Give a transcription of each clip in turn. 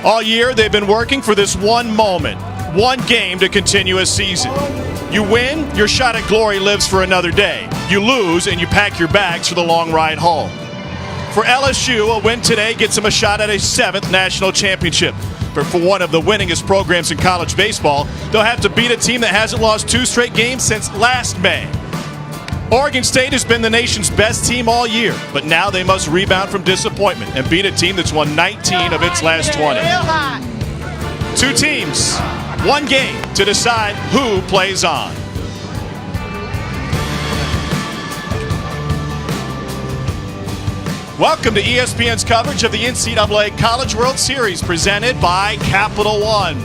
All year, they've been working for this one moment, one game to continue a season. You win, your shot at glory lives for another day. You lose, and you pack your bags for the long ride home. For LSU, a win today gets them a shot at a 7th national championship. But for one of the winningest programs in college baseball, they'll have to beat a team that hasn't lost 2 straight games since last May. Oregon State has been the nation's best team all year, but now they must rebound from disappointment and beat a team that's won 19 of its last 20. 2 teams, 1 game to decide who plays on. Welcome to ESPN's coverage of the NCAA College World Series presented by Capital One.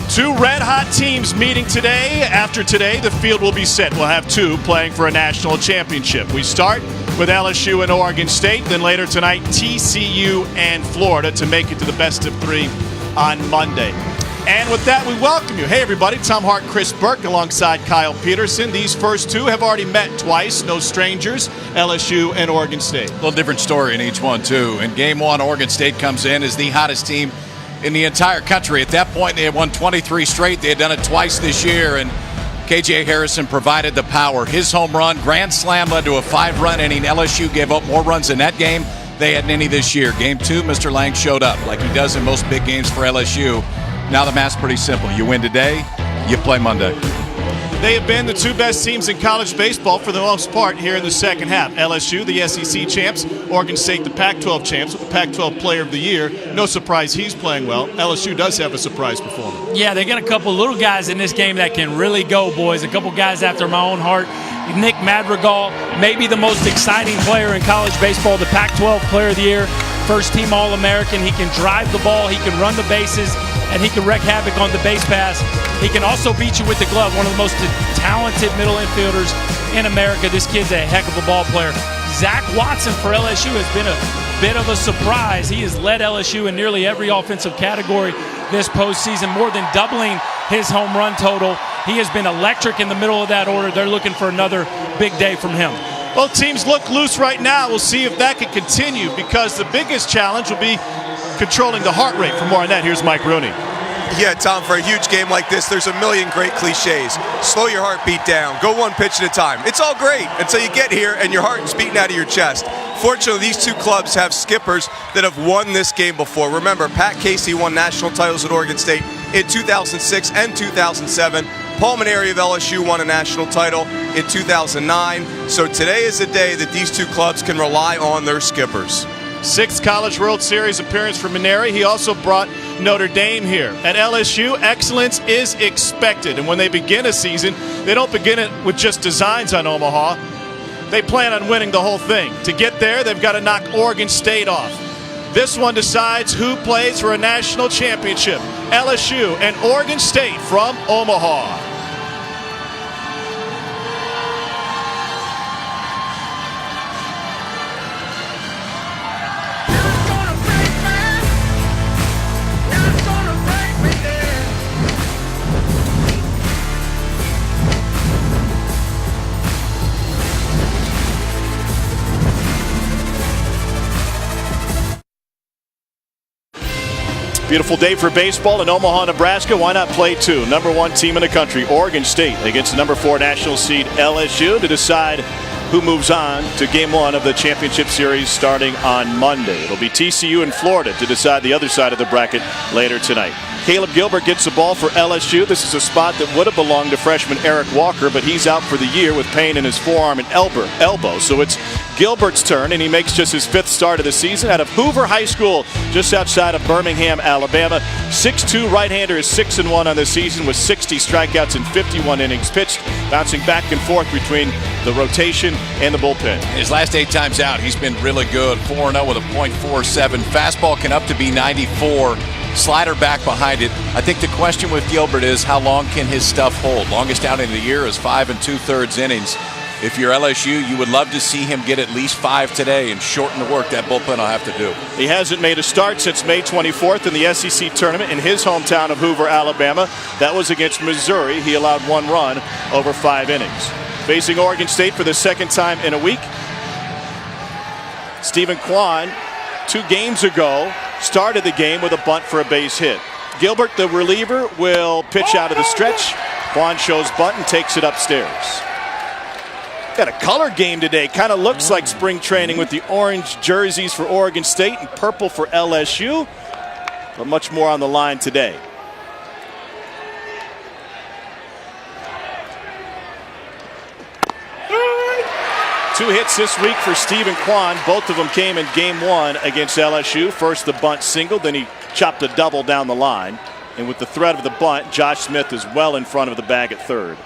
2 red-hot teams meeting today. After today, the field will be set. We'll have 2 playing for a national championship. We start with LSU and Oregon State. Then later tonight, TCU and Florida to make it to the best of 3 on Monday. And with that, we welcome you. Hey, everybody. Tom Hart, Chris Burke alongside Kyle Peterson. These first 2 have already met twice. No strangers, LSU and Oregon State. A little different story in each one, too. In Game 1, Oregon State comes in as the hottest team in the entire country. At that point, they had won 23 straight. They had done it twice this year, and KJ Harrison provided the power. His home run, grand slam, led to a 5-run inning. LSU gave up more runs in that game they had in any this year. Game 2, Mr. Lang showed up like he does in most big games for LSU. Now the math's pretty simple. You win today, you play Monday. They have been the 2 best teams in college baseball for the most part here in the second half. LSU, the SEC champs. Oregon State, the Pac-12 champs with the Pac-12 Player of the Year. No surprise he's playing well. LSU does have a surprise performer. Yeah, they got a couple little guys in this game that can really go, boys. A couple guys after my own heart. Nick Madrigal, maybe the most exciting player in college baseball, the Pac-12 Player of the Year. First-team All-American. He can drive the ball. He can run the bases. And he can wreak havoc on the base pass. He can also beat you with the glove. One of the most talented middle infielders in America. This kid's a heck of a ball player. Zach Watson for LSU has been a bit of a surprise. He has led LSU in nearly every offensive category this postseason, more than doubling his home run total. He has been electric in the middle of that order. They're looking for another big day from him. Both teams look loose right now. We'll see if that can continue because the biggest challenge will be controlling the heart rate. For more on that, here's Mike Rooney. Yeah, Tom, for a huge game like this, there's a million great cliches. Slow your heartbeat down. Go 1 pitch at a time. It's all great until you get here and your heart is beating out of your chest. Fortunately, these 2 clubs have skippers that have won this game before. Remember, Pat Casey won national titles at Oregon State in 2006 and 2007. Paul Maneri of LSU won a national title in 2009. So today is the day that these 2 clubs can rely on their skippers. 6th College World Series appearance for Maneri. He also brought Notre Dame here. At LSU, excellence is expected. And when they begin a season, they don't begin it with just designs on Omaha. They plan on winning the whole thing. To get there, they've got to knock Oregon State off. This one decides who plays for a national championship. LSU and Oregon State from Omaha. Beautiful day for baseball in Omaha, Nebraska. Why not play 2? Number 1 team in the country, Oregon State, against the number 4 national seed LSU to decide who moves on to Game 1 of the championship series starting on Monday. It'll be TCU and Florida to decide the other side of the bracket later tonight. Caleb Gilbert gets the ball for LSU. This is a spot that would have belonged to freshman Eric Walker, but he's out for the year with pain in his forearm and elbow. So it's Gilbert's turn, and he makes just his 5th start of the season out of Hoover High School, just outside of Birmingham, Alabama. 6'2" right-hander is 6-1 on the season with 60 strikeouts and 51 innings pitched, bouncing back and forth between the rotation and the bullpen. His last 8 times out, he's been really good. 4-0 with a .47. Fastball can up to be 94. Slider back behind it. I think the question with Gilbert is how long can his stuff hold? Longest outing of the year is 5 2/3 innings. If you're LSU, you would love to see him get at least 5 today and shorten the work that bullpen will have to do. He hasn't made a start since May 24th in the SEC tournament in his hometown of Hoover, Alabama. That was against Missouri. He allowed 1 run over 5 innings. Facing Oregon State for the 2nd time in a week, Stephen Kwan, 2 games ago, started the game with a bunt for a base hit. Gilbert, the reliever, will pitch out of the stretch. Quan shows bunt and takes it upstairs. Got a color game today. Kind of looks like spring training with the orange jerseys for Oregon State and purple for LSU. But much more on the line today. Two hits this week for Stephen Quan. Both of them came in game one against LSU. First the bunt single, then he chopped a double down the line. And with the threat of the bunt, Josh Smith is well in front of the bag at third.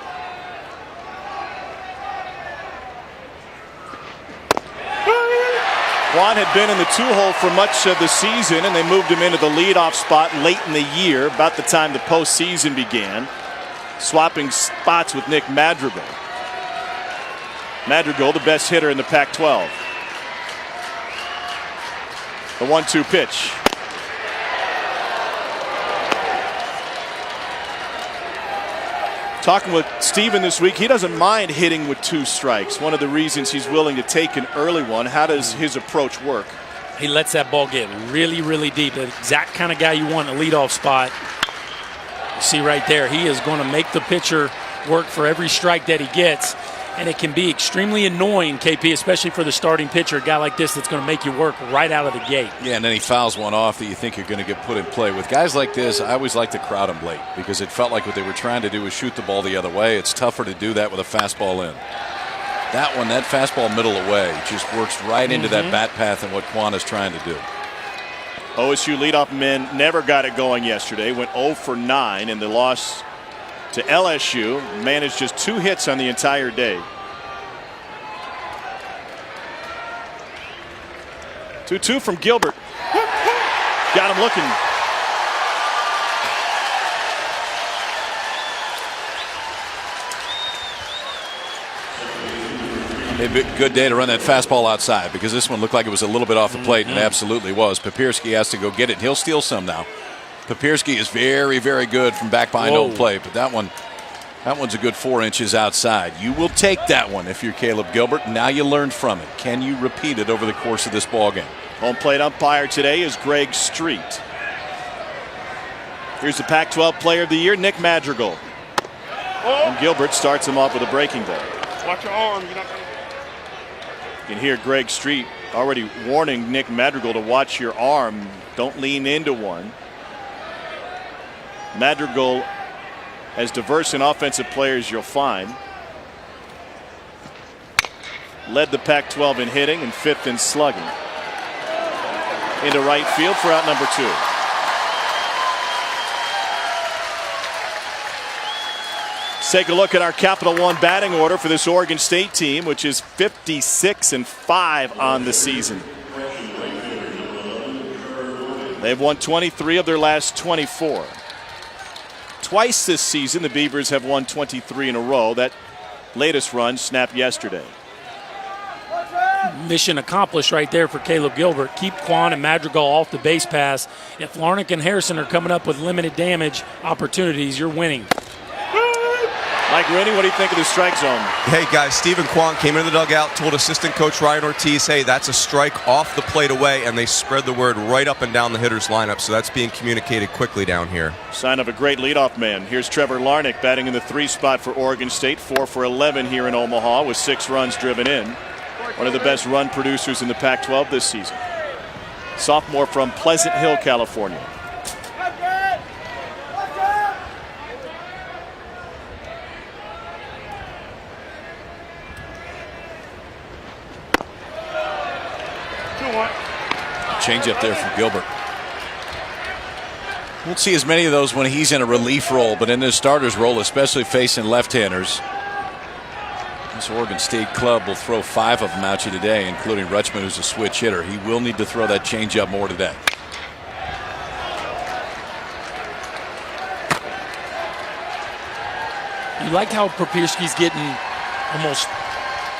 Quan had been in the two-hole for much of the season, and they moved him into the leadoff spot late in the year, about the time the postseason began, swapping spots with Nick Madrigal. Madrigal, the best hitter in the Pac-12. The 1-2 pitch. Talking with Steven this week, he doesn't mind hitting with 2 strikes. One of the reasons he's willing to take an early one. How does his approach work? He lets that ball get really, really deep. The exact kind of guy you want in a leadoff spot. You see right there, he is going to make the pitcher work for every strike that he gets. And it can be extremely annoying, KP, especially for the starting pitcher, a guy like this that's going to make you work right out of the gate. Yeah, and then he fouls one off that you think you're going to get put in play. With guys like this, I always like to crowd them late because it felt like what they were trying to do was shoot the ball the other way. It's tougher to do that with a fastball in. That one, that fastball middle away, just works right into that bat path and what Quan is trying to do. OSU leadoff men never got it going yesterday. Went 0 for 9 in the loss to LSU. Managed just 2 hits on the entire day. 2-2 from Gilbert. Got him looking. A good day to run that fastball outside because this one looked like it was a little bit off the plate, and it absolutely was. Papierski has to go get it. He'll steal some now. Papierski is very, very good from back behind home plate, but that one's a good 4 inches outside. You will take that one if you're Caleb Gilbert. Now you learned from it. Can you repeat it over the course of this ball game? Home plate umpire today is Greg Street. Here's the Pac-12 Player of the Year, Nick Madrigal. And Gilbert starts him off with a breaking ball. Watch your arm. You're not gonna... You can hear Greg Street already warning Nick Madrigal to watch your arm. Don't lean into one. Madrigal, as diverse an offensive player as you'll find, led the Pac-12 in hitting and 5th in slugging. Into right field for out number 2. Let's take a look at our Capital One batting order for this Oregon State team, which is 56-5 on the season. They've won 23 of their last 24. Twice this season, the Beavers have won 23 in a row. That latest run snapped yesterday. Mission accomplished right there for Caleb Gilbert. Keep Quan and Madrigal off the base pass. If Larnick and Harrison are coming up with limited damage opportunities, you're winning. Mike Rooney, what do you think of the strike zone? Hey guys, Stephen Quan came into the dugout, told assistant coach Ryan Ortiz, hey, that's a strike off the plate away, and they spread the word right up and down the hitter's lineup, so that's being communicated quickly down here. Sign of a great leadoff man. Here's Trevor Larnick batting in the 3 spot for Oregon State, 4 for 11 here in Omaha with 6 runs driven in. One of the best run producers in the Pac-12 this season. Sophomore from Pleasant Hill, California. Change up there from Gilbert. Won't see as many of those when he's in a relief role, but in his starter's role, especially facing left-handers, this Oregon State club will throw 5 of them at you today, including Rutschman, who's a switch hitter. He will need to throw that changeup more today. You like how Papierski's getting almost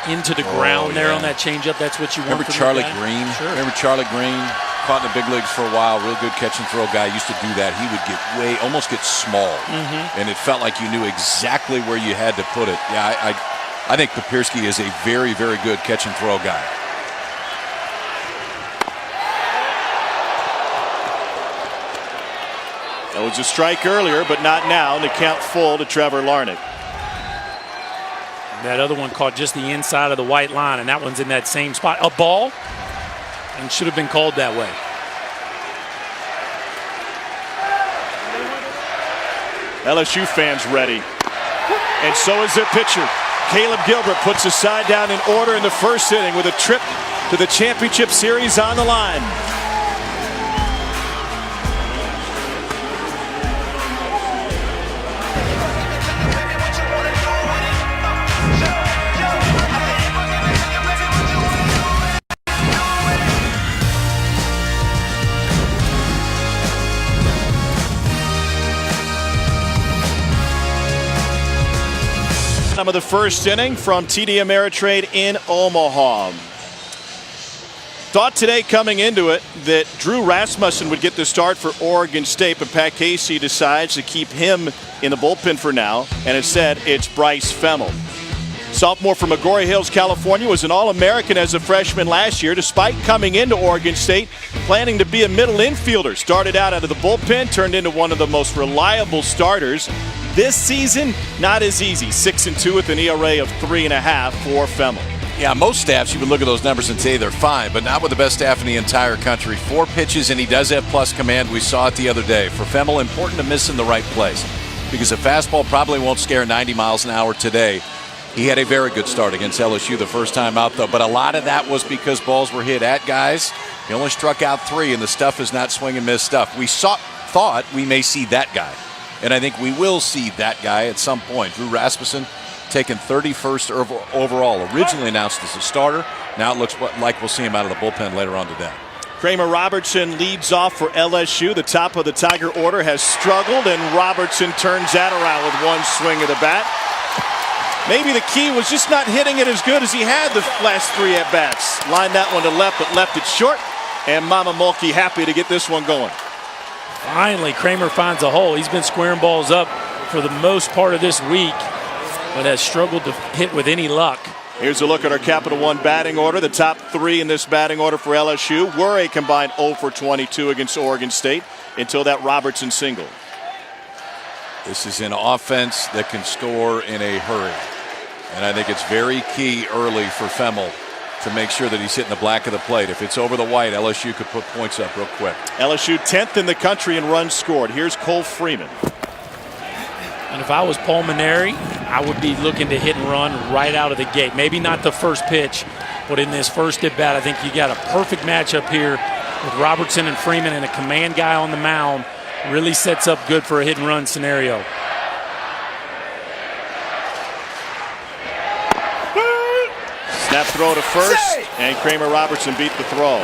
into the ground there on that changeup. That's what you want. Remember Charlie Green? Sure. Remember Charlie Green? Caught in the big leagues for a while. Real good catch and throw guy. Used to do that. He would get almost get small, and it felt like you knew exactly where you had to put it. Yeah, I think Papierski is a very, very good catch and throw guy. That was a strike earlier, but not now. And the count full to Trevor Larnach. That other one caught just the inside of the white line, and that one's in that same spot. A ball, and should have been called that way. LSU fans ready. And so is their pitcher. Caleb Gilbert puts the side down in order in the first inning with a trip to the championship series on the line. Of the first inning from TD Ameritrade in Omaha. Thought today coming into it that Drew Rasmussen would get the start for Oregon State, but Pat Casey decides to keep him in the bullpen for now, and instead it's Bryce Femmel. Sophomore from Agoura Hills, California, was an All-American as a freshman last year, despite coming into Oregon State planning to be a middle infielder. Started out of the bullpen, turned into one of the most reliable starters. This season, not as easy. 6-2 with an ERA of 3.5 for Femmel. Yeah, most staffs, you would look at those numbers and say they're fine, but not with the best staff in the entire country. 4 pitches, and he does have plus command. We saw it the other day. For Femmel, important to miss in the right place, because a fastball probably won't scare 90 miles an hour today. He had a very good start against LSU the first time out, though, but a lot of that was because balls were hit at guys. He only struck out 3, and the stuff is not swing and miss stuff. We thought we may see that guy. And I think we will see that guy at some point. Drew Rasmussen taken 31st overall, originally announced as a starter. Now it looks like we'll see him out of the bullpen later on today. Kramer Robertson leads off for LSU. The top of the Tiger order has struggled, and Robertson turns that around with one swing of the bat. Maybe the key was just not hitting it as good as he had the last 3 at-bats. Lined that one to left, but left it short. And Mama Mulkey happy to get this one going. Finally, Kramer finds a hole. He's been squaring balls up for the most part of this week, but has struggled to hit with any luck. Here's a look at our Capital One batting order. The top 3 in this batting order for LSU were a combined 0 for 22 against Oregon State until that Robertson single. This is an offense that can score in a hurry. And I think it's very key early for Femmel to make sure that he's hitting the black of the plate. If it's over the white, LSU could put points up real quick. LSU 10th in the country in runs scored. Here's Cole Freeman. And if I was Paul Mainieri, I would be looking to hit and run right out of the gate. Maybe not the first pitch, but in this first at bat, I think you got a perfect matchup here with Robertson and Freeman, and a command guy on the mound. Really sets up good for a hit and run scenario. Snap throw to first, and Kramer Robertson beat the throw.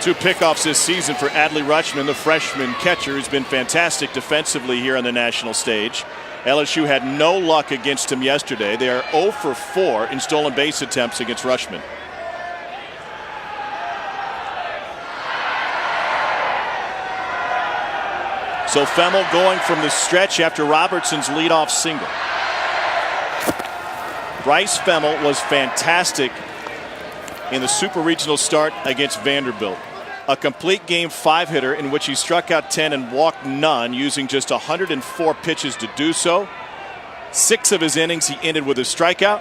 2 pickoffs this season for Adley Rutschman, the freshman catcher, who's been fantastic defensively here on the national stage. LSU had no luck against him yesterday. They are 0 for 4 in stolen base attempts against Rutschman. So Femmel going from the stretch after Robertson's leadoff single. Bryce Femmel was fantastic in the Super Regional start against Vanderbilt. A complete game 5-hitter in which he struck out 10 and walked none, using just 104 pitches to do so. 6 of his innings he ended with a strikeout.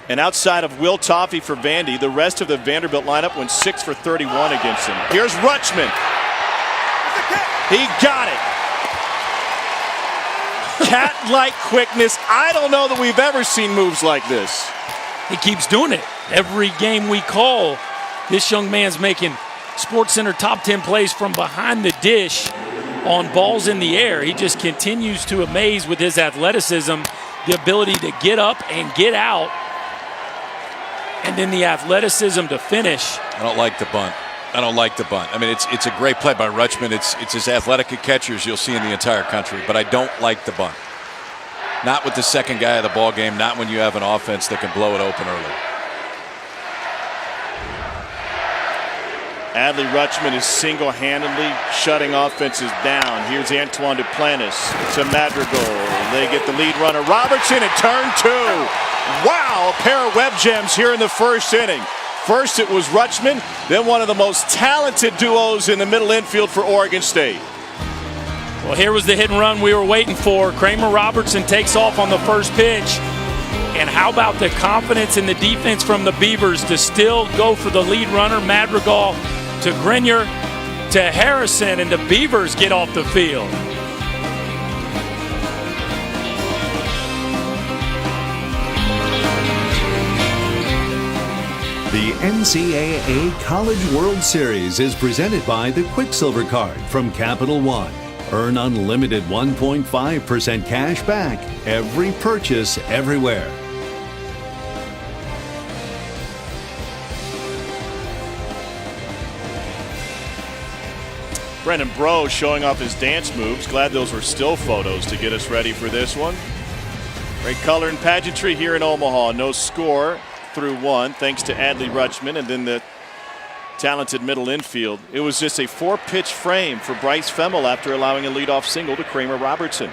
And outside of Will Toffee for Vandy, the rest of the Vanderbilt lineup went 6 for 31 against him. Here's Rutschman. He got it. Cat-like quickness. I don't know that we've ever seen moves like this. He keeps doing it. Every game we call, this young man's making SportsCenter top 10 plays from behind the dish on balls in the air. He just continues to amaze with his athleticism, the ability to get up and get out, and then the athleticism to finish. I don't like the bunt. I don't like the bunt. I mean, it's a great play by Rutschman. It's as athletic a catcher as you'll see in the entire country, but I don't like the bunt. Not with the second guy of the ball game, not when you have an offense that can blow it open early. Adley Rutschman is single-handedly shutting offenses down. Here's Antoine Duplantis to Madrigal. They get the lead runner. Robertson at turn 2. Wow, a pair of web gems here in the first inning. First it was Rutschman, then one of the most talented duos in the middle infield for Oregon State. Well, here was the hit and run we were waiting for. Kramer Robertson takes off on the first pitch. And how about the confidence in the defense from the Beavers to still go for the lead runner, Madrigal to Grenier to Harrison, and the Beavers get off the field. The NCAA College World Series is presented by the Quicksilver Card from Capital One. Earn unlimited 1.5% cash back every purchase everywhere. Brendan Bro showing off his dance moves. Glad those were still photos to get us ready for this one. Great color and pageantry here in Omaha. No score through one, thanks to Adley Rutschman and then the talented middle infield. It was just a 4-pitch frame for Bryce Femmel after allowing a leadoff single to Kramer Robertson.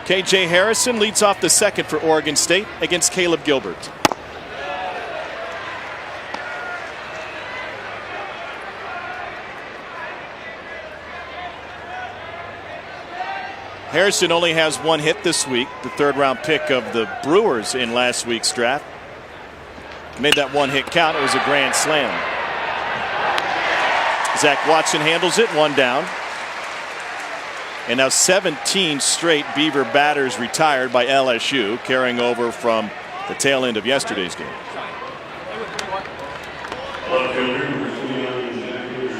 KJ Harrison leads off the second for Oregon State against Caleb Gilbert. Harrison only has one hit this week, the third-round pick of the Brewers in last week's draft. Made that one hit count. It was a grand slam. Zach Watson handles it, one down. And now 17 straight Beaver batters retired by LSU, carrying over from the tail end of yesterday's game.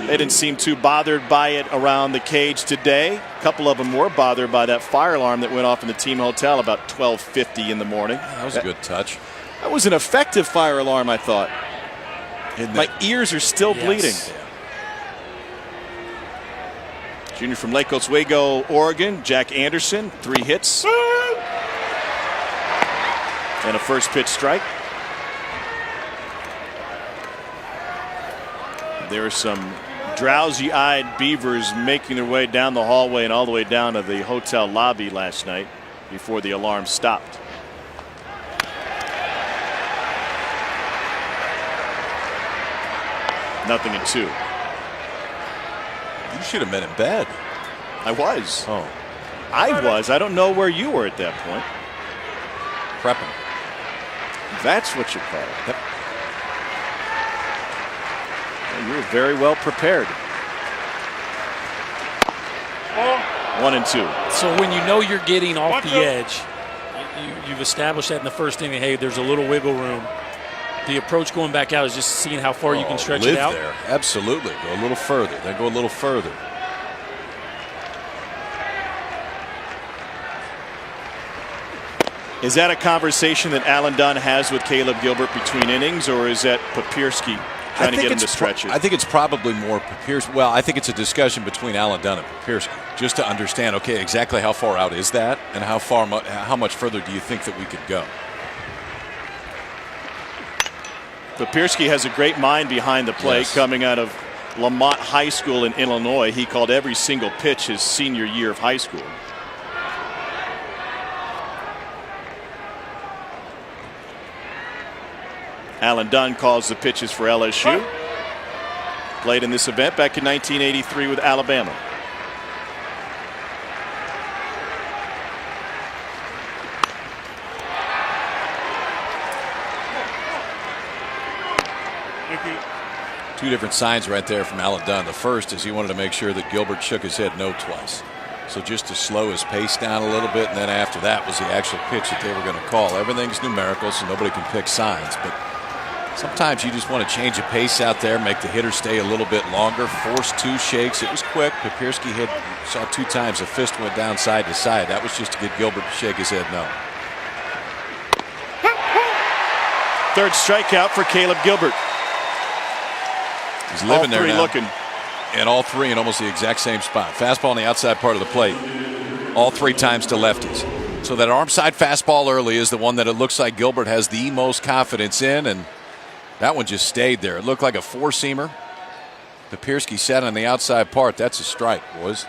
They didn't seem too bothered by it around the cage today. A couple of them were bothered by that fire alarm that went off in the team hotel about 12:50 in the morning. That was a good touch. That was an effective fire alarm, I thought. My ears are still bleeding. Junior from Lake Oswego, Oregon, Jack Anderson, 3 hits. And a first pitch strike. There are some drowsy-eyed Beavers making their way down the hallway and all the way down to the hotel lobby last night before the alarm stopped. Nothing in 2. You should have been in bed. I was. Oh. I was. I don't know where you were at that point. Prepping. That's what you call it. Yep. You were very well prepared. 1 and 2. So when you know you're getting off the edge, you've established that in the first inning. Hey, there's a little wiggle room. The approach going back out is just seeing how far you can stretch it out. There. Absolutely. Go a little further. Then go a little further. Is that a conversation that Alan Dunn has with Caleb Gilbert between innings, or is that Papierski trying to get him to stretch it? I think it's probably more Papierski. Well, I think it's a discussion between Alan Dunn and Papierski, just to understand, okay, exactly how far out is that, and how much further do you think that we could go? Papierski has a great mind behind the plate. Yes. Coming out of Lamont High School in Illinois. He called every single pitch his senior year of high school. Alan Dunn calls the pitches for LSU. Played in this event back in 1983 with Alabama. Two different signs right there from Alan Dunn. The first is he wanted to make sure that Gilbert shook his head no twice. So just to slow his pace down a little bit, and then after that was the actual pitch that they were going to call. Everything's numerical, so nobody can pick signs. But sometimes you just want to change the pace out there, make the hitter stay a little bit longer, force 2 shakes. It was quick. Papierski saw 2 times the fist went down side to side. That was just to get Gilbert to shake his head no. Third strikeout for Caleb Gilbert. He's living there now. Looking. And all 3 in almost the exact same spot. Fastball on the outside part of the plate. All 3 times to lefties. So that arm side fastball early is the one that it looks like Gilbert has the most confidence in. And that one just stayed there. It looked like a 4-seamer. Papirski sat on the outside part. That's a strike, boys.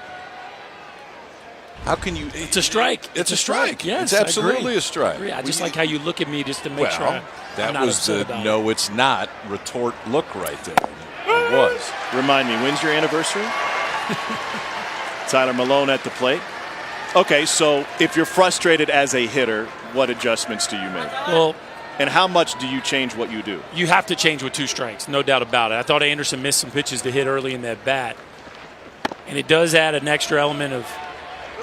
How can you? It's a strike. It's a strike. Yes, it's absolutely a strike. I just like how you look at me just to make sure. That was the no, it's not retort look right there. It was. Remind me, when's your anniversary? Tyler Malone at the plate. Okay, so if you're frustrated as a hitter, what adjustments do you make? Well, and how much do you change what you do? You have to change with 2 strikes, no doubt about it. I thought Anderson missed some pitches to hit early in that bat. And it does add an extra element of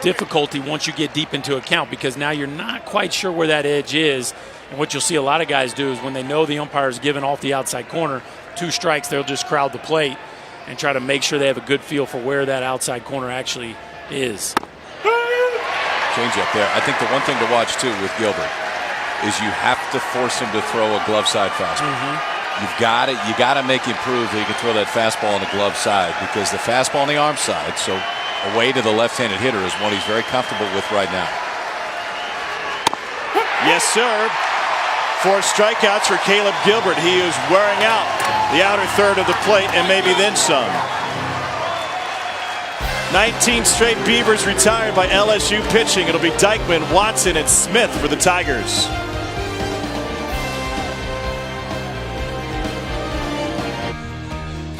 difficulty once you get deep into a count, because now you're not quite sure where that edge is. And what you'll see a lot of guys do is when they know the umpire is giving off the outside corner, 2 strikes, they'll just crowd the plate and try to make sure they have a good feel for where that outside corner actually is. Change up there. I think the one thing to watch too with Gilbert is you have to force him to throw a glove side fastball. You got to make him prove that he can throw that fastball on the glove side, because the fastball on the arm side, so away to the left-handed hitter, is one he's very comfortable with right now. Yes, sir. 4 strikeouts for Caleb Gilbert. He is wearing out the outer third of the plate and maybe then some. 19 straight Beavers retired by LSU pitching. It'll be Dykeman, Watson, and Smith for the Tigers.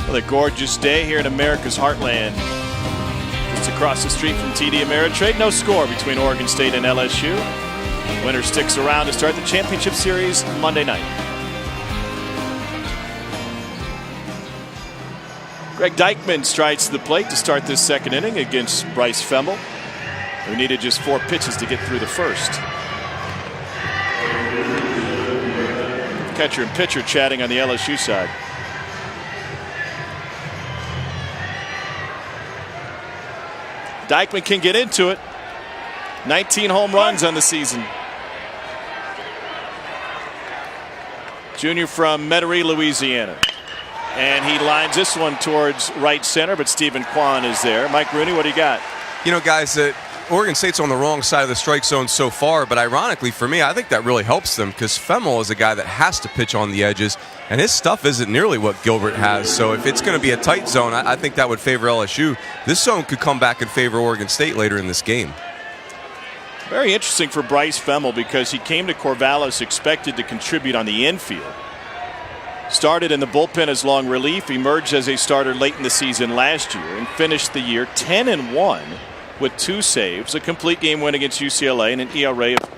Well, a gorgeous day here in America's heartland. Just across the street from TD Ameritrade. No score between Oregon State and LSU. Winner sticks around to start the championship series Monday night. Greg Dykeman strides to the plate to start this second inning against Bryce Femmel, who needed just 4 pitches to get through the first. Catcher and pitcher chatting on the LSU side. Dykeman can get into it. 19 home runs on the season. Junior from Metairie, Louisiana. And he lines this one towards right center, but Stephen Kwan is there. Mike Rooney, what do you got? You know, guys, Oregon State's on the wrong side of the strike zone so far, but ironically for me, I think that really helps them, because Femmel is a guy that has to pitch on the edges, and his stuff isn't nearly what Gilbert has. So if it's going to be a tight zone, I think that would favor LSU. This zone could come back and favor Oregon State later in this game. Very interesting for Bryce Femmel, because he came to Corvallis expected to contribute on the infield. Started in the bullpen as long relief, emerged as a starter late in the season last year, and finished the year 10-1 with 2 saves, a complete game win against UCLA, and an ERA of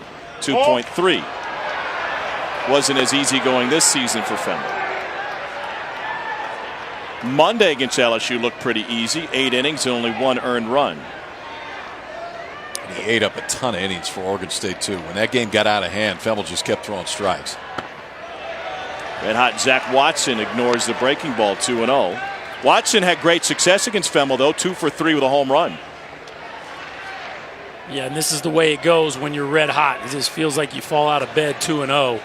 2.3. Wasn't as easy going this season for Femmel. Monday against LSU looked pretty easy. 8 innings, only 1 earned run. And he ate up a ton of innings for Oregon State too. When that game got out of hand, Femmel just kept throwing strikes. Red hot Zach Watson ignores the breaking ball, 2-0. Watson had great success against Femmel, though, 2 for 3 with a home run. Yeah, and this is the way it goes when you're red hot. It just feels like you fall out of bed 2-0.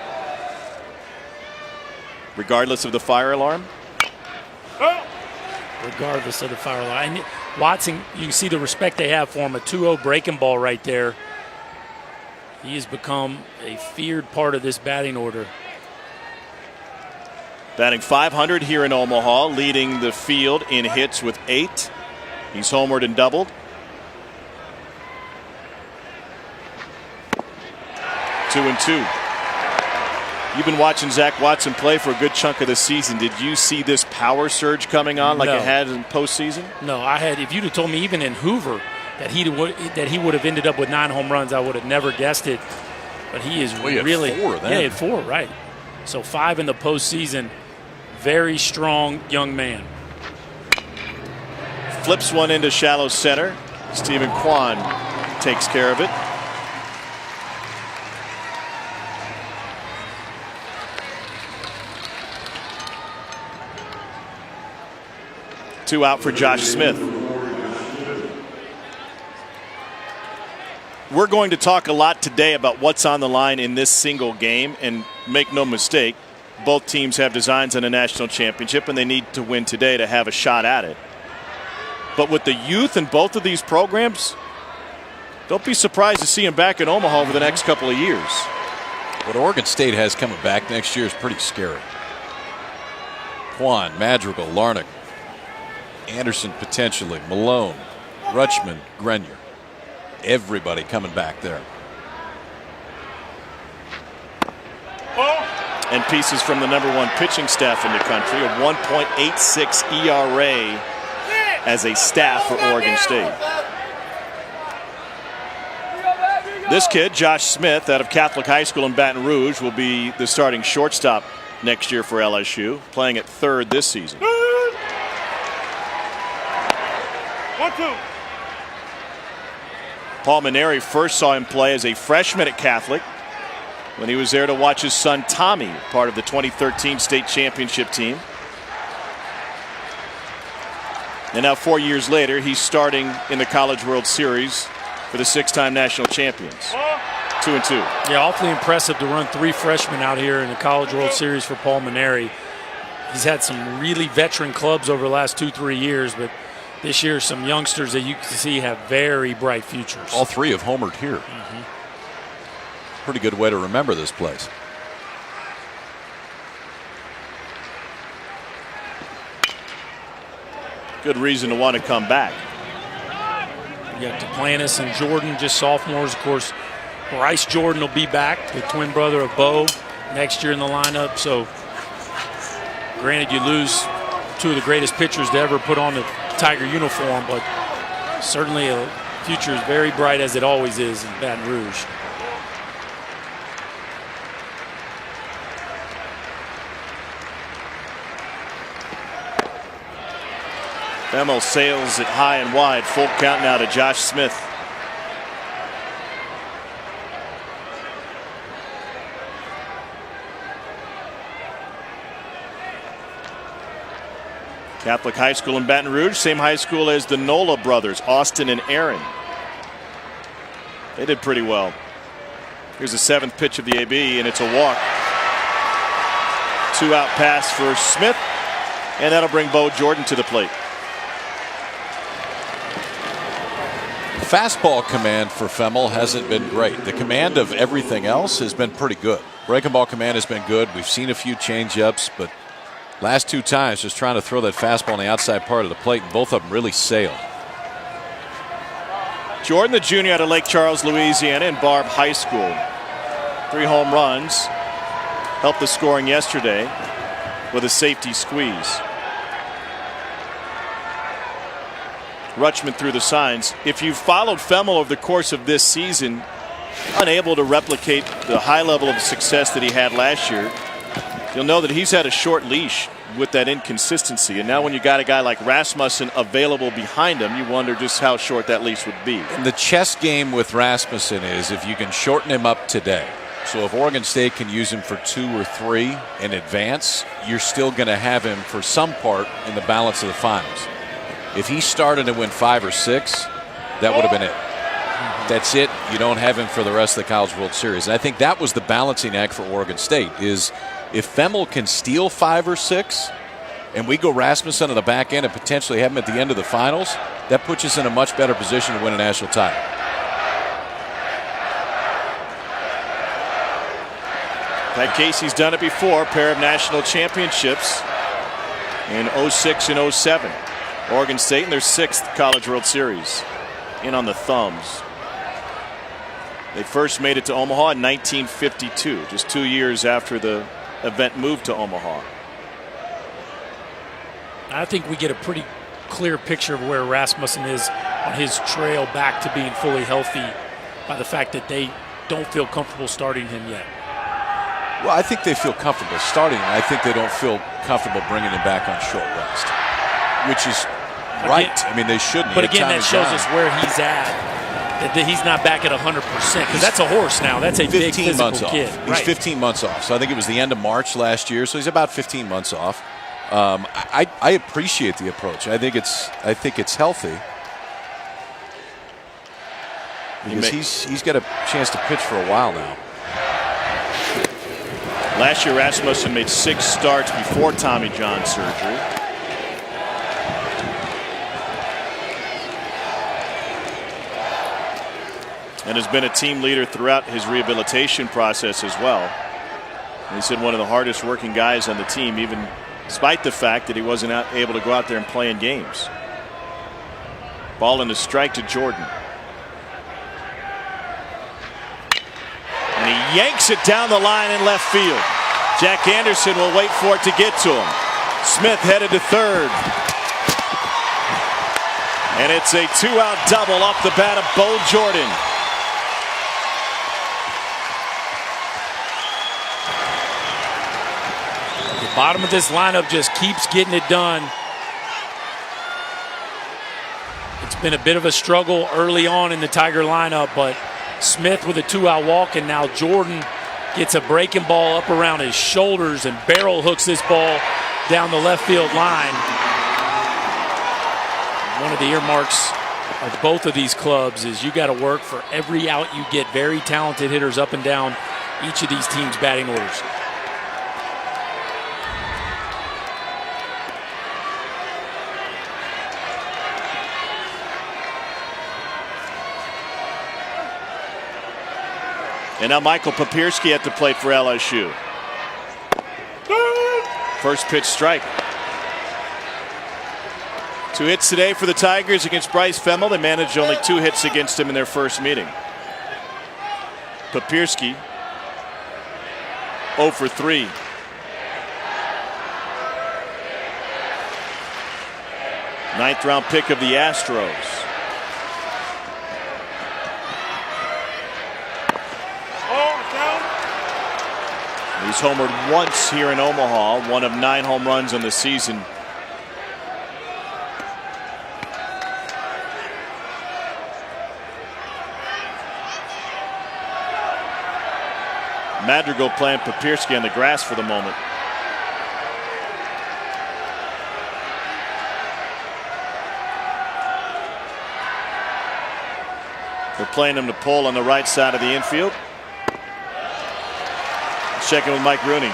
Regardless of the fire alarm? Regardless of the fire alarm. And Watson, you can see the respect they have for him. A 2-0 breaking ball right there. He has become a feared part of this batting order. Batting .500 here in Omaha, leading the field in hits with 8. He's homered and doubled. 2-2. You've been watching Zach Watson play for a good chunk of the season. Did you see this power surge coming on like it had in postseason? No, I had. If you'd have told me even in Hoover that he would have ended up with 9 home runs, I would have never guessed it. But he is really. Had 4 then. Yeah, he had 4, right? So 5 in the postseason. Very strong young man. Flips one into shallow center. Stephen Kwan takes care of it. Two out for Josh Smith. We're going to talk a lot today about what's on the line in this single game, and make no mistake, both teams have designs on a national championship, and they need to win today to have a shot at it. But with the youth in both of these programs, don't be surprised to see them back in Omaha over the next couple of years. What Oregon State has coming back next year is pretty scary. Kwan, Madrigal, Larnach, Anderson potentially, Malone, Rutschman, Grenier. Everybody coming back there. And pieces from the #1 pitching staff in the country, a 1.86 ERA as a staff for Oregon State. This kid, Josh Smith, out of Catholic High School in Baton Rouge, will be the starting shortstop next year for LSU, playing at third this season. 1-2. Paul Maneri first saw him play as a freshman at Catholic when he was there to watch his son Tommy, part of the 2013 state championship team. And now 4 years later, he's starting in the College World Series for the 6-time national champions. 2-2. Yeah, awfully impressive to run 3 freshmen out here in the College World Series for Paul Maneri. He's had some really veteran clubs over the last 2-3 years, but this year some youngsters that you can see have very bright futures. All 3 have homered here. Pretty good way to remember this place. Good reason to want to come back. You got Duplantis and Jordan, just sophomores. Of course, Bryce Jordan will be back, the twin brother of Bo, next year in the lineup. So, granted, you lose 2 of the greatest pitchers to ever put on the Tiger uniform, but certainly a future is very bright, as it always is in Baton Rouge. Femmel sails it high and wide. Full count now to Josh Smith. Catholic High School in Baton Rouge, same high school as the Nola brothers, Austin and Aaron. They did pretty well. Here's the 7th pitch of the AB, and it's a walk. 2-out pass for Smith, and that'll bring Bo Jordan to the plate. Fastball command for Femmel hasn't been great. The command of everything else has been pretty good. Breaking ball command has been good. We've seen a few change-ups, but last 2 times just trying to throw that fastball on the outside part of the plate, and both of them really sailed. Jordan, the junior out of Lake Charles, Louisiana, and Barbe High School. 3 home runs. Helped the scoring yesterday with a safety squeeze. Rutschman through the signs. If you've followed Femmel over the course of this season, unable to replicate the high level of success that he had last year, you'll know that he's had a short leash with that inconsistency. And now when you got a guy like Rasmussen available behind him, you wonder just how short that leash would be. And the chess game with Rasmussen is if you can shorten him up today. So if Oregon State can use him for 2 or 3 in advance, you're still going to have him for some part in the balance of the finals. If he started to win 5 or 6, that would have been it. That's it. You don't have him for the rest of the College World Series. And I think that was the balancing act for Oregon State is if Femmel can steal 5 or 6 and we go Rasmussen on the back end and potentially have him at the end of the finals, that puts us in a much better position to win a national title. Pat Casey's done it before, a pair of national championships in 06 and 07. Oregon State in their 6th College World Series. In on the thumbs. They first made it to Omaha in 1952, just 2 years after the event moved to Omaha. I think we get a pretty clear picture of where Rasmussen is on his trail back to being fully healthy by the fact that they don't feel comfortable starting him yet. Well, I think they feel comfortable starting him. I think they don't feel comfortable bringing him back on short rest, which is right. I mean, they shouldn't. But again, that shows us where he's at. That he's not back at 100% because that's a horse now. That's a big physical kid. He's 15 months off. So I think it was the end of March last year. So he's about 15 months off. I appreciate the approach. I think it's healthy because he's got a chance to pitch for a while now. Last year, Rasmussen made 6 starts before Tommy John surgery. And has been a team leader throughout his rehabilitation process as well. And he said one of the hardest working guys on the team, even despite the fact that he wasn't able to go out there and play in games. Ball in the strike to Jordan. And he yanks it down the line in left field. Jack Anderson will wait for it to get to him. Smith headed to third. And it's a 2-out double off the bat of Bo Jordan. The bottom of this lineup just keeps getting it done. It's been a bit of a struggle early on in the Tiger lineup, but Smith with a 2-out walk, and now Jordan gets a breaking ball up around his shoulders and barrel hooks this ball down the left field line. One of the earmarks of both of these clubs is you got to work for every out you get. Very talented hitters up and down each of these teams' batting orders. And now Michael Papierski at the plate for LSU. First pitch strike. 2 hits today for the Tigers against Bryce Femmel. They managed only 2 hits against him in their first meeting. Papierski 0 for 3. Ninth round pick of the Astros. He's homered once here in Omaha, one of 9 home runs on the season. Madrigal playing Papierski on the grass for the moment. They're playing him to pull on the right side of the infield. Checking with Mike Rooney.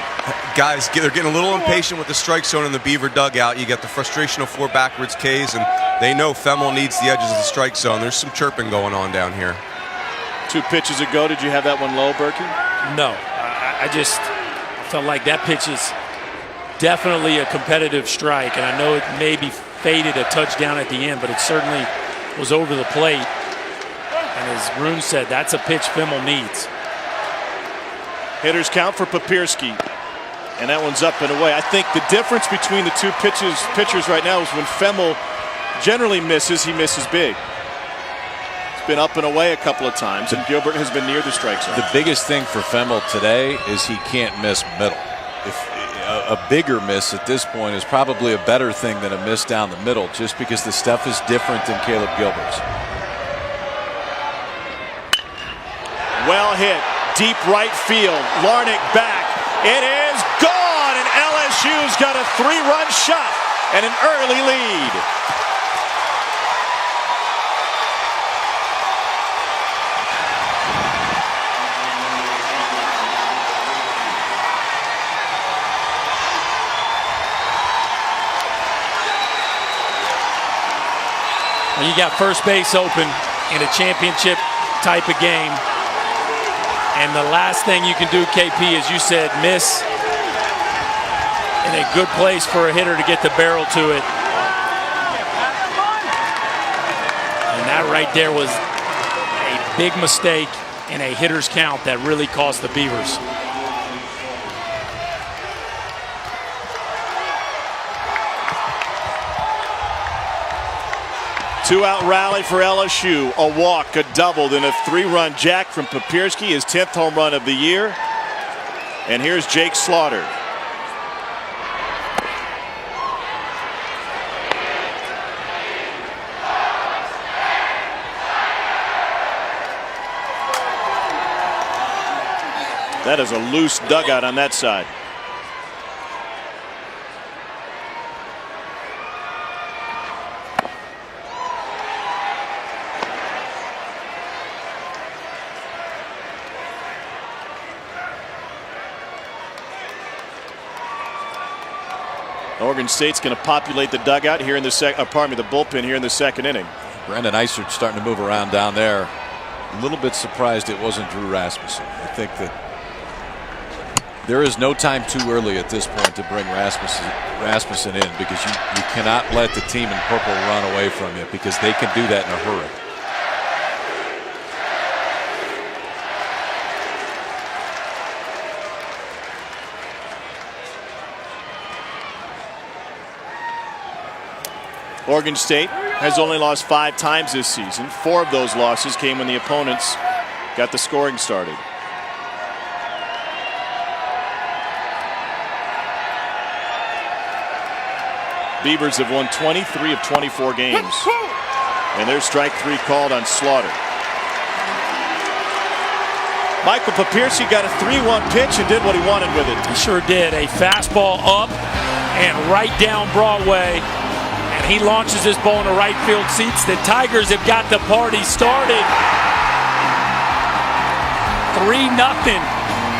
Guys, they're getting a little impatient with the strike zone in the Beaver dugout. You get the frustration of 4 backwards Ks, and they know Femmel needs the edges of the strike zone. There's some chirping going on down here. 2 pitches ago, did you have that one low, Berkey? No, I just felt like that pitch is definitely a competitive strike, and I know it maybe faded a touchdown at the end, but it certainly was over the plate. And as Roon said, that's a pitch Femmel needs. Hitters count for Papierski, and that one's up and away. I think the difference between the 2 pitchers right now is when Femmel generally misses, he misses big. It's been up and away a couple of times, and Gilbert has been near the strike zone. The biggest thing for Femmel today is he can't miss middle. If a bigger miss at this point is probably a better thing than a miss down the middle, just because the stuff is different than Caleb Gilbert's. Well hit. Deep right field. Larnach back. It is gone, and LSU's got a 3-run shot and an early lead. When you got first base open in a championship type of game, and the last thing you can do, KP, as you said, miss in a good place for a hitter to get the barrel to it. And that right there was a big mistake in a hitter's count that really cost the Beavers. Two-out rally for LSU. A walk, a double, then a 3-run jack from Papierski, his 10th home run of the year. And here's Jake Slaughter. That is a loose dugout on that side. Oregon State's going to populate the dugout here in the the bullpen here in the second inning. Brandon Eisert starting to move around down there. A little bit surprised it wasn't Drew Rasmussen. I think that There is no time too early at this point to bring Rasmussen in, because you cannot let the team in purple run away from you, because they can do that in a hurry. Oregon State has only lost 5 times this season. 4 of those losses came when the opponents got the scoring started. Beavers have won 23 of 24 games. And there's strike 3 called on Slaughter. Michael Papierski got a 3-1 pitch and did what he wanted with it. He sure did. A fastball up and right down Broadway. And he launches this ball into right field seats. The Tigers have got the party started. 3-0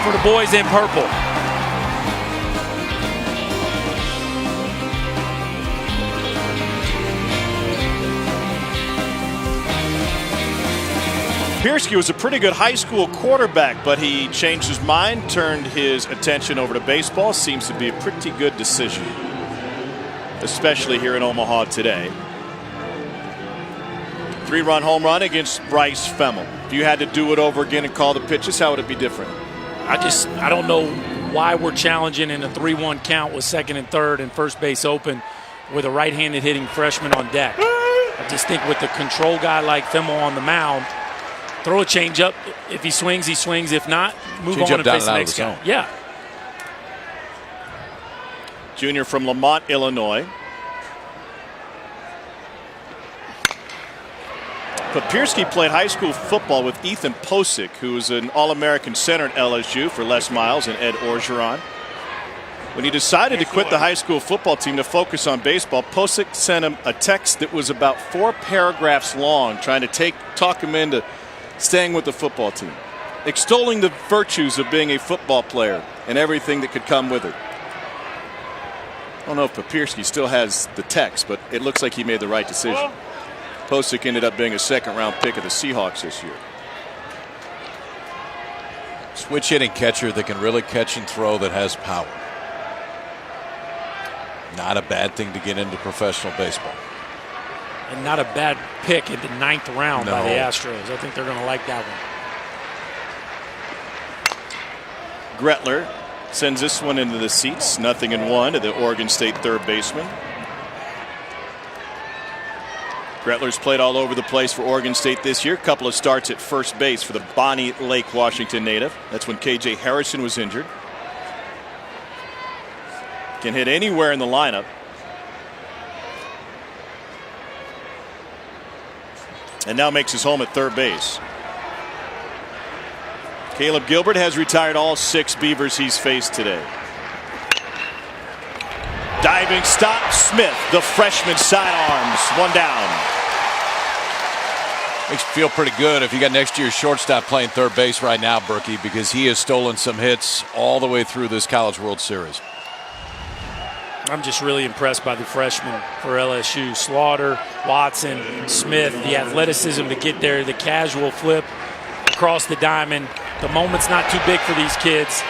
for the boys in purple. Papierski was a pretty good high school quarterback, but he changed his mind, turned his attention over to baseball. Seems to be a pretty good decision, especially here in Omaha today. 3-run home run against Bryce Femmel. If you had to do it over again and call the pitches, how would it be different? I don't know why we're challenging in a 3-1 count with second and third and first base open with a right-handed hitting freshman on deck. I just think with the control guy like Femmel on the mound, throw a changeup. If he swings, he swings. If not, move on and face the next guy. Yeah. Junior from Lamont, Illinois. Papierski played high school football with Ethan Posick, who was an All-American center at LSU for Les Miles and Ed Orgeron. When he decided to quit the high school football team to focus on baseball, Posick sent him a text that was about 4 paragraphs long, trying to talk him into staying with the football team, extolling the virtues of being a football player and everything that could come with it. I don't know if Papierski still has the text, but it looks like he made the right decision. Posick ended up being a second-round pick of the Seahawks this year. Switch hitting catcher that can really catch and throw, that has power. Not a bad thing to get into professional baseball. And not a bad pick in the 9th round by the Astros. I think they're going to like that one. Gretler sends this one into the seats. 0-1 to the Oregon State third baseman. Gretler's played all over the place for Oregon State this year. Couple of starts at first base for the Bonnie Lake, Washington native. That's when KJ Harrison was injured. Can hit anywhere in the lineup. And now makes his home at third base. Caleb Gilbert has retired all 6 Beavers he's faced today. Diving stop, Smith, the freshman sidearms, 1 down. Makes you feel pretty good if you got next year's shortstop playing third base right now, Berkey, because he has stolen some hits all the way through this College World Series. I'm just really impressed by the freshmen for LSU. Slaughter, Watson, Smith, the athleticism to get there, the casual flip across the diamond. The moment's not too big for these kids.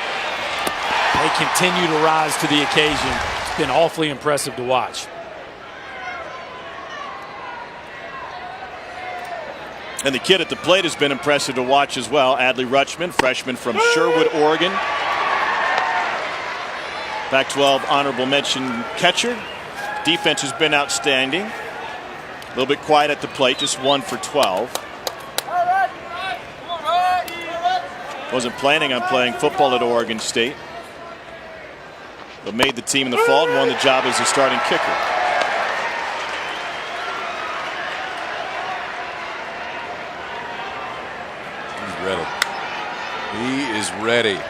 They continue to rise to the occasion. It's been awfully impressive to watch. And the kid at the plate has been impressive to watch as well. Adley Rutschman, freshman from Sherwood, Oregon. Pac-12 honorable mention catcher. Defense has been outstanding. A little bit quiet at the plate, just 1 for 12. Wasn't planning on playing football at Oregon State, but made the team in the fall and won the job as a starting kicker. He's ready. He is ready.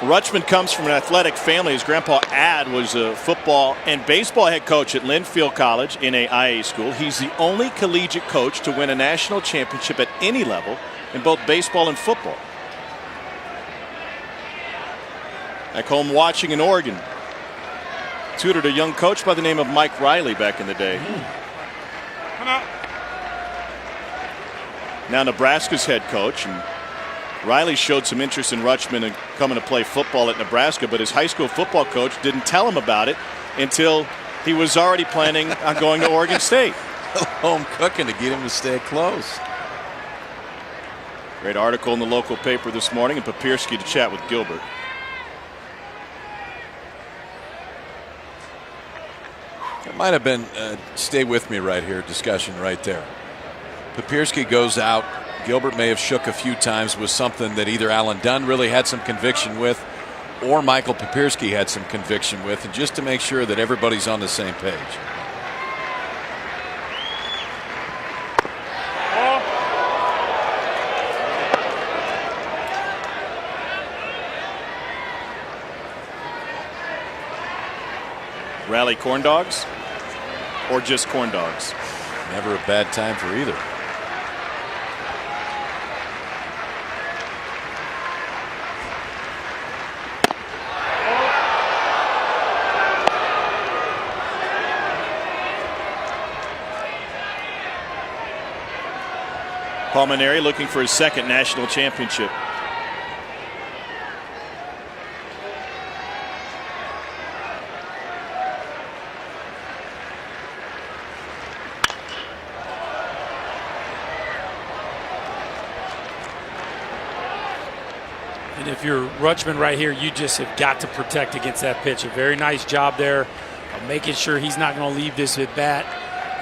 Rutschman comes from an athletic family. His grandpa Ad was a football and baseball head coach at Linfield College in a IA school. He's the only collegiate coach to win a national championship at any level in both baseball and football. Back home watching in Oregon. Tutored a young coach by the name of Mike Riley back in the day. Come out. Now Nebraska's head coach, and Riley showed some interest in Rutschman and coming to play football at Nebraska, but his high school football coach didn't tell him about it until he was already planning on going to Oregon State. Home cooking to get him to stay close. Great article in the local paper this morning, and Papirski to chat with Gilbert. It might have been stay with me right here discussion right there. Papirski goes out. Gilbert may have shook a few times with something that either Alan Dunn really had some conviction with or Michael Papirski had some conviction with, and just to make sure that everybody's on the same page. Rally corn dogs or just corn dogs? Never a bad time for either. Palmineri looking for his second national championship. And if you're Rutschman right here, you just have got to protect against that pitch. A very nice job there of making sure he's not going to leave this at bat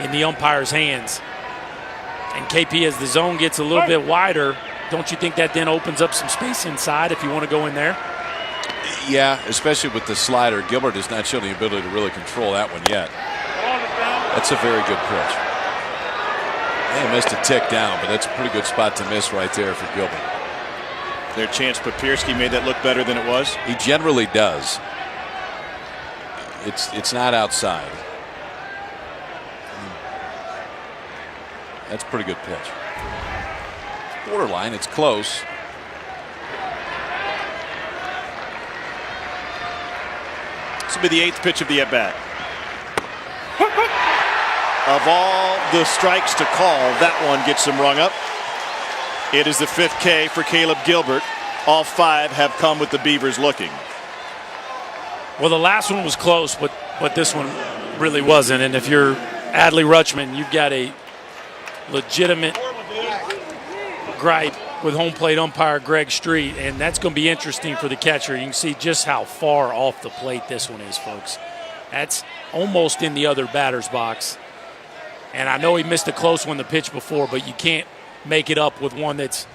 in the umpire's hands. And KP, as the zone gets a little bit wider, don't you think that then opens up some space inside if you want to go in there? Yeah, especially with the slider. Gilbert has not shown the ability to really control that one yet. That's a very good pitch. They missed a tick down, but that's a pretty good spot to miss right there for Gilbert. Their chance Papirski made that look better than it was. He generally does. It's not outside. That's a pretty good pitch. Borderline, it's close. This will be the 8th pitch of the at-bat. Of all the strikes to call, that one gets him rung up. It is the 5th K for Caleb Gilbert. All 5 have come with the Beavers looking. Well, the last one was close, but this one really wasn't. And if you're Adley Rutschman, you've got a legitimate gripe with home plate umpire Greg Street, and that's going to be interesting for the catcher. You can see just how far off the plate this one is, folks. That's almost in the other batter's box. And I know he missed a close one the pitch before, but you can't make it up with one that's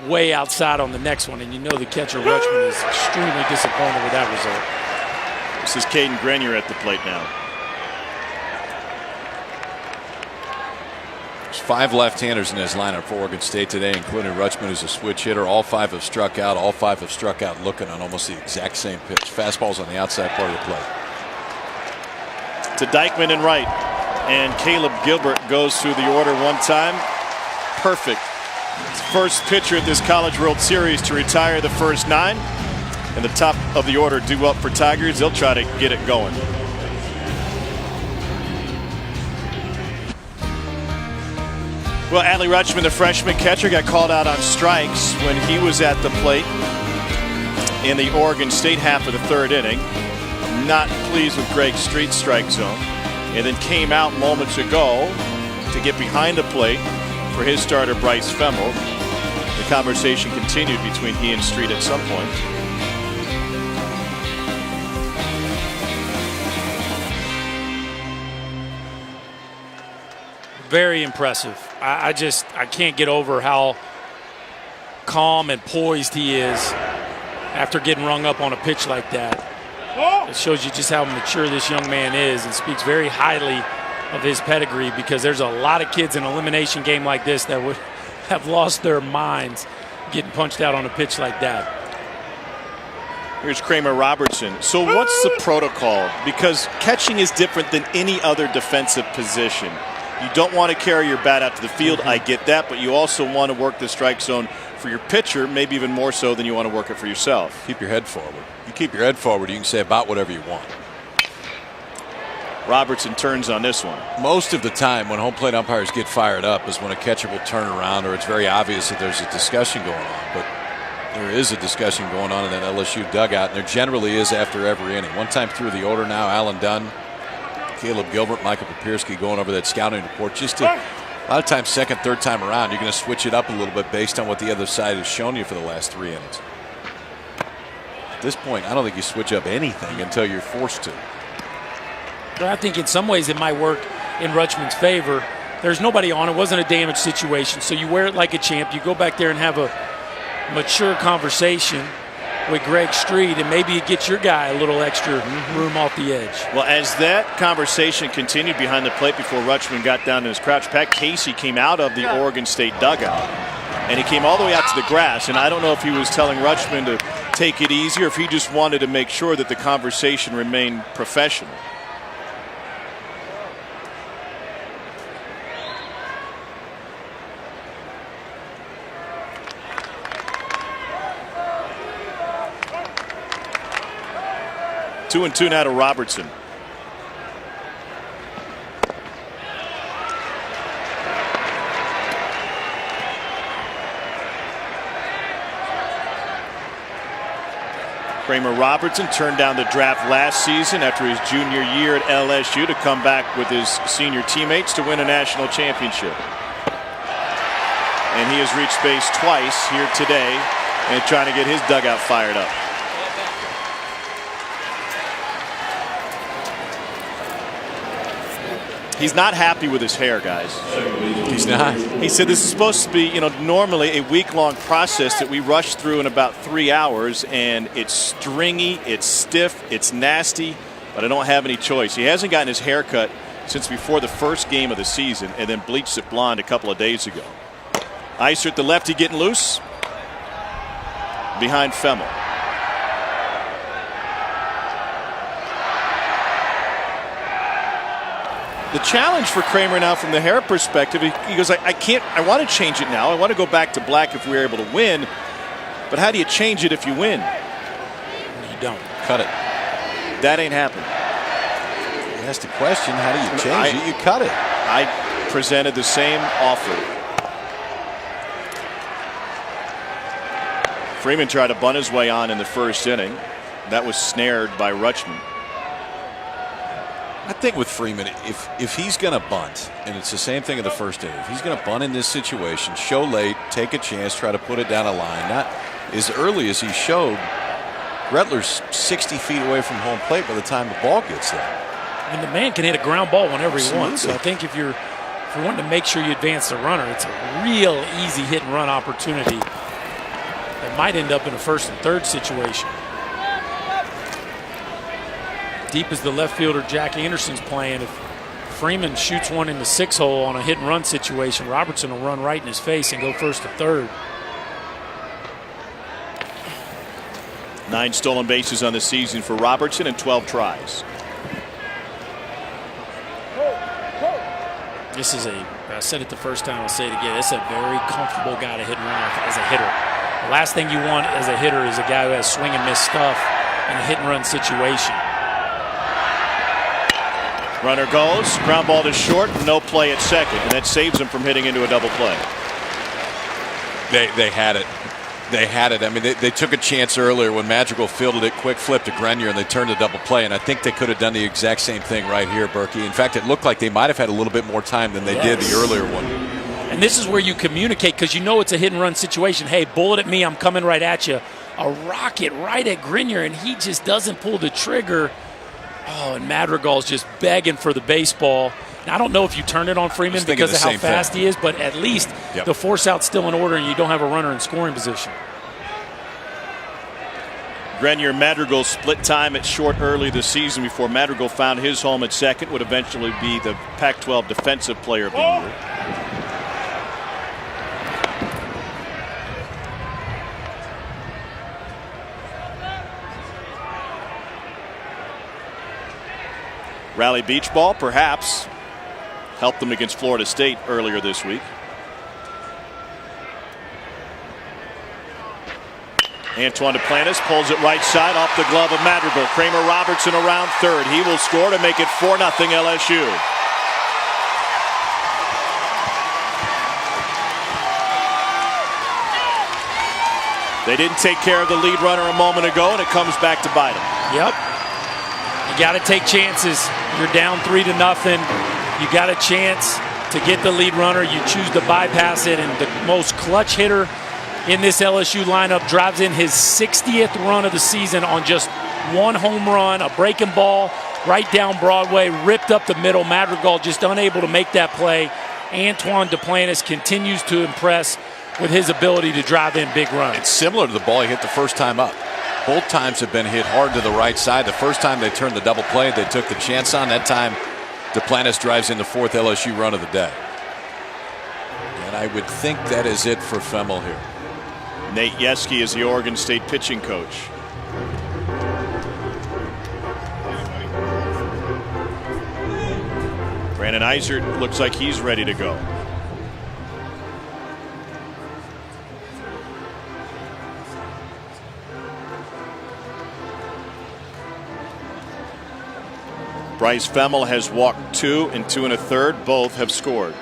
way outside on the next one. And you know the catcher Rutschman is extremely disappointed with that result. This is Caden Grenier at the plate now. There's 5 left-handers in his lineup for Oregon State today, including Rutschman, who's a switch hitter. All 5 have struck out. All 5 have struck out looking on almost the exact same pitch. Fastballs on the outside part of the plate. To Dykman and right. And Caleb Gilbert goes through the order one time. Perfect. First pitcher at this College World Series to retire the first 9. And the top of the order due up for Tigers. They'll try to get it going. Well, Adley Rutschman, the freshman catcher, got called out on strikes when he was at the plate in the Oregon State half of the 3rd inning. Not pleased with Greg Street's strike zone. And then came out moments ago to get behind the plate for his starter, Bryce Femmel. The conversation continued between he and Street at some point. Very impressive. I can't get over how calm and poised he is after getting rung up on a pitch like that. It shows you just how mature this young man is and speaks very highly of his pedigree, because there's a lot of kids in an elimination game like this that would have lost their minds getting punched out on a pitch like that. Here's Kramer Robertson. So what's the protocol? Because catching is different than any other defensive position. You don't want to carry your bat out to the field. I get that, but you also want to work the strike zone for your pitcher, maybe even more so than you want to work it for yourself. Keep your head forward. You keep your head forward, you can say about whatever you want. Robertson turns on this one. Most of the time when home plate umpires get fired up is when a catcher will turn around or it's very obvious that there's a discussion going on. But there is a discussion going on in that LSU dugout, and there generally is after every inning. One time through the order now, Alan Dunn, Caleb Gilbert, Michael Papirski going over that scouting report. Just to, a lot of times, second, third time around, you're going to switch it up a little bit based on what the other side has shown you for the last 3 innings. At this point, I don't think you switch up anything until you're forced to. I think in some ways it might work in Rutschman's favor. There's nobody on. It wasn't a damage situation, so you wear it like a champ. You go back there and have a mature conversation with Greg Street, and maybe you get your guy a little extra room off the edge. Well, as that conversation continued behind the plate before Rutschman got down to his crouch, Pat Casey came out of the Oregon State dugout, and he came all the way out to the grass, and I don't know if he was telling Rutschman to take it easy or if he just wanted to make sure that the conversation remained professional. Two and two now to Robertson. Kramer Robertson turned down the draft last season after his junior year at LSU to come back with his senior teammates to win a national championship. And he has reached base twice here today and trying to get his dugout fired up. He's not happy with his hair, guys. He's not. He said this is supposed to be, normally a week-long process that we rush through in about 3 hours, and it's stringy, it's stiff, it's nasty, but I don't have any choice. He hasn't gotten his hair cut since before the first game of the season and then bleached it blonde a couple of days ago. Icer at the lefty getting loose behind Femmel. The challenge for Kramer now from the hair perspective, he goes, I want to change it now. I want to go back to black if we're able to win. But how do you change it if you win? You don't. Cut it. That ain't happened. That's the question. How do you change it? You cut it. I presented the same offer. Freeman tried to bunt his way on in the first inning. That was snared by Rutschman. I think with Freeman, if he's going to bunt, and it's the same thing in the first inning, if he's going to bunt in this situation, show late, take a chance, try to put it down a line, not as early as he showed. Gretler's 60 feet away from home plate by the time the ball gets there. I mean, the man can hit a ground ball whenever he wants. So I think if you're wanting to make sure you advance the runner, it's a real easy hit and run opportunity that might end up in a first and third situation. Deep as the left fielder Jack Anderson's playing, if Freeman shoots one in the 6-hole on a hit and run situation, Robertson will run right in his face and go first to third. 9 stolen bases on the season for Robertson and 12 tries. This is I said it the first time, I'll say it again, it's a very comfortable guy to hit and run as a hitter. The last thing you want as a hitter is a guy who has swing and miss stuff in a hit and run situation. Runner goes, ground ball to short, no play at second, and that saves him from hitting into a double play. They had it. They had it. I mean, they took a chance earlier when Madrigal fielded it, quick flip to Grenier, and they turned a double play, and I think they could have done the exact same thing right here, Berkey. In fact, it looked like they might have had a little bit more time than they did the earlier one. And this is where you communicate, because you know it's a hit and run situation. Hey, bullet at me, I'm coming right at you. A rocket right at Grenier, and he just doesn't pull the trigger. Oh, and Madrigal's just begging for the baseball. Now, I don't know if you turn it on Freeman because of how fast he is, but at least the force out's still in order and you don't have a runner in scoring position. Grenier Madrigal split time at short early this season before Madrigal found his home at second, would eventually be the Pac-12 Defensive Player of the Year. Rally Beach ball, perhaps, helped them against Florida State earlier this week. Antoine Duplantis pulls it right side off the glove of Madrigal. Kramer Robertson around third. He will score to make it 4-0 LSU. They didn't take care of the lead runner a moment ago, and it comes back to bite them. Yep. You got to take chances. You're down 3-0. You got a chance to get the lead runner. You choose to bypass it, and the most clutch hitter in this LSU lineup drives in his 60th run of the season on just one home run, a breaking ball right down Broadway, ripped up the middle. Madrigal just unable to make that play. Antoine Duplantis continues to impress with his ability to drive in big runs. It's similar to the ball he hit the first time up. Both times have been hit hard to the right side. The first time they turned the double play, they took the chance on. That time, Duplantis drives in the 4th LSU run of the day. And I would think that is it for Femmel here. Nate Yeske is the Oregon State pitching coach. Brandon Eisert looks like he's ready to go. Bryce Femmel has walked 2 and 2 1/3. Both have scored.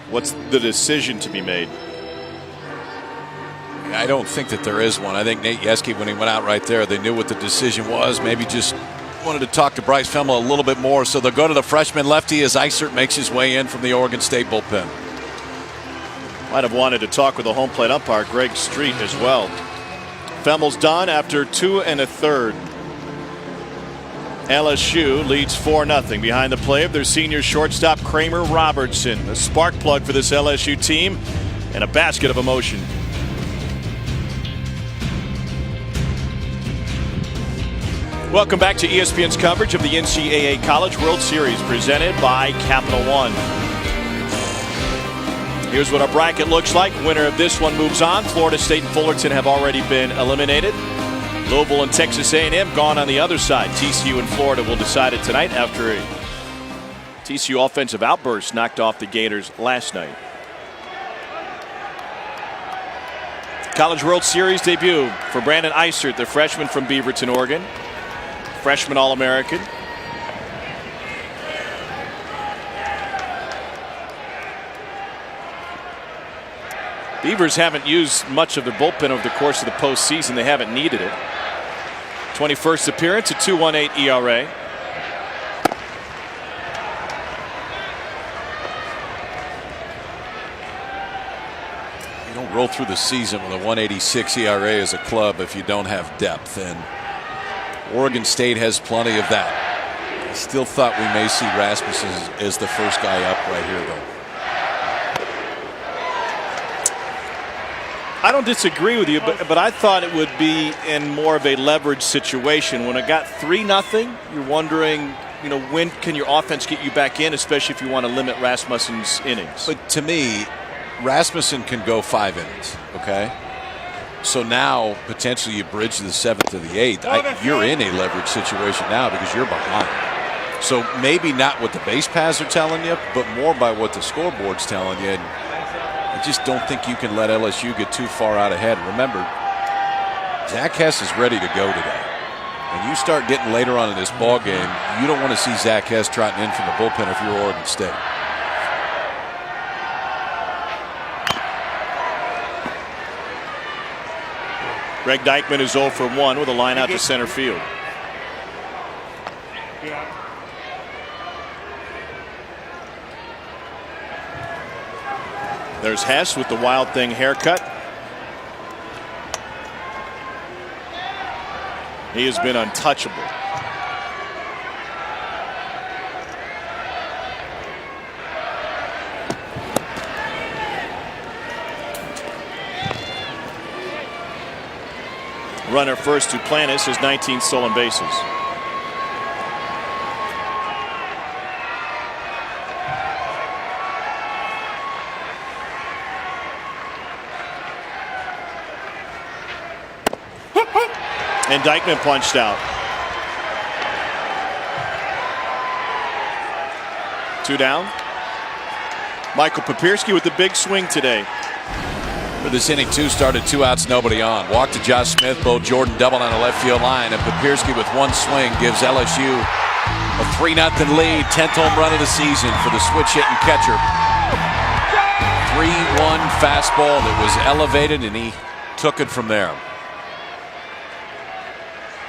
What's the decision to be made? I don't think that there is one. I think Nate Yeske, when he went out right there, they knew what the decision was. Maybe just wanted to talk to Bryce Femmel a little bit more. So they'll go to the freshman lefty as Eisert makes his way in from the Oregon State bullpen. Might have wanted to talk with the home plate umpire, Greg Street, as well. Femmel's done after 2 1/3. LSU leads 4-0 behind the play of their senior shortstop Kramer Robertson. A spark plug for this LSU team and a basket of emotion. Welcome back to ESPN's coverage of the NCAA College World Series presented by Capital One. Here's what our bracket looks like. Winner of this one moves on. Florida State and Fullerton have already been eliminated. Louisville and Texas A&M gone on the other side. TCU and Florida will decide it tonight after a TCU offensive outburst knocked off the Gators last night. College World Series debut for Brandon Eisert, the freshman from Beaverton, Oregon. Freshman All-American. Beavers haven't used much of their bullpen over the course of the postseason. They haven't needed it. 21st appearance, a 2.18 ERA. You don't roll through the season with a 1.86 ERA as a club if you don't have depth, and Oregon State has plenty of that. I still thought we may see Rasmussen as the first guy up right here, though. I don't disagree with you, but I thought it would be in more of a leverage situation. When it got 3-0, you're wondering, when can your offense get you back in, especially if you want to limit Rasmussen's innings. But to me, Rasmussen can go 5 innings, okay? So now, potentially, you bridge to the 7th or the 8th. You're in a leverage situation now because you're behind. So maybe not what the base paths are telling you, but more by what the scoreboard's telling you. And I just don't think you can let LSU get too far out ahead. Remember, Zach Hess is ready to go today. When you start getting later on in this ball game, you don't want to see Zach Hess trotting in from the bullpen if you're Oregon State. Greg Dykman is 0 for 1 with a line out to center field. There's Hess with the Wild Thing haircut. He has been untouchable. Runner first to Duplantis, his 19 stolen bases. And Dykman punched out. 2 down. Michael Papierski with the big swing today. For this inning, 2 started, 2 outs, nobody on. Walk to Josh Smith, Bo Jordan double on the left field line, and Papierski with 1 swing gives LSU a 3-0 lead, 10th home run of the season for the switch-hitting catcher. 3-1 fastball that was elevated, and he took it from there.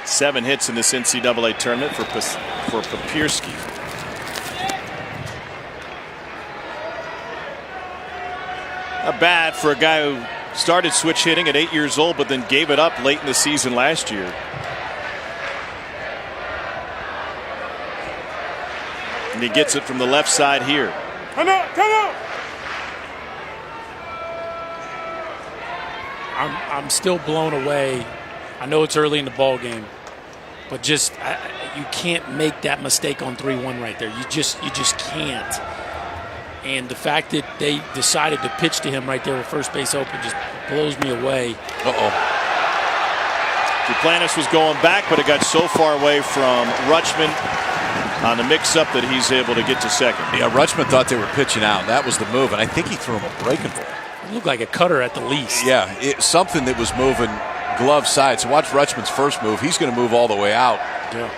7 hits in this NCAA tournament for Papierski. Not bad for a guy who started switch hitting at 8 years old, but then gave it up late in the season last year. And he gets it from the left side here. Come out. I'm still blown away. I know it's early in the ball game, but just you can't make that mistake on 3-1 right there. You just can't. And the fact that they decided to pitch to him right there with first base open just blows me away. Duplantis was going back, but it got so far away from Rutschman on the mix-up that he's able to get to second. Yeah, Rutschman thought they were pitching out. That was the move, and I think he threw him a breaking ball. It looked like a cutter at the least. Yeah, something that was moving glove side. So watch Rutschman's first move. He's going to move all the way out. Yeah.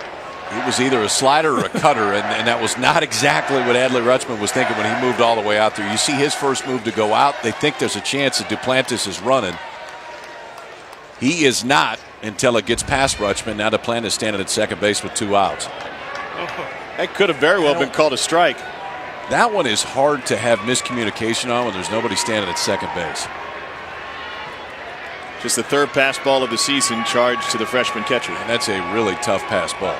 It was either a slider or a cutter, and that was not exactly what Adley Rutschman was thinking when he moved all the way out there. You see his first move to go out. They think there's a chance that Duplantis is running. He is not until it gets past Rutschman. Now Duplantis standing at second base with 2 outs. That could have very well been called a strike. That one is hard to have miscommunication on when there's nobody standing at second base. Just the 3rd pass ball of the season charged to the freshman catcher. And that's a really tough pass ball.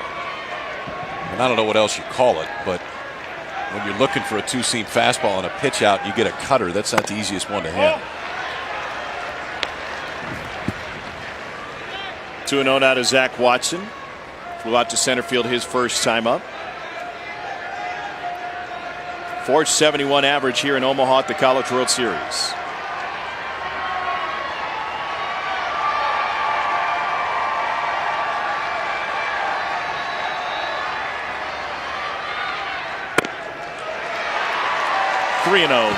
And I don't know what else you call it, but when you're looking for a 2-seam fastball and a pitch out, you get a cutter. That's not the easiest one to handle. 2-0 now to Zach Watson. Flew out to center field his first time up. .471 average here in Omaha at the College World Series. Three and 0.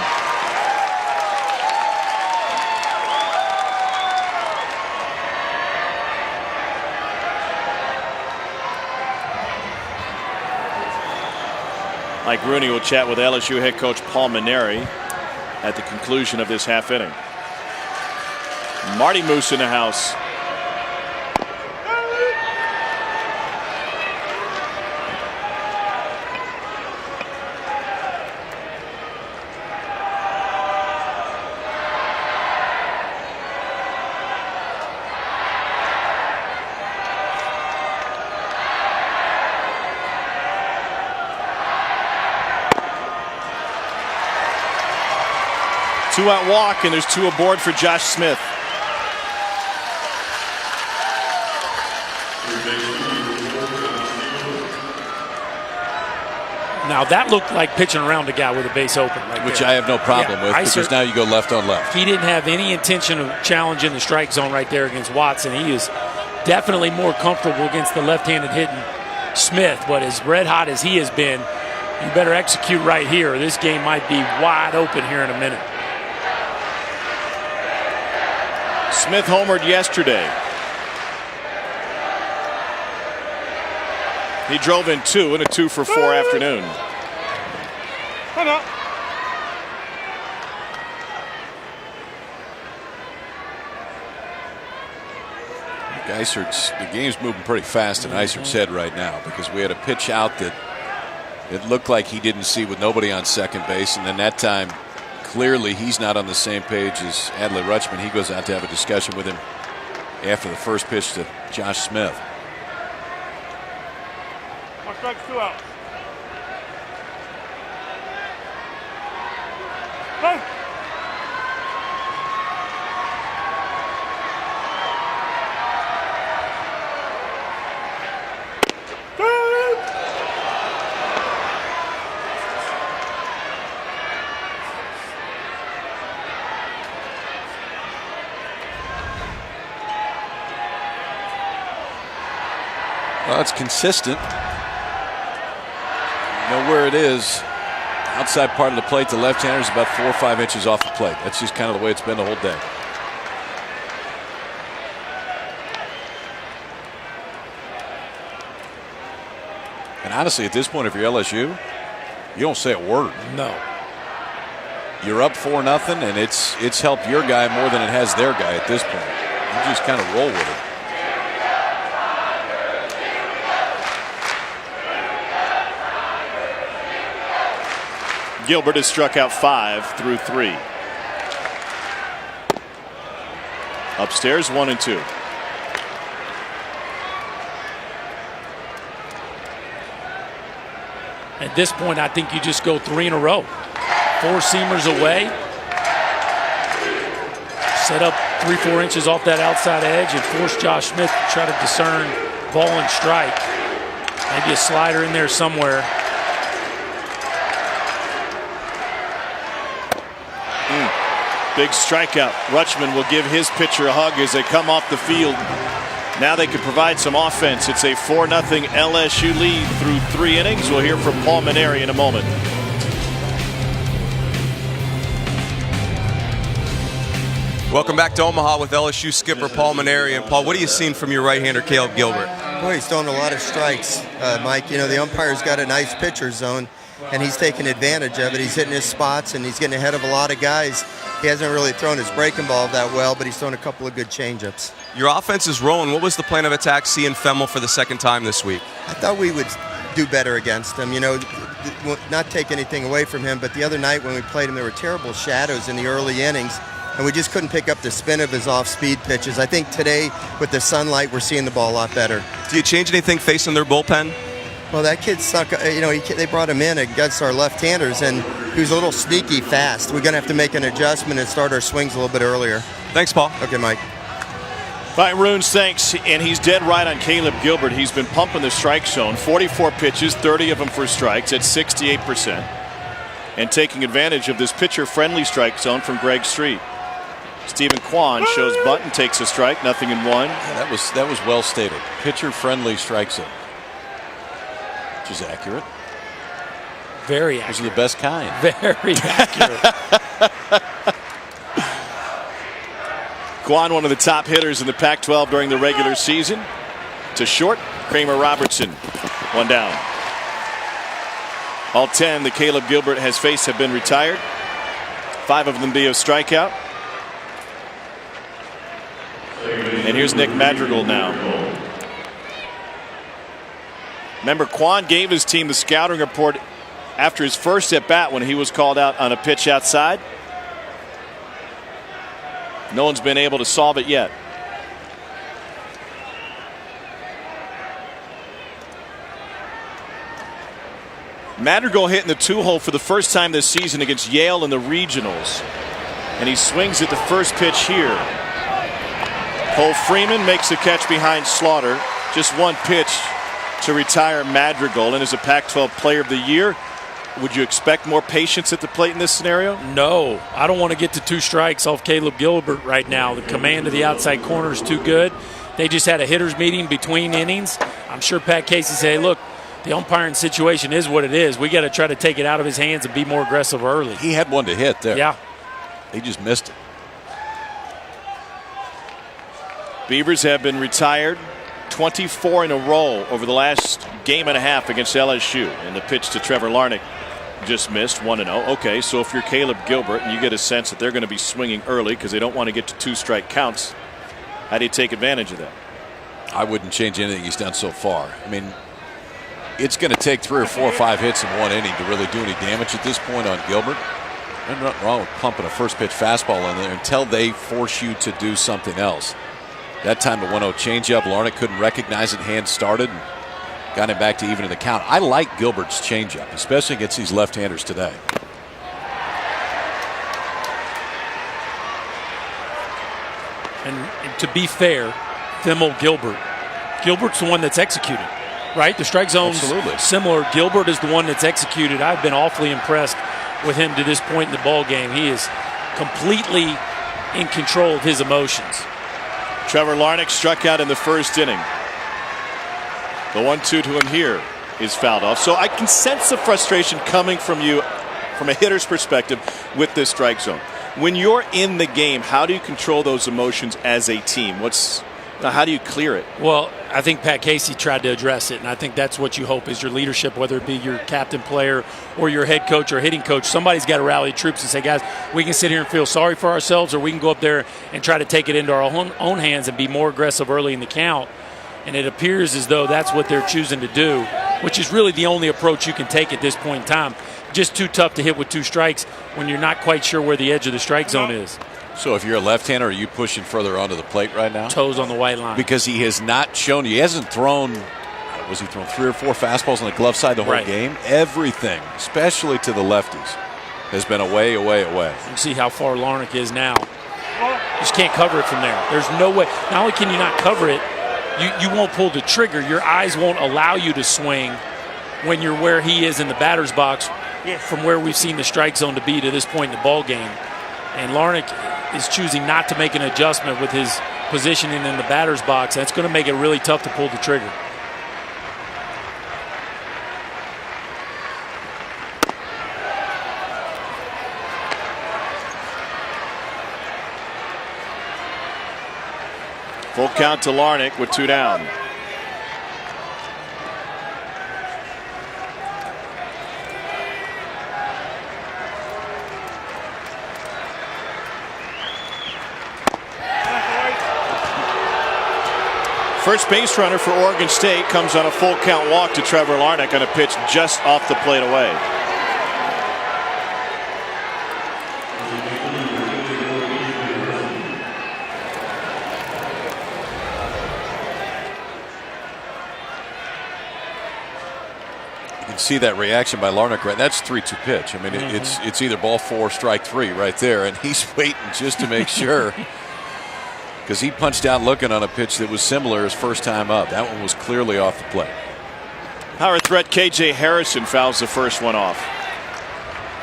Mike Rooney will chat with LSU head coach Paul Maneri at the conclusion of this half inning. Marty Moose in the house. Two-out walk, and there's 2 aboard for Josh Smith. Now that looked like pitching around a guy with a base open. Which there. I have no problem with, because now you go left on left. He didn't have any intention of challenging the strike zone right there against Watson. He is definitely more comfortable against the left-handed hitting Smith, but as red hot as he has been, you better execute right here. This game might be wide open here in a minute. Smith homered yesterday. He drove in 2 in a 2-for-4 afternoon. Come out. The game's moving pretty fast in Eisert's head right now, because we had a pitch out that it looked like he didn't see with nobody on second base, and then that time clearly he's not on the same page as Adley Rutschman. He goes out to have a discussion with him after the first pitch to Josh Smith. 1 strike, 2 outs. Hey. Well, it's consistent. You know where it is. Outside part of the plate, the left-hander is about 4 or 5 inches off the plate. That's just kind of the way it's been the whole day. And honestly, at this point, if you're LSU, you don't say a word. No. You're up 4-0, and it's helped your guy more than it has their guy at this point. You just kind of roll with it. Gilbert has struck out 5 through 3. Upstairs, 1-2. At this point, I think you just go 3 in a row. 4 seamers away. Set up 3-4 inches off that outside edge and force Josh Smith to try to discern ball and strike. Maybe a slider in there somewhere. Big strikeout. Rutschman will give his pitcher a hug as they come off the field. Now they can provide some offense. It's a 4-0 LSU lead through 3 innings. We'll hear from Paul Maneri in a moment. Welcome back to Omaha with LSU skipper Paul Maneri. And Paul, what are you seeing from your right-hander Caleb Gilbert? Boy, he's throwing a lot of strikes, Mike. You know, the umpire's got a nice pitcher zone, and he's taking advantage of it. He's hitting his spots, and he's getting ahead of a lot of guys. He hasn't really thrown his breaking ball that well, but he's thrown a couple of good changeups. Your offense is rolling. What was the plan of attack seeing Femmel for the second time this week? I thought we would do better against him. You know, not take anything away from him, but the other night when we played him, there were terrible shadows in the early innings, and we just couldn't pick up the spin of his off-speed pitches. I think today, with the sunlight, we're seeing the ball a lot better. Do you change anything facing their bullpen? Well, that kid suck. You know, they brought him in against our left-handers, and he was a little sneaky fast. We're going to have to make an adjustment and start our swings a little bit earlier. Thanks, Paul. Okay, Mike. All right, Runes, thanks. And he's dead right on Caleb Gilbert. He's been pumping the strike zone. 44 pitches, 30 of them for strikes at 68%. And taking advantage of this pitcher-friendly strike zone from Greg Street. Stephen Kwan shows bunt and takes a strike. 0-1. That was well stated. Pitcher-friendly strike zone. Which is accurate. Very accurate. Those are the best kind. Very accurate. Kwan, one of the top hitters in the Pac-12 during the regular season. To short, Kramer Robertson. 1 down. All 10 that Caleb Gilbert has faced have been retired. 5 of them be a strikeout. And here's Nick Madrigal now. Remember, Kwan gave his team the scouting report after his first at-bat when he was called out on a pitch outside. No one's been able to solve it yet. Madrigal hitting the 2-hole for the first time this season against Yale in the regionals. And he swings at the first pitch here. Cole Freeman makes the catch behind Slaughter. Just one pitch to retire Madrigal, and as a Pac-12 Player of the Year, would you expect more patience at the plate in this scenario? No, I don't want to get to 2 strikes off Caleb Gilbert right now. The command of the outside corner is too good. They just had a hitters meeting between innings. I'm sure Pat Casey said, hey, look, the umpiring situation is what it is. We got to try to take it out of his hands and be more aggressive early. He had one to hit there. Yeah. He just missed it. Beavers have been retired 24 in a row over the last game and a half against LSU. And the pitch to Trevor Larnach just missed. 1-0. Okay, so if you're Caleb Gilbert and you get a sense that they're going to be swinging early because they don't want to get to 2 strike counts, how do you take advantage of that? I wouldn't change anything he's done so far. I mean, it's going to take 3 or 4 or 5 hits in one inning to really do any damage at this point on Gilbert. There's nothing wrong with pumping a first pitch fastball in there until they force you to do something else. That time the 1-0 changeup, Larnach couldn't recognize it, hand started, and got him back to even in the count. I like Gilbert's changeup, especially against these left-handers today. And to be fair, Thimel Gilbert's the one that's executed, right? The strike zone's Absolutely similar. Gilbert is the one that's executed. I've been awfully impressed with him to this point in the ball game. He is completely in control of his emotions. Trevor Larnach struck out in the first inning. The 1-2 to him here is fouled off. So I can sense the frustration coming from you from a hitter's perspective with this strike zone. When you're in the game, how do you control those emotions as a team? How do you clear it? Well, I think Pat Casey tried to address it, and I think that's what you hope is your leadership, whether it be your captain player or your head coach or hitting coach. Somebody's got to rally troops and say, guys, we can sit here and feel sorry for ourselves, or we can go up there and try to take it into our own hands and be more aggressive early in the count. And it appears as though that's what they're choosing to do, which is really the only approach you can take at this point in time. Just too tough to hit with 2 strikes when you're not quite sure where the edge of the strike zone is. So if you're a left-hander, are you pushing further onto the plate right now? Toes on the white line. Because he has not shown, he hasn't thrown, was he thrown 3 or 4 fastballs on the glove side the whole game? Everything, especially to the lefties, has been away. You can see how far Larnach is now. You just can't cover it from there. There's no way. Not only can you not cover it, you won't pull the trigger. Your eyes won't allow you to swing when you're where he is in the batter's box from where we've seen the strike zone to be to this point in the ball game. And Larnach is choosing not to make an adjustment with his positioning in the batter's box. That's going to make it really tough to pull the trigger. Full count to Larnach with 2 down. First base runner for Oregon State comes on a full count walk to Trevor Larnach on a pitch just off the plate away. You can see that reaction by Larnach. Right, that's 3-2 pitch. I mean, it's either ball 4, strike 3 right there, and he's waiting just to make sure. Because he punched out looking on a pitch that was similar his first time up. That one was clearly off the plate. Power threat KJ Harrison fouls the first one off.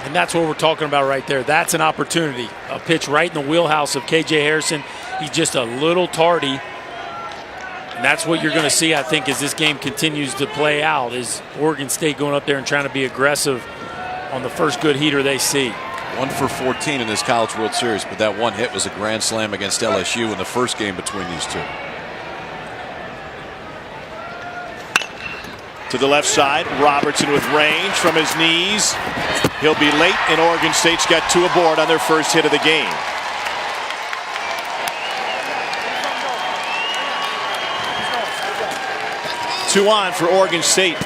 And that's what we're talking about right there. That's an opportunity. A pitch right in the wheelhouse of KJ Harrison. He's just a little tardy. And that's what you're going to see, I think, as this game continues to play out, is Oregon State going up there and trying to be aggressive on the first good heater they see. 1 for 14 in this College World Series, but that one hit was a grand slam against LSU in the first game between these two. To the left side, Robertson with range from his knees. He'll be late, and Oregon State's got 2 aboard on their first hit of the game. Two on for Oregon State.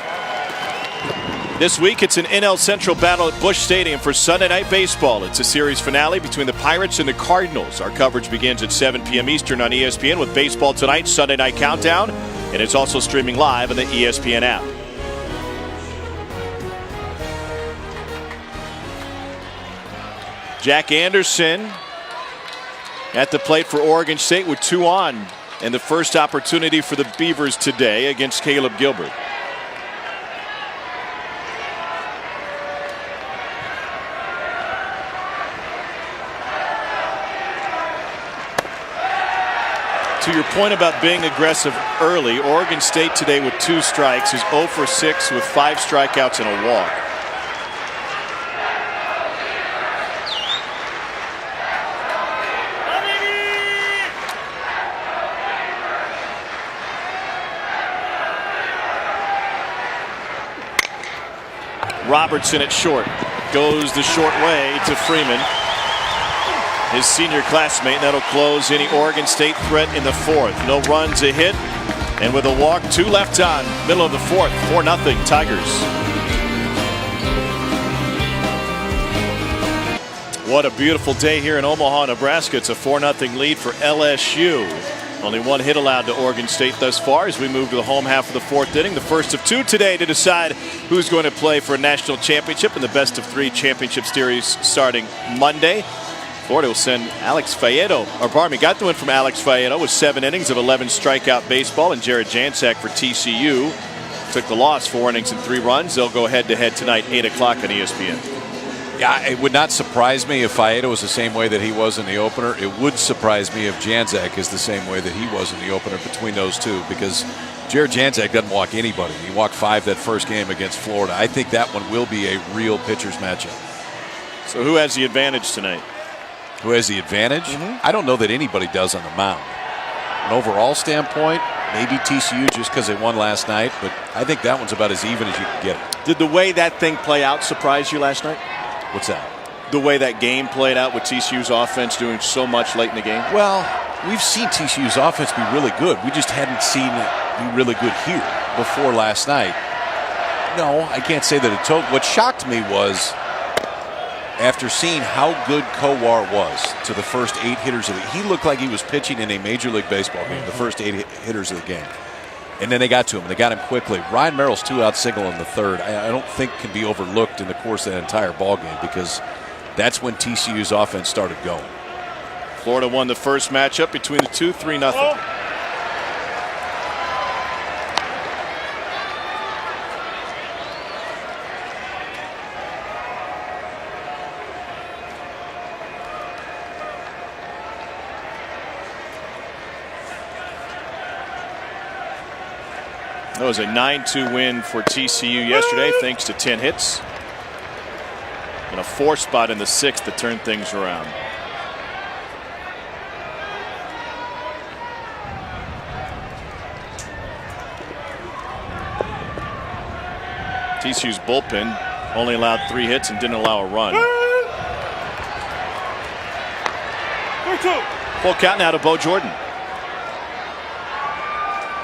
This week, it's an NL Central battle at Busch Stadium for Sunday Night Baseball. It's a series finale between the Pirates and the Cardinals. Our coverage begins at 7 p.m. Eastern on ESPN with Baseball Tonight, Sunday Night Countdown, and it's also streaming live on the ESPN app. Jack Anderson at the plate for Oregon State with 2 on, and the first opportunity for the Beavers today against Caleb Gilbert. To your point about being aggressive early, Oregon State today with 2 strikes is 0 for 6 with 5 strikeouts and a walk. Robertson at short. Goes the short way to Freeman, his senior classmate. That'll close any Oregon State threat in the 4th. No runs, a hit, and with a walk, 2 left on, middle of the 4th, 4-0 Tigers. What a beautiful day here in Omaha, Nebraska. It's a 4-0 lead for LSU. Only 1 hit allowed to Oregon State thus far as we move to the home half of the 4th inning. The first of 2 today to decide who's going to play for a national championship in the best of 3 championship series starting Monday. Florida will send Alex Faedo, got the win from Alex Faedo with 7 innings of 11 strikeout baseball, and Jared Janczak for TCU took the loss, 4 innings and 3 runs. They'll go head-to-head tonight, 8 o'clock on ESPN. Yeah, it would not surprise me if Faedo was the same way that he was in the opener. It would surprise me if Janczak is the same way that he was in the opener between those two, because Jared Janczak doesn't walk anybody. He walked 5 that first game against Florida. I think that one will be a real pitcher's matchup. So who has the advantage tonight? Who has the advantage? I don't know that anybody does on the mound. An overall standpoint, maybe TCU just because they won last night, but I think that one's about as even as you can get it. Did the way that thing play out surprise you last night? What's that? The way that game played out with TCU's offense doing so much late in the game? Well, we've seen TCU's offense be really good. We just hadn't seen it be really good here before last night. No, I can't say that it told. What shocked me was after seeing how good Kowar was to the first 8 hitters of he looked like he was pitching in a Major League Baseball game, the first 8 hitters of the game. And then they got to him. They got him quickly. Ryan Merrill's 2-out single in the third, I don't think can be overlooked in the course of that entire ball game because that's when TCU's offense started going. Florida won the first matchup between the two, 3-0. That was a 9-2 win for TCU yesterday thanks to 10 hits. And a 4 spot in the 6th to turn things around. TCU's bullpen only allowed 3 hits and didn't allow a run. 3-2. Full count now to Bo Jordan.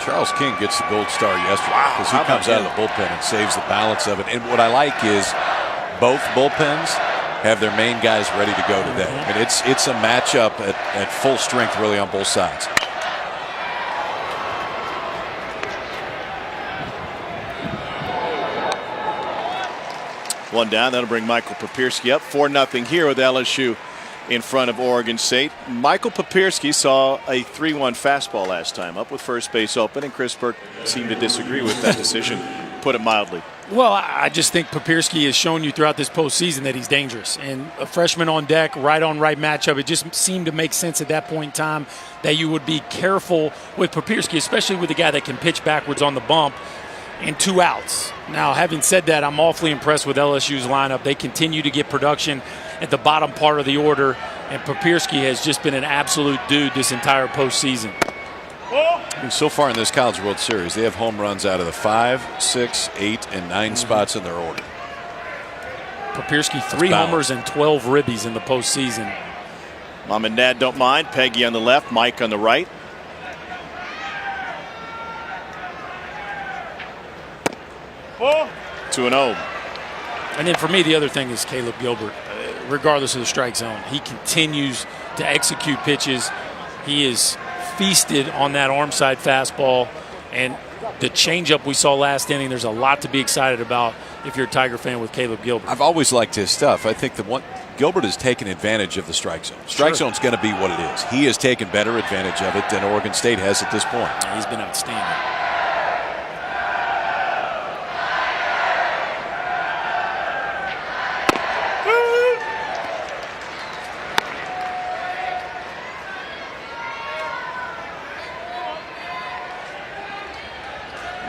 Charles King gets the gold star yesterday because he comes out of the bullpen and saves the balance of it. And what I like is both bullpens have their main guys ready to go today. I mean, it's a matchup at full strength really on both sides. One down. That'll bring Michael Papierski up. 4-0 here with LSU in front of Oregon State. Michael Papierski saw a 3-1 fastball last time up with first base open, and Chris Burke seemed to disagree with that decision, put it mildly. Well, I just think Papierski has shown you throughout this postseason that he's dangerous. And a freshman on deck, right-on-right matchup, it just seemed to make sense at that point in time that you would be careful with Papierski, especially with a guy that can pitch backwards on the bump and 2 outs. Now, having said that, I'm awfully impressed with LSU's lineup. They continue to get production at the bottom part of the order, and Papierski has just been an absolute dude this entire postseason. And so far in this College World Series, they have home runs out of the 5, 6, 8, and 9 spots in their order. Papierski 3 homers and 12 ribbies in the postseason. Mom and Dad don't mind. Peggy on the left, Mike on the right. Ball. 2-0. And then for me, the other thing is Caleb Gilbert. Regardless of the strike zone, he continues to execute pitches. He is feasted on that arm side fastball, and the changeup we saw last inning. There's a lot to be excited about if you're a Tiger fan with Caleb Gilbert. I've always liked his stuff. I think Gilbert has taken advantage of the strike zone. Strike zone's going to be what it is. He has taken better advantage of it than Oregon State has at this point. He's been outstanding.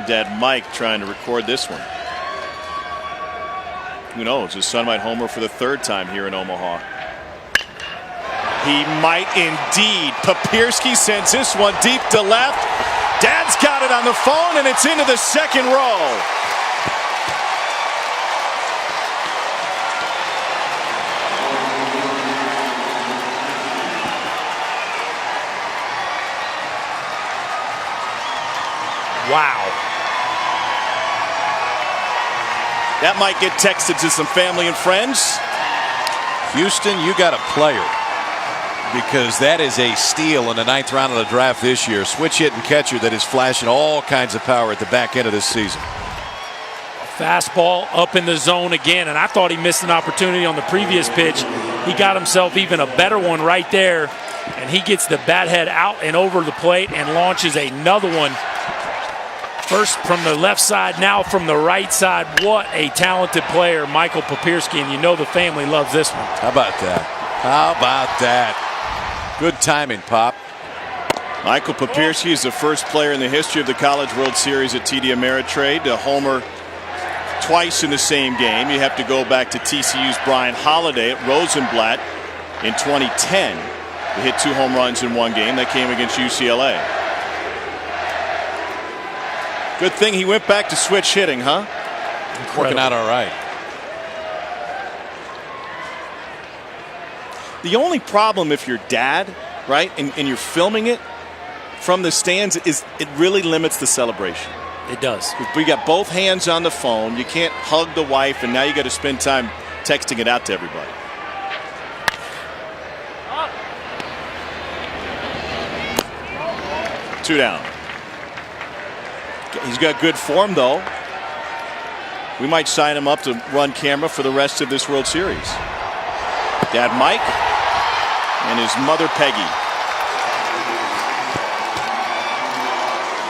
Dad Mike trying to record this one. Who knows? His son might homer for the 3rd time here in Omaha. He might indeed. Papierski sends this one deep to left. Dad's got it on the phone, and it's into the 2nd row. Wow. That might get texted to some family and friends. Houston, you got a player, because that is a steal in the 9th round of the draft this year. Switch hitting catcher that is flashing all kinds of power at the back end of this season. Fastball up in the zone again, and I thought he missed an opportunity on the previous pitch. He got himself even a better one right there, and he gets the bat head out and over the plate and launches another one. First from the left side, now from the right side. What a talented player, Michael Papierski, and you know the family loves this one. How about that? How about that? Good timing, Pop. Michael Papierski is the first player in the history of the College World Series at TD Ameritrade to homer twice in the same game. You have to go back to TCU's Brian Holiday at Rosenblatt in 2010. He hit 2 home runs in one game. That came against UCLA. Good thing he went back to switch hitting, huh? Working out all right. The only problem if you're dad, right, and you're filming it from the stands is it really limits the celebration. It does. We got both hands on the phone. You can't hug the wife, and now you got to spend time texting it out to everybody. Two down. He's got good form, though. We might sign him up to run camera for the rest of this World Series. Dad Mike and his mother Peggy.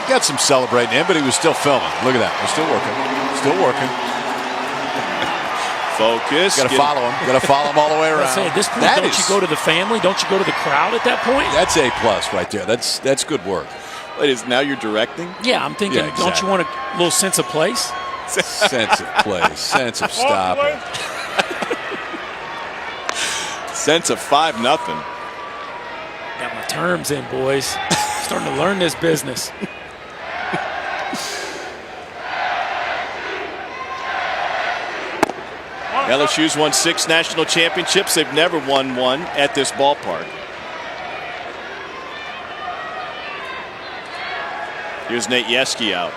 Got some celebrating in, but he was still filming. Look at that. We're still working. Still working. Focus. Got to follow him. Got to follow him all the way around. At this point, don't you go to the family? Don't you go to the crowd at that point? That's A+ right there. That's good work. Now you're directing? Yeah, I'm thinking, Yeah, exactly. Don't you want a little sense of place? Sense of place. Sense of stopping. Sense of 5-0. Got my terms in, boys. Starting to learn this business. LSU's won 6 national championships. They've never won one at this ballpark. Here's Nate Yeski out.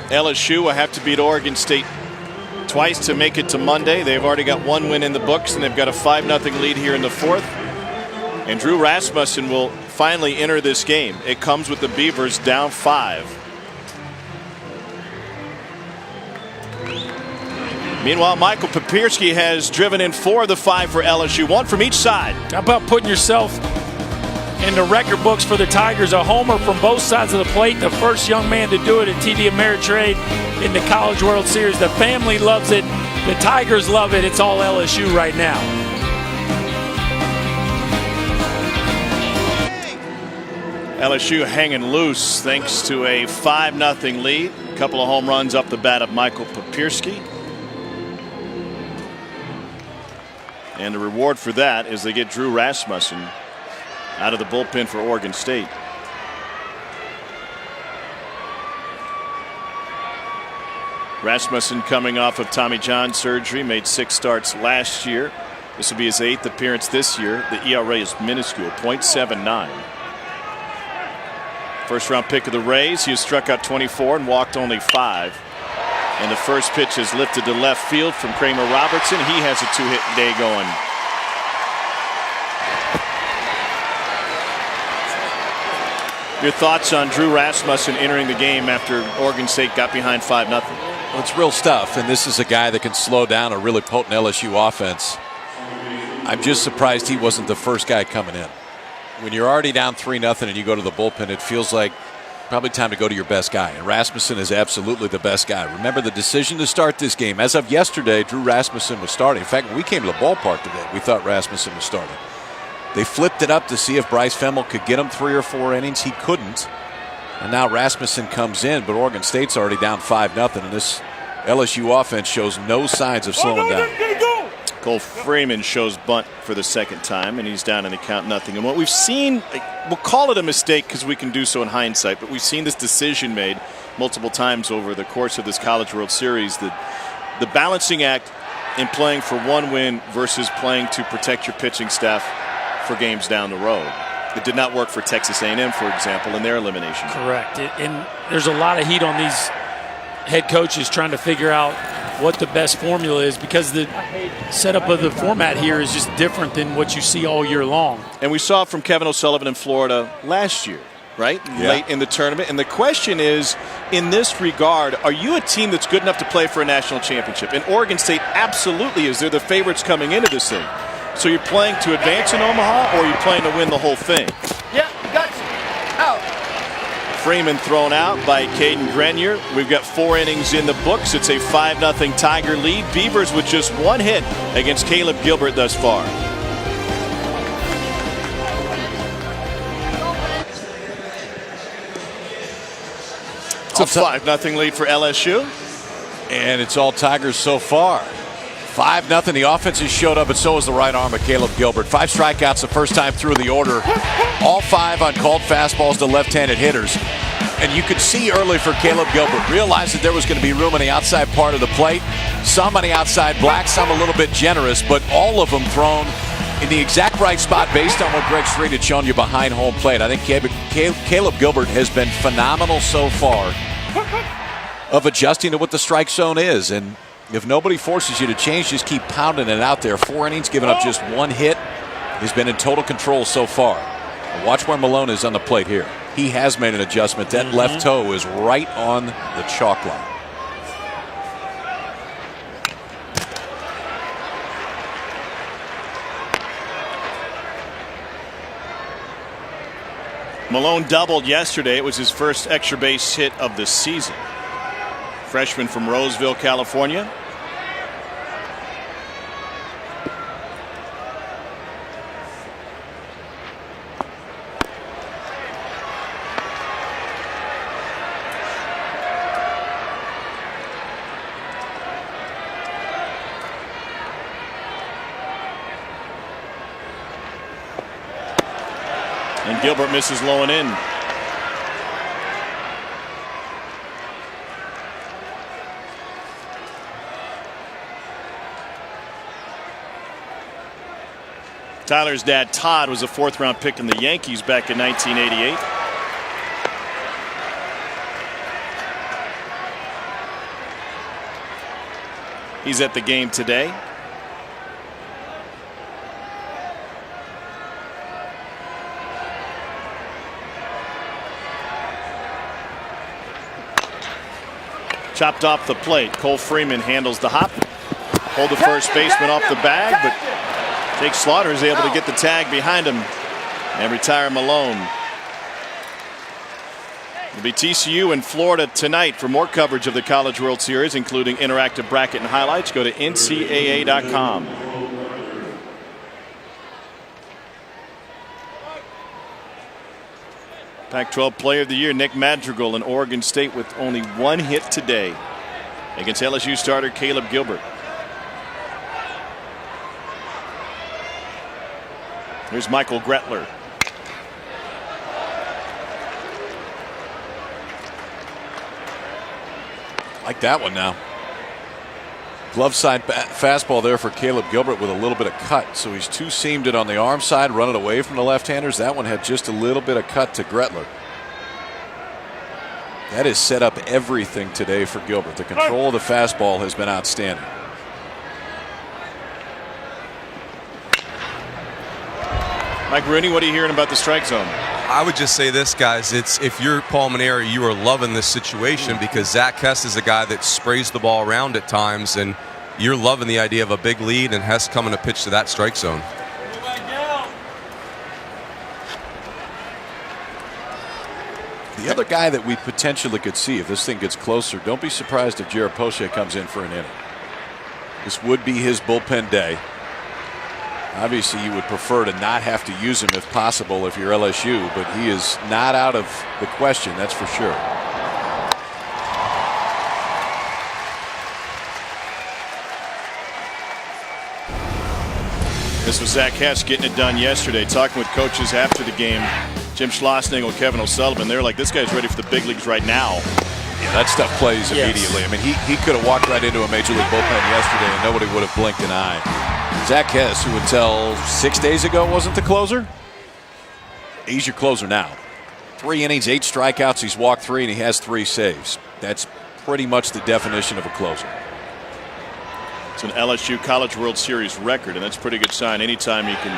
LSU will have to beat Oregon State twice to make it to Monday. They've already got 1 win in the books, and they've got a 5-0 lead here in the 4th. And Drew Rasmussen will finally enter this game. It comes with the Beavers down 5. Meanwhile, Michael Papierski has driven in 4 of the 5 for LSU, 1 from each side. How about putting yourself in the record books for the Tigers? A homer from both sides of the plate. The first young man to do it at TD Ameritrade in the College World Series. The family loves it. The Tigers love it. It's all LSU right now. LSU hanging loose thanks to a 5-0 lead. A couple of home runs up the bat of Michael Papierski. And the reward for that is they get Drew Rasmussen out of the bullpen for Oregon State. Rasmussen coming off of Tommy John surgery, made 6 starts last year. This will be his 8th appearance this year. The ERA is minuscule, .79. First round pick of the Rays. He has struck out 24 and walked only 5. And the first pitch is lifted to left field from Kramer Robertson. He has a 2-hit day going. Your thoughts on Drew Rasmussen entering the game after Oregon State got behind 5-0? Well, it's real stuff, and this is a guy that can slow down a really potent LSU offense. I'm just surprised he wasn't the first guy coming in. When you're already down 3-0 and you go to the bullpen, it feels like probably time to go to your best guy. And Rasmussen is absolutely the best guy. Remember the decision to start this game. As of yesterday, Drew Rasmussen was starting. In fact, when we came to the ballpark today, we thought Rasmussen was starting. They flipped it up to see if Bryce Femmel could get him 3 or 4 innings. He couldn't. And now Rasmussen comes in, but Oregon State's already down 5-0. And this LSU offense shows no signs of slowing down. Cole Freeman shows bunt for the 2nd time, and he's down in the count 0. And what we've seen, we'll call it a mistake because we can do so in hindsight, but we've seen this decision made multiple times over the course of this College World Series, that the balancing act in playing for 1 win versus playing to protect your pitching staff for games down the road. It did not work for Texas A&M, for example, in their elimination. Correct. And there's a lot of heat on these head coaches trying to figure out what the best formula is, because the setup of the format here is just different than what you see all year long. And we saw it from Kevin O'Sullivan in Florida last year, right? Yeah. Late in the tournament. And the question is, in this regard, are you a team that's good enough to play for a national championship? And Oregon State absolutely is. They're the favorites coming into this thing. So you're playing to advance in Omaha, or are you playing to win the whole thing? Yeah, gotcha. Out. Freeman thrown out by Caden Grenier. We've got 4 innings in the books. It's a 5-0 Tiger lead. Beavers with just 1 hit against Caleb Gilbert thus far. It's a 5-0 lead for LSU. And it's all Tigers so far. 5-0. The offense has showed up, and so has the right arm of Caleb Gilbert. 5 strikeouts the first time through the order. All 5 on called fastballs to left-handed hitters. And you could see early for Caleb Gilbert, realized that there was going to be room on the outside part of the plate. Some on the outside black, some a little bit generous, but all of them thrown in the exact right spot based on what Greg Street had shown you behind home plate. I think Caleb Gilbert has been phenomenal so far of adjusting to what the strike zone is. And if nobody forces you to change, just keep pounding it out there. 4 innings, giving up just 1 hit. He's been in total control so far. And watch where Malone is on the plate here. He has made an adjustment. That left toe is right on the chalk line. Malone doubled yesterday. It was his first extra base hit of the season. Freshman from Roseville, California. And Gilbert misses low and in. Tyler's dad, Todd, was a 4th-round pick in the Yankees back in 1988. He's at the game today. Chopped off the plate. Cole Freeman handles the hop. Hold the first baseman off the bag, but Jake Slaughter is able to get the tag behind him and retire Malone. It'll be TCU in Florida tonight. For more coverage of the College World Series, including interactive bracket and highlights, go to ncaa.com. Pac-12 Player of the Year Nick Madrigal in Oregon State with only 1 hit today against LSU starter Caleb Gilbert. Here's Michael Gretler. Like that one now. Glove side fastball there for Caleb Gilbert with a little bit of cut. So he's 2-seamed it on the arm side, running away from the left-handers. That one had just a little bit of cut to Gretler. That has set up everything today for Gilbert. The control of the fastball has been outstanding. Mike Rooney, what are you hearing about the strike zone? I would just say this, guys. If you're Paul Maneri, you are loving this situation because Zach Hess is a guy that sprays the ball around at times, and you're loving the idea of a big lead and Hess coming to pitch to that strike zone. The other guy that we potentially could see if this thing gets closer, don't be surprised if Jared Poche comes in for an inning. This would be his bullpen day. Obviously, you would prefer to not have to use him if possible if you're LSU, but he is not out of the question, that's for sure. This was Zach Hess getting it done yesterday, talking with coaches after the game. Jim Schlossnagle, Kevin O'Sullivan, they're like, this guy's ready for the big leagues right now. Yeah, that stuff plays immediately. I mean, he could have walked right into a major league bullpen yesterday and nobody would have blinked an eye. Zach Hess, who until 6 days ago wasn't the closer, he's your closer now. 3 innings, 8 strikeouts, he's walked 3, and he has 3 saves. That's pretty much the definition of a closer. It's an LSU College World Series record, and that's a pretty good sign anytime you can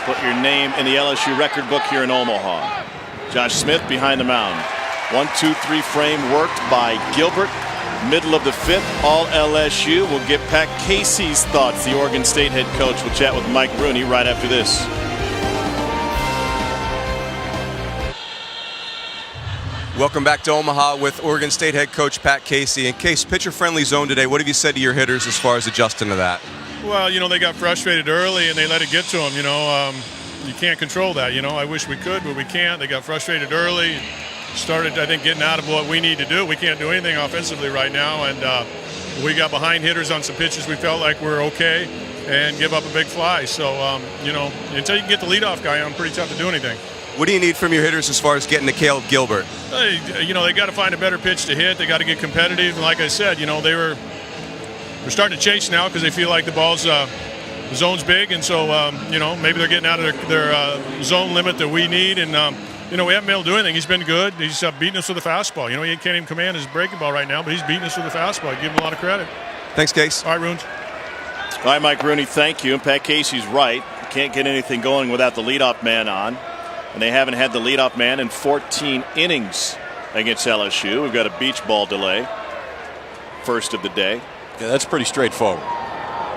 put your name in the LSU record book here in Omaha. Josh Smith behind the mound. 1-2-3 frame worked by Gilbert. Middle of the 5th, all LSU. We'll get Pat Casey's thoughts. The Oregon State head coach will chat with Mike Rooney right after this. Welcome back to Omaha with Oregon State head coach Pat Casey. In case pitcher-friendly zone today, what have you said to your hitters as far as adjusting to that? Well, they got frustrated early and they let it get to them. You can't control that. I wish we could, but we can't. They got frustrated early. started, I think, getting out of what we need to do. We can't do anything offensively right now, and we got behind hitters on some pitches we felt like we're okay and give up a big fly. So, until you can get the leadoff guy on, pretty tough to do anything. What do you need from your hitters as far as getting to Caleb Gilbert? They got to find a better pitch to hit. They got to get competitive. And like I said, they're starting to chase now because they feel like the zone's big, and so maybe they're getting out of their zone limit that we need. And we haven't been able to do anything. He's been good. He's beating us with a fastball. He can't even command his breaking ball right now, but he's beating us with a fastball. I give him a lot of credit. Thanks, Case. All right, Runes. All right, Mike Rooney, thank you. And Pat Casey's right. Can't get anything going without the leadoff man on. And they haven't had the leadoff man in 14 innings against LSU. We've got a beach ball delay. First of the day. Yeah, that's pretty straightforward.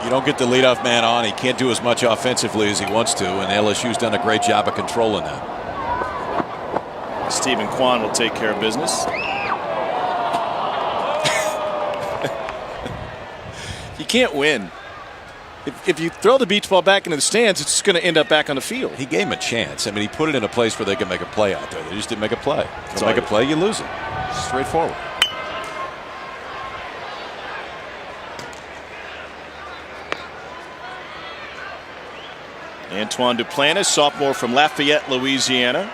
You don't get the leadoff man on, he can't do as much offensively as he wants to, and LSU's done a great job of controlling that. Stephen Kwan will take care of business. You can't win. If you throw the beach ball back into the stands, it's just going to end up back on the field. He gave him a chance. I mean, he put it in a place where they could make a play out there. They just didn't make a play. If you make a play, you lose it. Straightforward. Antoine Duplantis, sophomore from Lafayette, Louisiana.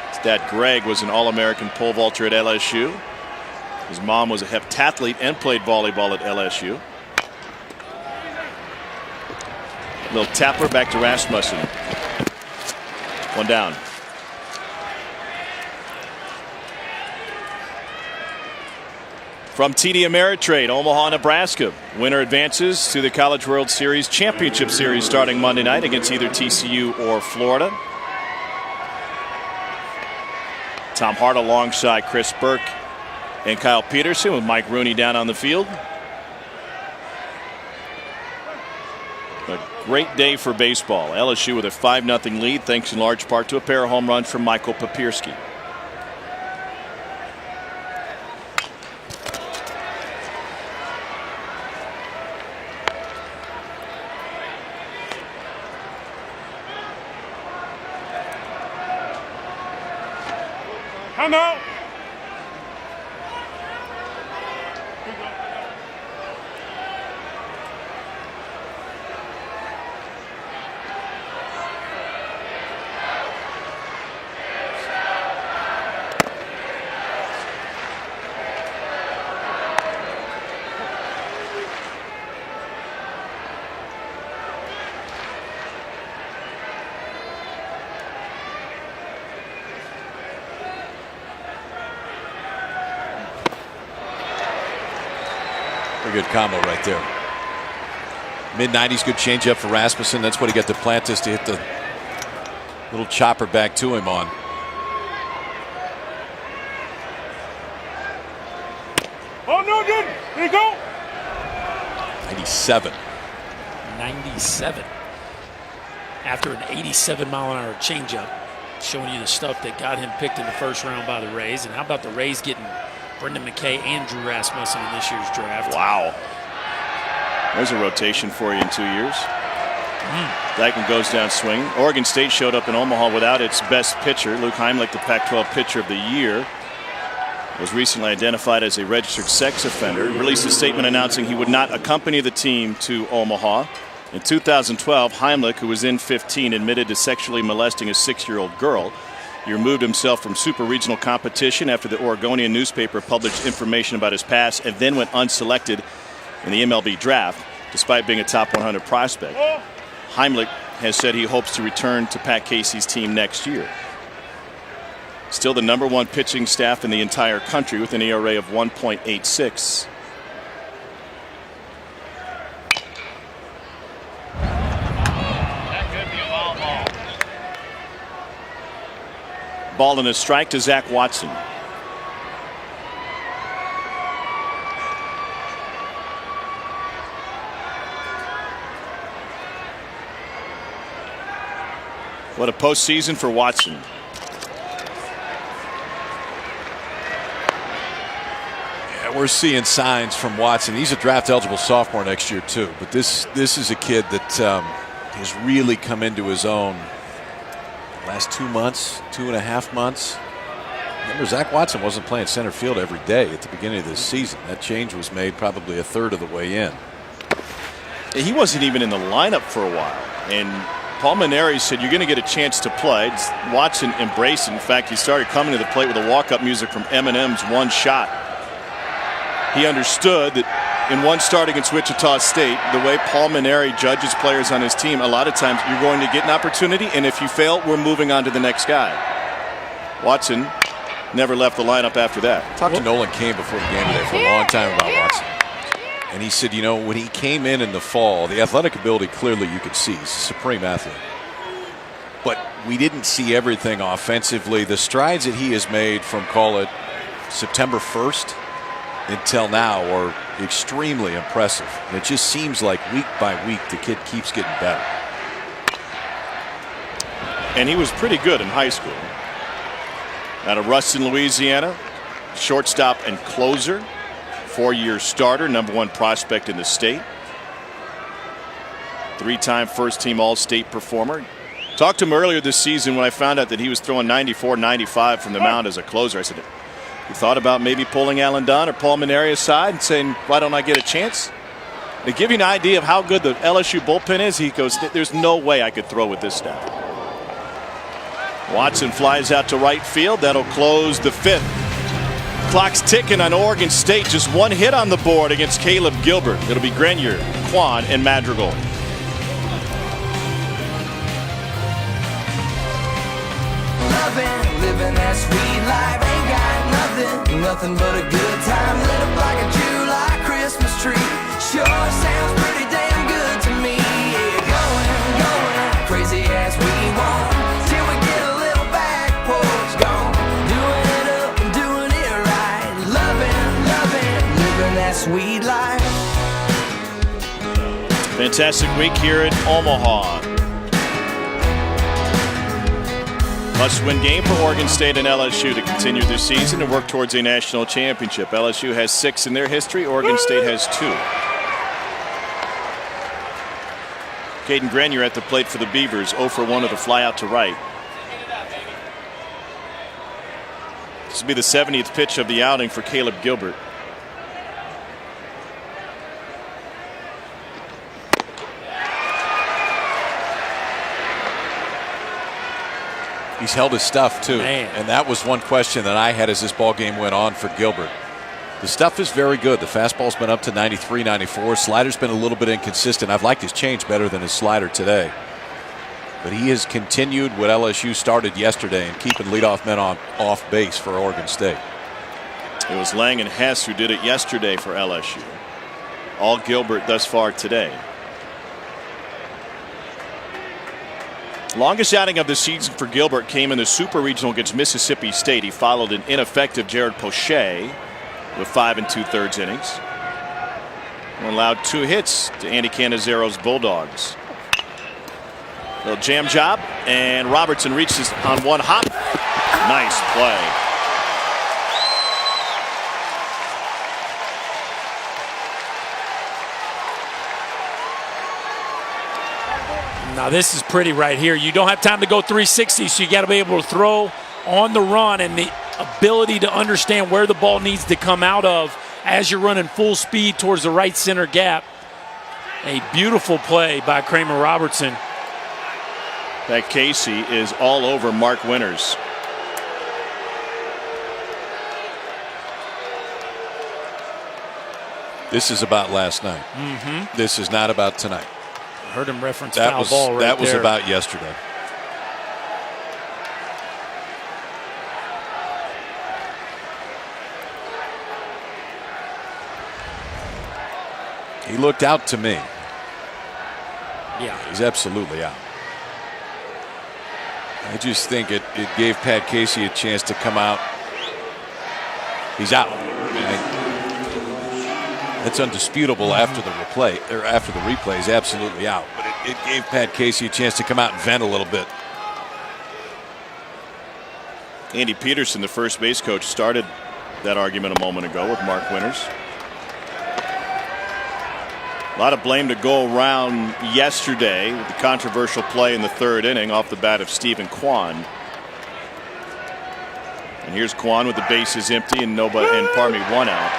His dad, Greg, was an All-American pole vaulter at LSU. His mom was a heptathlete and played volleyball at LSU. Little tapper back to Rasmussen. One down. From TD Ameritrade, Omaha, Nebraska. Winner advances to the College World Series Championship Series starting Monday night against either TCU or Florida. Tom Hart alongside Chris Burke and Kyle Peterson with Mike Rooney down on the field. A great day for baseball. LSU with a 5-0 lead thanks in large part to a pair of home runs from Michael Papierski. Come out. Good combo right there. Mid-90s, good changeup for Rasmussen. That's what he got Duplantis to hit the little chopper back to him on. Oh, no, dude. Here you go. 97. 97. After an 87-mile-an-hour changeup, showing you the stuff that got him picked in the first round by the Rays. And how about the Rays getting Brendan McKay and Drew Rasmussen in this year's draft? Wow. There's a rotation for you in 2 years. Dykeman goes down swinging. Oregon State showed up in Omaha without its best pitcher. Luke Heimlich, the Pac-12 Pitcher of the Year, was recently identified as a registered sex offender. He released a statement announcing he would not accompany the team to Omaha. In 2012, Heimlich, who was in 15, admitted to sexually molesting a 6-year-old girl. He removed himself from super regional competition after the Oregonian newspaper published information about his past and then went unselected in the MLB draft, despite being a top 100 prospect. Heimlich has said he hopes to return to Pat Casey's team next year. Still the #1 pitching staff in the entire country with an ERA of 1.86. Ball and a strike to Zach Watson. What a postseason for Watson. Yeah, we're seeing signs from Watson. He's a draft-eligible sophomore next year too. But this is a kid that has really come into his own. Last 2 months, 2.5 months. Remember, Zach Watson wasn't playing center field every day at the beginning of this season. That change was made probably a third of the way in. He wasn't even in the lineup for a while, and Paul Mainieri said, you're going to get a chance to play. Watson embraced it. In fact, he started coming to the plate with the walk-up music from Eminem's One Shot. He understood that in one start against Wichita State, the way Paul Mainieri judges players on his team, a lot of times you're going to get an opportunity, and if you fail, we're moving on to the next guy. Watson never left the lineup after that. Talked to Nolan Cain before the game today for a long time about Watson. And he said, you know, when he came in the fall, the athletic ability clearly you could see. He's a supreme athlete. But we didn't see everything offensively. The strides that he has made from, call it, September 1st until now are extremely impressive. And it just seems like week by week the kid keeps getting better. And he was pretty good in high school. Out of Ruston, Louisiana, shortstop and closer. 4-year starter, #1 prospect in the state. 3-time first-team All-State performer. Talked to him earlier this season when I found out that he was throwing 94, 95 from the mound as a closer. I said, you thought about maybe pulling Alan Dunn or Paul Mainieri aside and saying, why don't I get a chance? To give you an idea of how good the LSU bullpen is, he goes, there's no way I could throw with this staff. Watson flies out to right field. That'll close the 5th. Clock's ticking on Oregon State. Just one hit on the board against Caleb Gilbert. It'll be Grenier, Quan, and Madrigal. Living that sweet life, ain't got nothing but a good time. Lit up like a July Christmas tree. Sure sounds pretty damn good to me. Yeah, going crazy as we want till we get a little back porch gone. Doing it up and doing it right. Loving, living that sweet life. Fantastic week here in Omaha. Must-win game for Oregon State and LSU to continue this season and work towards a national championship. LSU has 6 in their history. Oregon State has 2. Caden Grenier at the plate for the Beavers. 0 for 1 of the fly out to right. This will be the 70th pitch of the outing for Caleb Gilbert. He's held his stuff too. Man. And that was one question that I had as this ball game went on for Gilbert. The stuff is very good. The fastball's been up to 93, 94. Slider's been a little bit inconsistent. I've liked his change better than his slider today. But he has continued what LSU started yesterday and keeping leadoff men off base for Oregon State. It was Lang and Hess who did it yesterday for LSU. All Gilbert thus far today. Longest outing of the season for Gilbert came in the Super Regional against Mississippi State. He followed an ineffective Jared Poche with 5 2/3 innings. And allowed 2 hits to Andy Canizaro's Bulldogs. Little jam job, and Robertson reaches on one hop. Nice play. Now this is pretty right here. You don't have time to go 360, so you got to be able to throw on the run, and the ability to understand where the ball needs to come out of as you're running full speed towards the right center gap. A beautiful play by Kramer Robertson. That Casey is all over Mark Winters. This is about last night. This is not about tonight. I heard him reference foul ball right there. That was about yesterday. He looked out to me. Yeah. He's absolutely out. I just think it gave Pat Casey a chance to come out. He's out. That's undisputable after the replay, or after the replay. He's absolutely out. But it gave Pat Casey a chance to come out and vent a little bit. Andy Peterson, the first base coach, started that argument a moment ago with Mark Winters. A lot of blame to go around yesterday with the controversial play in the 3rd inning off the bat of Stephen Quan. And here's Quan with the bases empty and one out.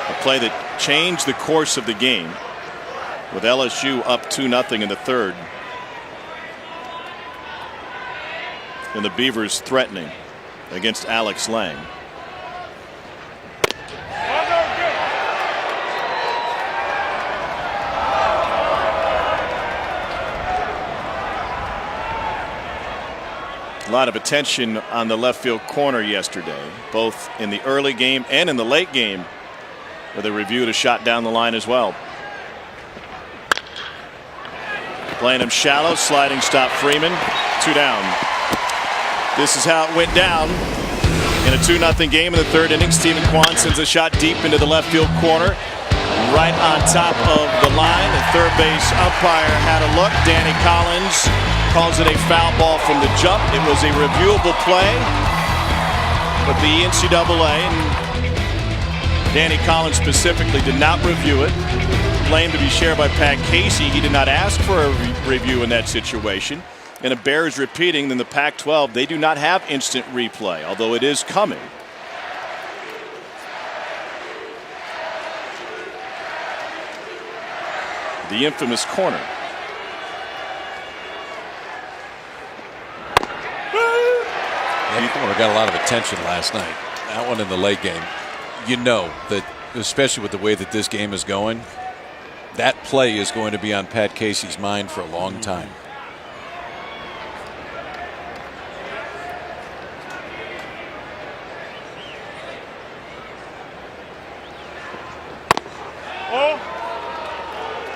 A play that changed the course of the game with LSU up 2-0 in the third. And the Beavers threatening against Alex Lang. A lot of attention on the left field corner yesterday, both in the early game and in the late game, where they reviewed a shot down the line as well. Playing him shallow, sliding stop Freeman, 2 down. This is how it went down in a 2-0 game in the third inning. Stephen Kwan sends a shot deep into the left field corner, right on top of the line. The third base umpire had a look. Danny Collins calls it a foul ball from the jump. It was a reviewable play, but the NCAA and Danny Collins specifically did not review it. Blame to be shared by Pat Casey. He did not ask for a review in that situation. And it bears repeating, in the Pac-12, they do not have instant replay, although it is coming. The infamous corner. That corner got a lot of attention last night. That one in the late game. You know that, especially with the way that this game is going, that play is going to be on Pat Casey's mind for a long time.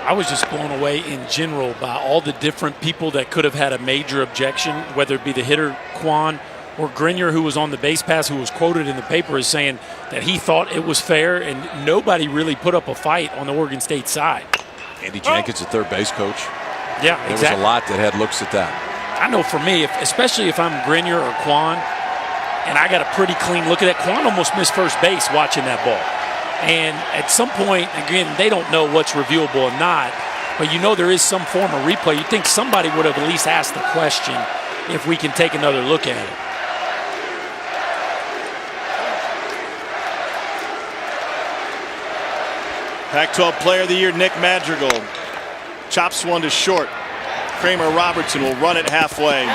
I was just blown away in general by all the different people that could have had a major objection, whether it be the hitter Quan or Grenier, who was on the base pass, who was quoted in the paper as saying that he thought it was fair, and nobody really put up a fight on the Oregon State side. Andy Jenkins, the third base coach. Yeah, there exactly. was a lot that had looks at that. I know for me, especially if I'm Grenier or Quan, and I got a pretty clean look at that, Quan almost missed first base watching that ball. And at some point, again, they don't know what's reviewable or not, but you know there is some form of replay. You'd think somebody would have at least asked the question if we can take another look at it. Pac-12 Player of the Year Nick Madrigal chops one to short. Kramer Robertson will run it halfway.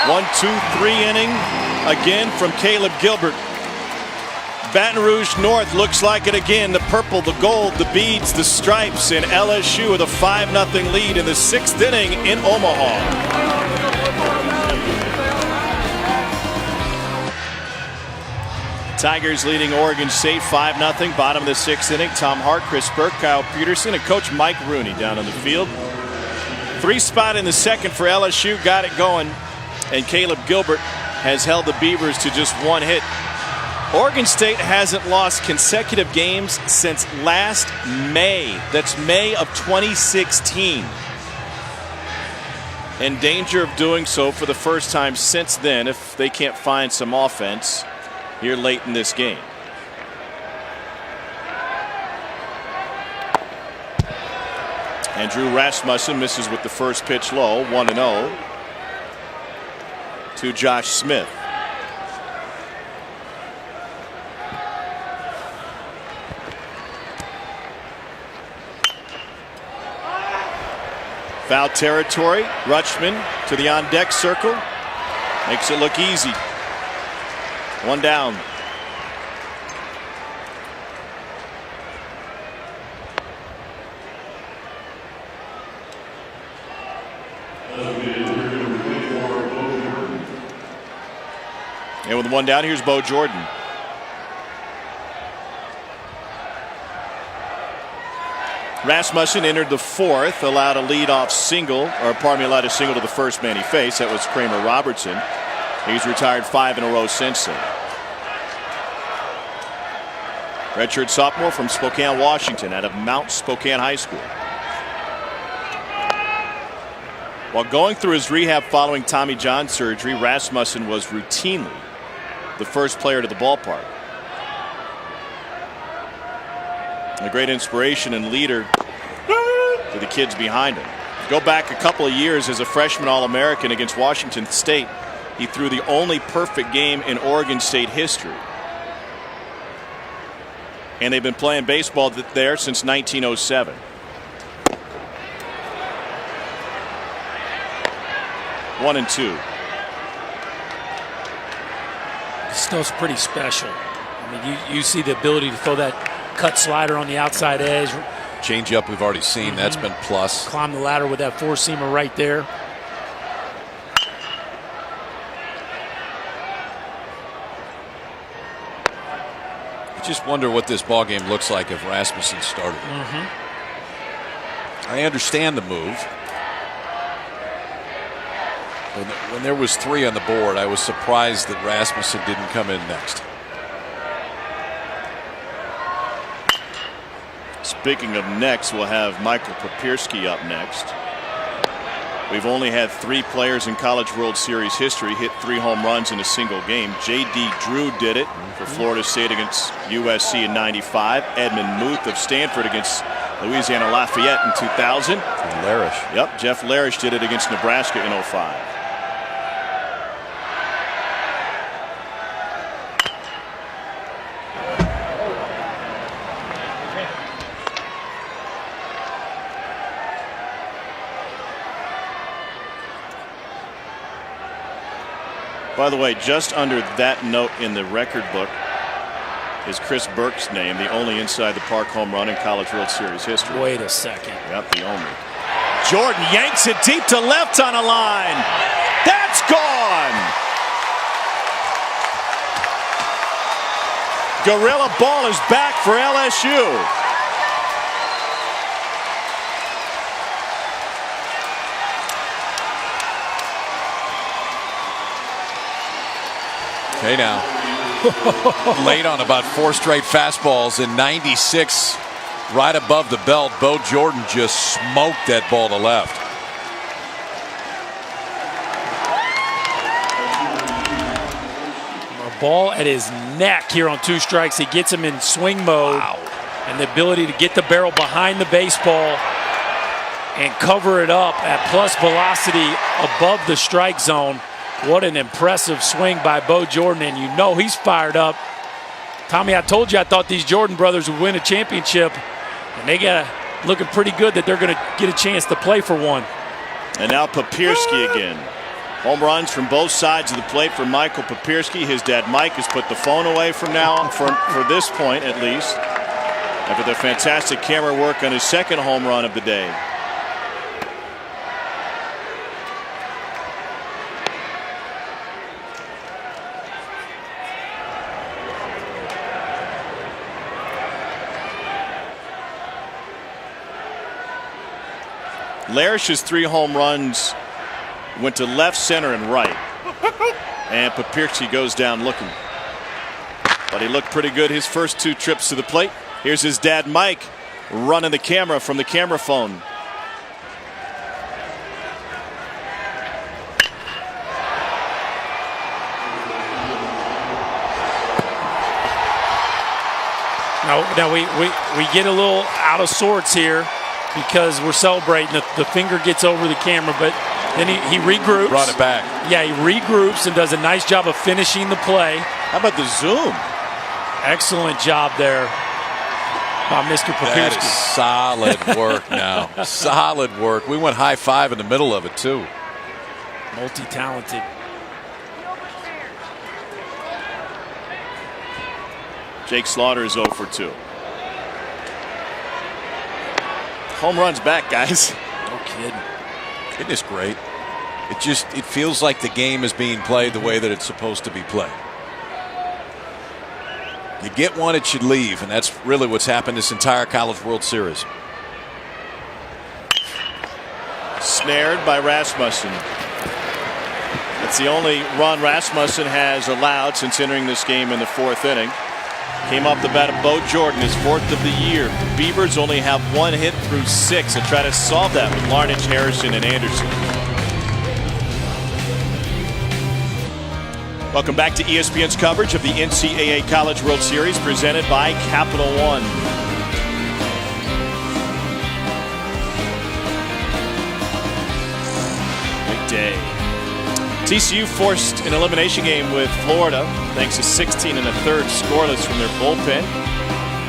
1-2-3 inning again from Caleb Gilbert. Baton Rouge North looks like it again. The purple, the gold, the beads, the stripes, and LSU with a 5-0 lead in the 6th inning in Omaha. Tigers leading Oregon State 5-0. Bottom of the 6th inning. Tom Hart, Chris Burke, Kyle Peterson, and Coach Mike Rooney down on the field. 3 spot in the second for LSU. Got it going. And Caleb Gilbert has held the Beavers to just 1 hit. Oregon State hasn't lost consecutive games since last May. That's May of 2016. In danger of doing so for the first time since then if they can't find some offense here late in this game. Andrew Rasmussen misses with the first pitch low, 1-0 to Josh Smith. Foul territory. Rutschman to the on-deck circle. Makes it look easy. 1 down. And with 1 down, here's Bo Jordan. Rasmussen entered the 4th, allowed a leadoff single, allowed a single to the first man he faced. That was Kramer Robertson. He's retired 5 in a row since then. Redshirt sophomore from Spokane, Washington, out of Mount Spokane High School. While going through his rehab following Tommy John surgery, Rasmussen was routinely the first player to the ballpark. A great inspiration and leader to the kids behind him. Go back a couple of years as a freshman All-American against Washington State. He threw the only perfect game in Oregon State history. And they've been playing baseball there since 1907. One and two. Stuff's pretty special. I mean, you see the ability to throw that cut slider on the outside edge. Change up we've already seen. That's been plus. Climb the ladder with that four-seamer right there. I just wonder what this ball game looks like if Rasmussen started. I understand the move. When there was 3 on the board, I was surprised that Rasmussen didn't come in next. Speaking of next, we'll have Michael Papierski up next. We've only had 3 players in College World Series history hit 3 home runs in a single game. J.D. Drew did it for Florida State against USC in '95. Edmund Muth of Stanford against Louisiana Lafayette in 2000. And Larish. Yep, Jeff Larish did it against Nebraska in '05. By the way, just under that note in the record book is Chris Burke's name, the only inside the park home run in College World Series history. Wait a second. Yep, the only. Jordan yanks it deep to left on a line. That's gone. Gorilla ball is back for LSU. Okay, now. Late on about 4 straight fastballs in '96, right above the belt. Bo Jordan just smoked that ball to left. A ball at his neck here on 2 strikes. He gets him in swing mode. Wow. And the ability to get the barrel behind the baseball and cover it up at plus velocity above the strike zone. What an impressive swing by Bo Jordan, and you know he's fired up. Tommy, I told you I thought these Jordan brothers would win a championship, and they got looking pretty good that they're going to get a chance to play for one. And now Papierski again. Home runs from both sides of the plate for Michael Papierski. His dad Mike has put the phone away from now on, for this point at least, after the fantastic camera work on his second home run of the day. Larish's 3 home runs went to left, center, and right. And Papierski goes down looking. But he looked pretty good his first 2 trips to the plate. Here's his dad, Mike, running the camera from the camera phone. Now we get a little out of sorts here because we're celebrating. The finger gets over the camera, but then he regroups. Brought it back. Yeah, he regroups and does a nice job of finishing the play. How about the zoom? Excellent job there by Mr. That Papierski. is solid work now. Solid work. We went high 5 in the middle of it, too. Multi-talented. Jake Slaughter is 0 for 2. Home runs back, guys. No kidding. Isn't this great? It feels like the game is being played the way that it's supposed to be played. You get one, it should leave, and that's really what's happened this entire College World Series. Snared by Rasmussen. That's the only run Rasmussen has allowed since entering this game in the 4th inning. Came off the bat of Bo Jordan, his 4th of the year. The Beavers only have 1 hit through 6 and try to solve that with Larnage, Harrison, and Anderson. Welcome back to ESPN's coverage of the NCAA College World Series presented by Capital One. Big day. TCU forced an elimination game with Florida thanks to 16 1/3 scoreless from their bullpen.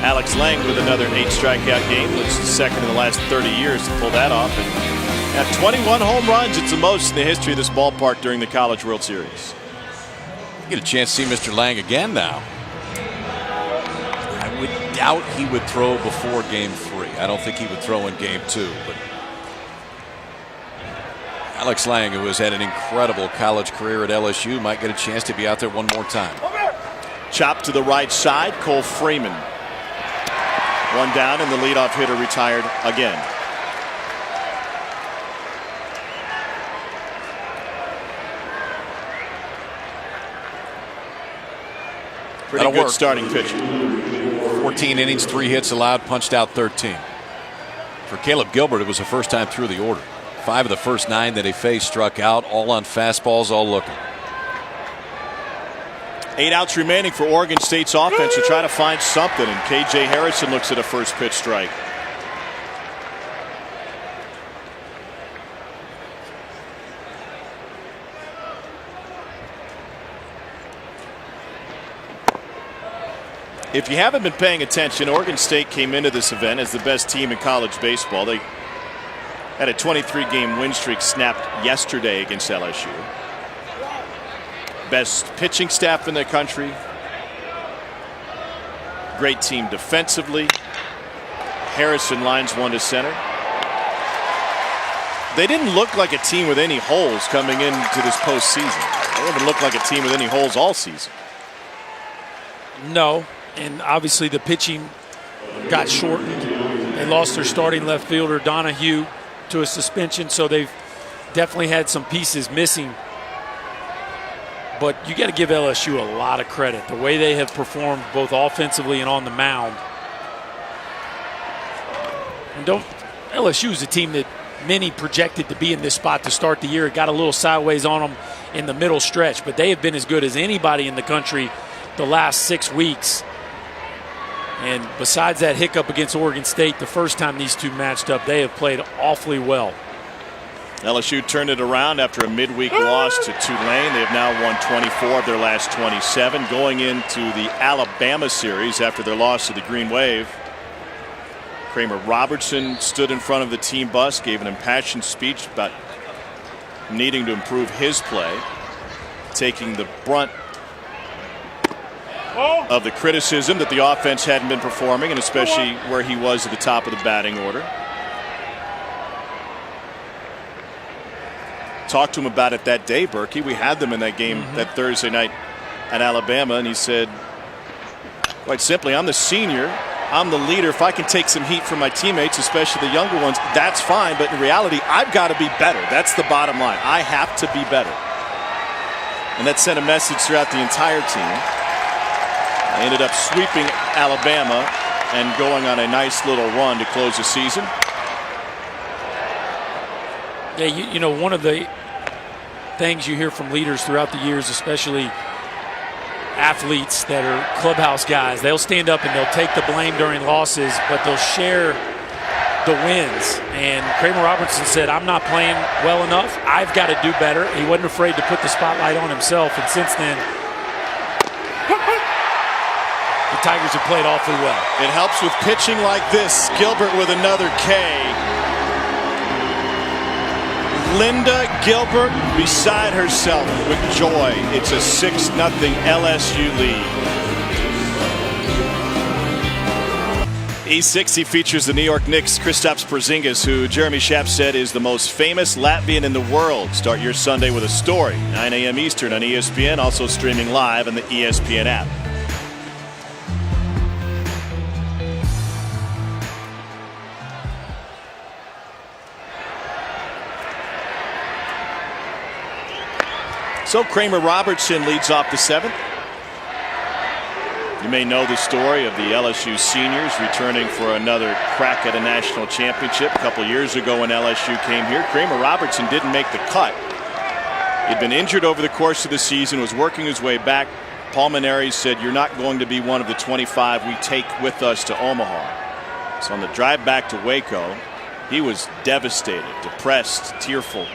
Alex Lang with another 8 strikeout game, which is the second in the last 30 years to pull that off. And at 21 home runs, it's the most in the history of this ballpark during the College World Series. Get a chance to see Mr. Lang again now. I would doubt he would throw before Game 3. I don't think he would throw in Game 2. But Alex Lang, who has had an incredible college career at LSU, might get a chance to be out there one more time. Chop to the right side, Cole Freeman. One down, and the leadoff hitter retired again. Pretty That'll good work. starting pitcher. 14 innings, 3 hits allowed, punched out 13. For Caleb Gilbert, it was the first time through the order. 5 of the first 9 that he faced struck out, all on fastballs, all looking. 8 outs remaining for Oregon State's offense to try to find something, and KJ Harrison looks at a first pitch strike. If you haven't been paying attention, Oregon State came into this event as the best team in college baseball. They had a 23-game win streak snapped yesterday against LSU. Best pitching staff in the country. Great team defensively. Harrison lines one to center. They didn't look like a team with any holes coming into this postseason. They haven't looked like a team with any holes all season. No, and obviously the pitching got shortened. They lost their starting left fielder, Donahue, to a suspension, so they've definitely had some pieces missing. But you got to give LSU a lot of credit. The way they have performed both offensively and on the mound. And LSU is a team that many projected to be in this spot to start the year. It got a little sideways on them in the middle stretch, but they have been as good as anybody in the country the last 6 weeks. And besides that hiccup against Oregon State, the first time these two matched up, they have played awfully well. LSU turned it around after a midweek loss to Tulane. They have now won 24 of their last 27, going into the Alabama series after their loss to the Green Wave. Kramer Robertson stood in front of the team bus, gave an impassioned speech about needing to improve his play, taking the brunt of the criticism that the offense hadn't been performing, and especially where he was at the top of the batting order. Talked to him about it that day, Berkey. We had them in that game that Thursday night at Alabama, and he said, quite simply, I'm the senior, I'm the leader. If I can take some heat from my teammates, especially the younger ones, that's fine. But in reality, I've got to be better. That's the bottom line. I have to be better. And that sent a message throughout the entire team. They ended up sweeping Alabama and going on a nice little run to close the season. Yeah, you know, one of the things you hear from leaders throughout the years, especially athletes that are clubhouse guys, they'll stand up and they'll take the blame during losses, but they'll share the wins. And Kramer Robertson said, I'm not playing well enough. I've got to do better. He wasn't afraid to put the spotlight on himself. And since then, the Tigers have played awfully well. It helps with pitching like this. Gilbert with another K. Linda Gilbert beside herself with joy. It's a 6-0 LSU lead. E60 features the New York Knicks' Kristaps Porzingis, who Jeremy Schaap said is the most famous Latvian in the world. Start your Sunday with a story. 9 a.m. Eastern on ESPN, also streaming live on the ESPN app. So Kramer Robertson leads off the 7th. You may know the story of the LSU seniors returning for another crack at a national championship. A couple years ago when LSU came here, Kramer Robertson didn't make the cut. He'd been injured over the course of the season, was working his way back. Paul Mainieri said, you're not going to be one of the 25 we take with us to Omaha. So on the drive back to Waco, he was devastated, depressed, tearful.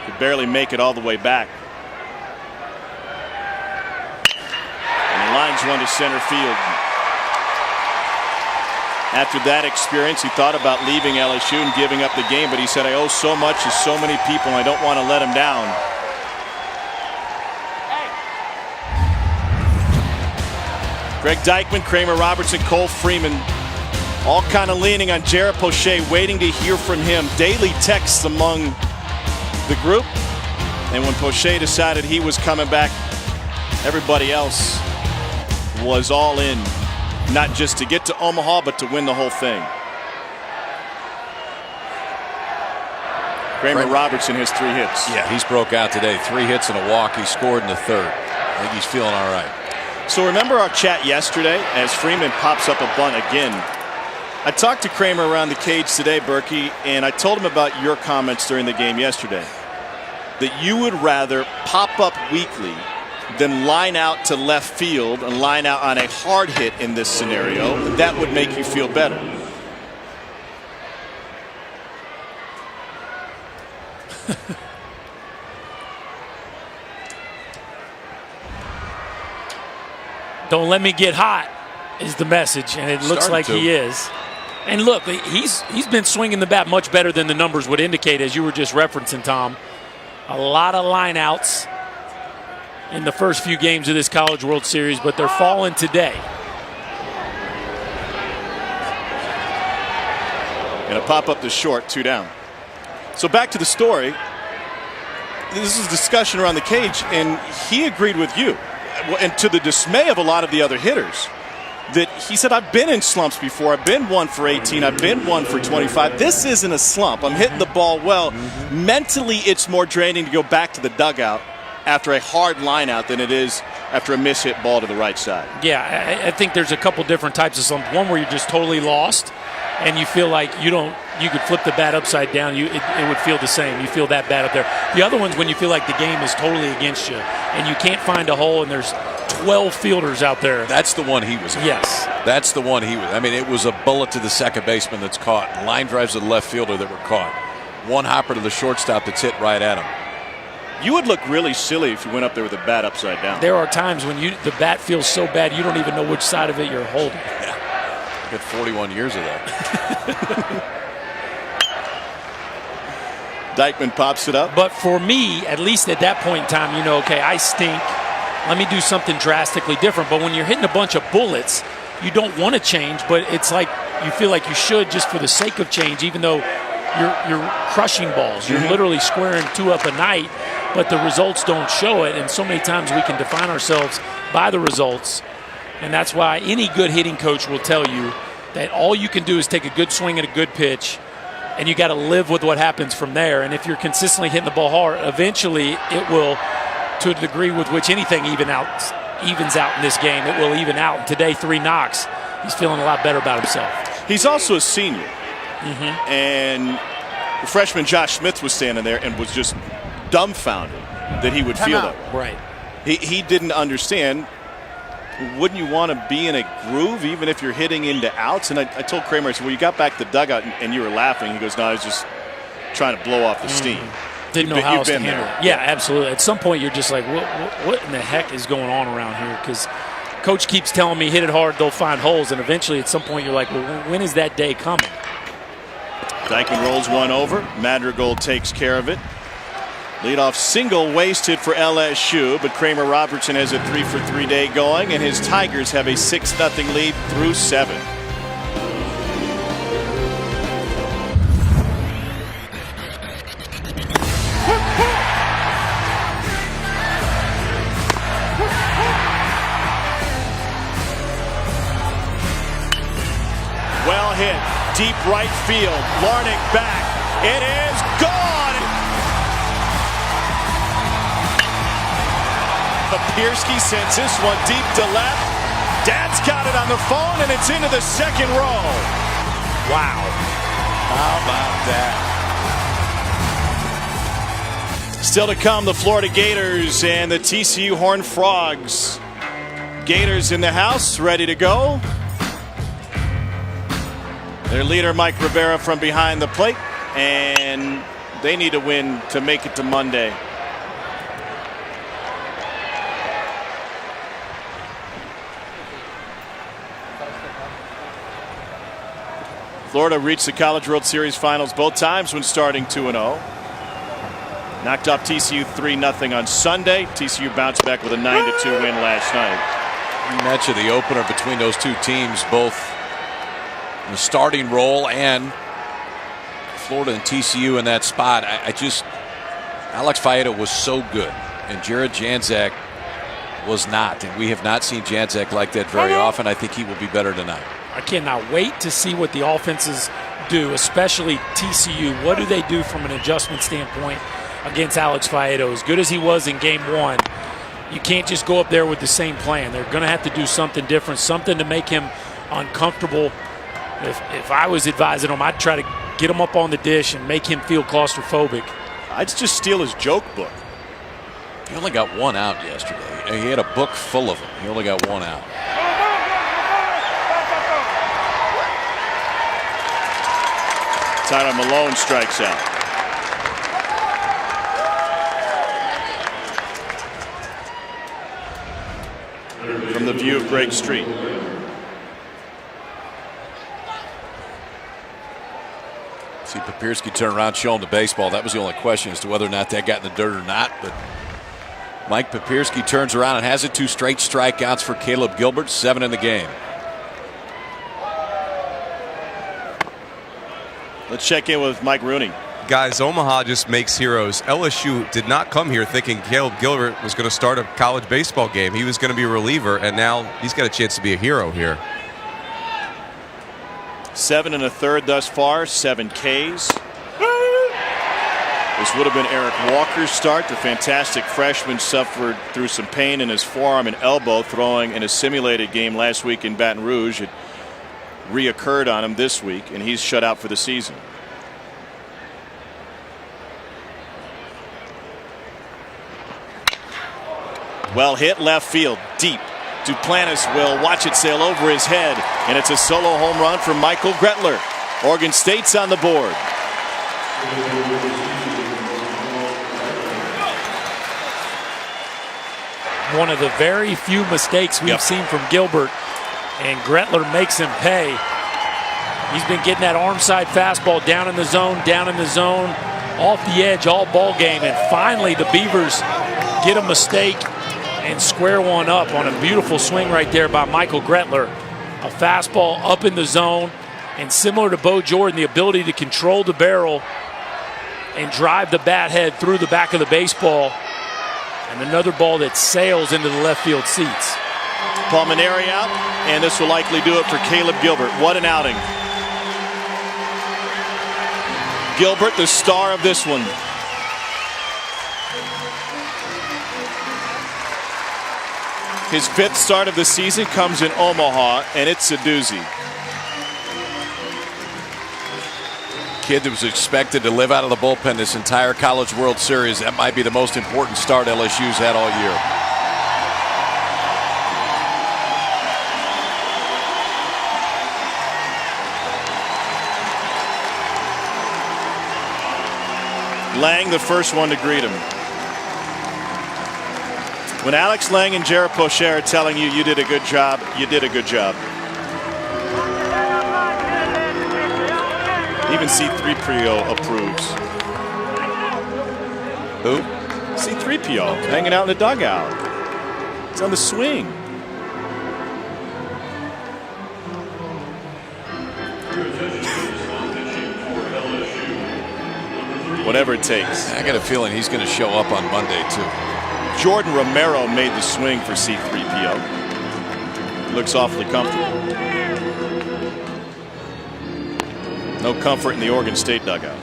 Could barely make it all the way back. And he lines one to center field. After that experience, he thought about leaving LSU and giving up the game, but he said, I owe so much to so many people, and I don't want to let them down. Greg Dykman, Kramer Robertson, Cole Freeman, all kind of leaning on Jared Poche, waiting to hear from him. Daily texts among the group. And when Poche decided he was coming back, everybody else was all in. Not just to get to Omaha, but to win the whole thing. Kramer Robertson has 3 hits. Yeah, he's broke out today. 3 hits and a walk. He scored in the 3rd. I think he's feeling all right. So remember our chat yesterday as Freeman pops up a bunt again. I talked to Kramer around the cage today, Berkey, and I told him about your comments during the game yesterday. That you would rather pop up weakly than line out to left field and line out on a hard hit in this scenario. That would make you feel better. Don't let me get hot is the message, and it looks like he is. And look, he's been swinging the bat much better than the numbers would indicate, as you were just referencing, Tom. A lot of lineouts in the first few games of this College World Series, but they're falling today. Going to pop up the short, 2 down. So back to the story. This is discussion around the cage, and he agreed with you, and to the dismay of a lot of the other hitters, that he said, I've been in slumps before. I've been 1 for 18. I've been 1 for 25. This isn't a slump. I'm hitting the ball well. Mentally, it's more draining to go back to the dugout after a hard line out than it is after a mishit ball to the right side. Yeah, I think there's a couple different types of slumps. One where you're just totally lost and you feel like you could flip the bat upside down. It would feel the same. You feel that bad up there. The other one's when you feel like the game is totally against you and you can't find a hole and there's 12 fielders out there. That's the one he was in. Yes. That's the one he was. I mean, it was a bullet to the second baseman that's caught. Line drives to the left fielder that were caught. One hopper to the shortstop that's hit right at him. You would look really silly if you went up there with the bat upside down. There are times when the bat feels so bad you don't even know which side of it you're holding. Yeah. Got 41 years of that. Dykman pops it up. But for me, at least at that point in time, okay, I stink. Let me do something drastically different. But when you're hitting a bunch of bullets, you don't want to change, but it's like you feel like you should just for the sake of change, even though you're crushing balls. You're literally squaring 2 up a night, but the results don't show it. And so many times we can define ourselves by the results. And that's why any good hitting coach will tell you that all you can do is take a good swing at a good pitch, and you got to live with what happens from there. And if you're consistently hitting the ball hard, eventually it will, to a degree with which anything evens out in this game, it will even out. And today, 3 knocks. He's feeling a lot better about himself. He's also a senior. And the freshman Josh Smith was standing there and was just dumbfounded that he would feel that. Right. He didn't understand. Wouldn't you want to be in a groove even if you're hitting into outs? And I told Kramer, I said, well, you got back to the dugout and you were laughing. He goes, no, I was just trying to blow off the steam. Didn't know how else to handle it. Yeah, absolutely. At some point, you're just like, what in the heck is going on around here? Because coach keeps telling me, hit it hard, they'll find holes. And eventually, at some point, you're like, well, when is that day coming? Dykman rolls one over. Madrigal takes care of it. Leadoff single wasted for LSU, but Kramer Robertson has a 3-for-3 day going, and his Tigers have a 6-0 lead through 7. Well hit, deep right field. Larnach back. It is gone. Papierski sends this one deep to left. Dad's got it on the phone, and it's into the second row. Wow. How about that? Still to come, the Florida Gators and the TCU Horned Frogs. Gators in the house, ready to go. Their leader, Mike Rivera, from behind the plate. And They need a win to make it to Monday. Florida reached the College World Series finals both times when starting 2-0. Knocked off TCU 3-0 on Sunday. TCU bounced back with a 9-2 win last night. You mentioned the opener between those two teams, both in the starting role, and Florida and TCU in that spot. Alex Faedo was so good, and Jared Janczak was not. And we have not seen Janczak like that very often. I think he will be better tonight. I cannot wait to see what the offenses do, especially TCU. What do they do from an adjustment standpoint against Alex Faedo? As good as he was in game one, you can't just go up there with the same plan. They're going to have to do something different, something to make him uncomfortable. If I was advising him, I'd try to get him up on the dish and make him feel claustrophobic. I'd just steal his joke book. He only got one out yesterday. He had a book full of them. He only got one out. Tyler Malone strikes out. From the view of Greg Street. See Papierski turn around, show him the baseball. That was the only question as to whether or not that got in the dirt or not. But Mike Papierski turns around and has it. 2 straight strikeouts for Caleb Gilbert, 7 in the game. Let's check in with Mike Rooney. Guys, Omaha just makes heroes. LSU did not come here thinking Caleb Gilbert was going to start a college baseball game. He was going to be a reliever, and now he's got a chance to be a hero here. 7 1/3 thus far, 7 Ks. This would have been Eric Walker's start. The fantastic freshman suffered through some pain in his forearm and elbow throwing in a simulated game last week in Baton Rouge. It reoccurred on him this week, and he's shut out for the season. Well hit left field, deep. Duplantis will watch it sail over his head, and it's a solo home run for Michael Gretler. Oregon State's on the board. One of the very few mistakes we've seen from Gilbert, and Gretler makes him pay. He's been getting that arm side fastball down in the zone, off the edge all ball game, and finally the Beavers get a mistake and square one up on a beautiful swing right there by Michael Gretler. A fastball up in the zone, and similar to Bo Jordan, the ability to control the barrel and drive the bat head through the back of the baseball, and another ball that sails into the left field seats. Palmineri out, and this will likely do it for Caleb Gilbert. What an outing. Gilbert, the star of this one. His 5th start of the season comes in Omaha, and it's a doozy. Kid that was expected to live out of the bullpen this entire College World Series. That might be the most important start LSU's had all year. Lang, the first one to greet him. When Alex Lang and Jared Pocher are telling you you did a good job, you did a good job. Even C-3PO approves. Who? C-3PO, hanging out in the dugout. He's on the swing. Whatever it takes. I got a feeling he's going to show up on Monday, too. Jordan Romero made the swing for C-3PO. Looks awfully comfortable. No comfort in the Oregon State dugout.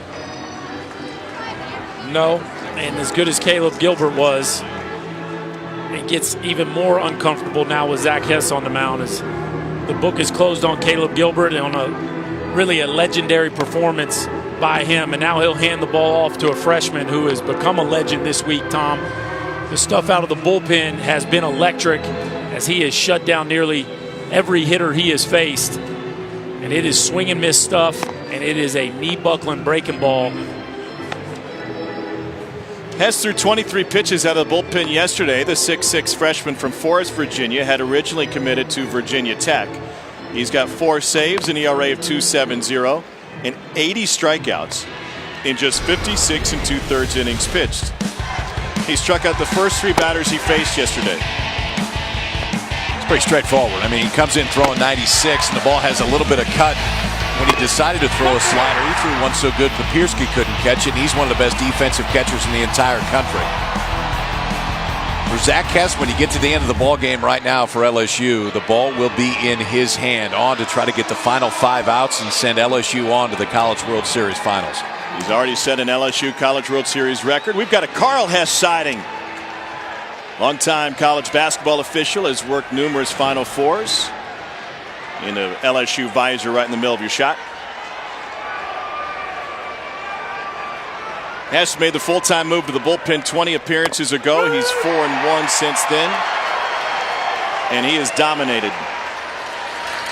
No, and as good as Caleb Gilbert was, it gets even more uncomfortable now with Zach Hess on the mound, as the book is closed on Caleb Gilbert on a legendary performance by him, and now he'll hand the ball off to a freshman who has become a legend this week, Tom. The stuff out of the bullpen has been electric, as he has shut down nearly every hitter he has faced. And it is swing and miss stuff, and it is a knee-buckling breaking ball. Hess threw 23 pitches out of the bullpen yesterday. The 6'6 freshman from Forest, Virginia, had originally committed to Virginia Tech. He's got 4 saves, an ERA of 2.70, and 80 strikeouts in just 56 2/3 innings pitched. He struck out the first 3 batters he faced yesterday. It's pretty straightforward. I mean, he comes in throwing 96, and the ball has a little bit of cut. When he decided to throw a slider, he threw one so good Papierski couldn't catch it. He's one of the best defensive catchers in the entire country. For Zach Hess, when you get to the end of the ball game right now for LSU, the ball will be in his hand, on to try to get the final 5 outs and send LSU on to the College World Series Finals. He's already set an LSU College World Series record. We've got a Carl Hess sighting. Longtime college basketball official, has worked numerous Final Fours. In the LSU visor right in the middle of your shot. Hess made the full-time move to the bullpen 20 appearances ago. He's 4-1 since then. And he has dominated.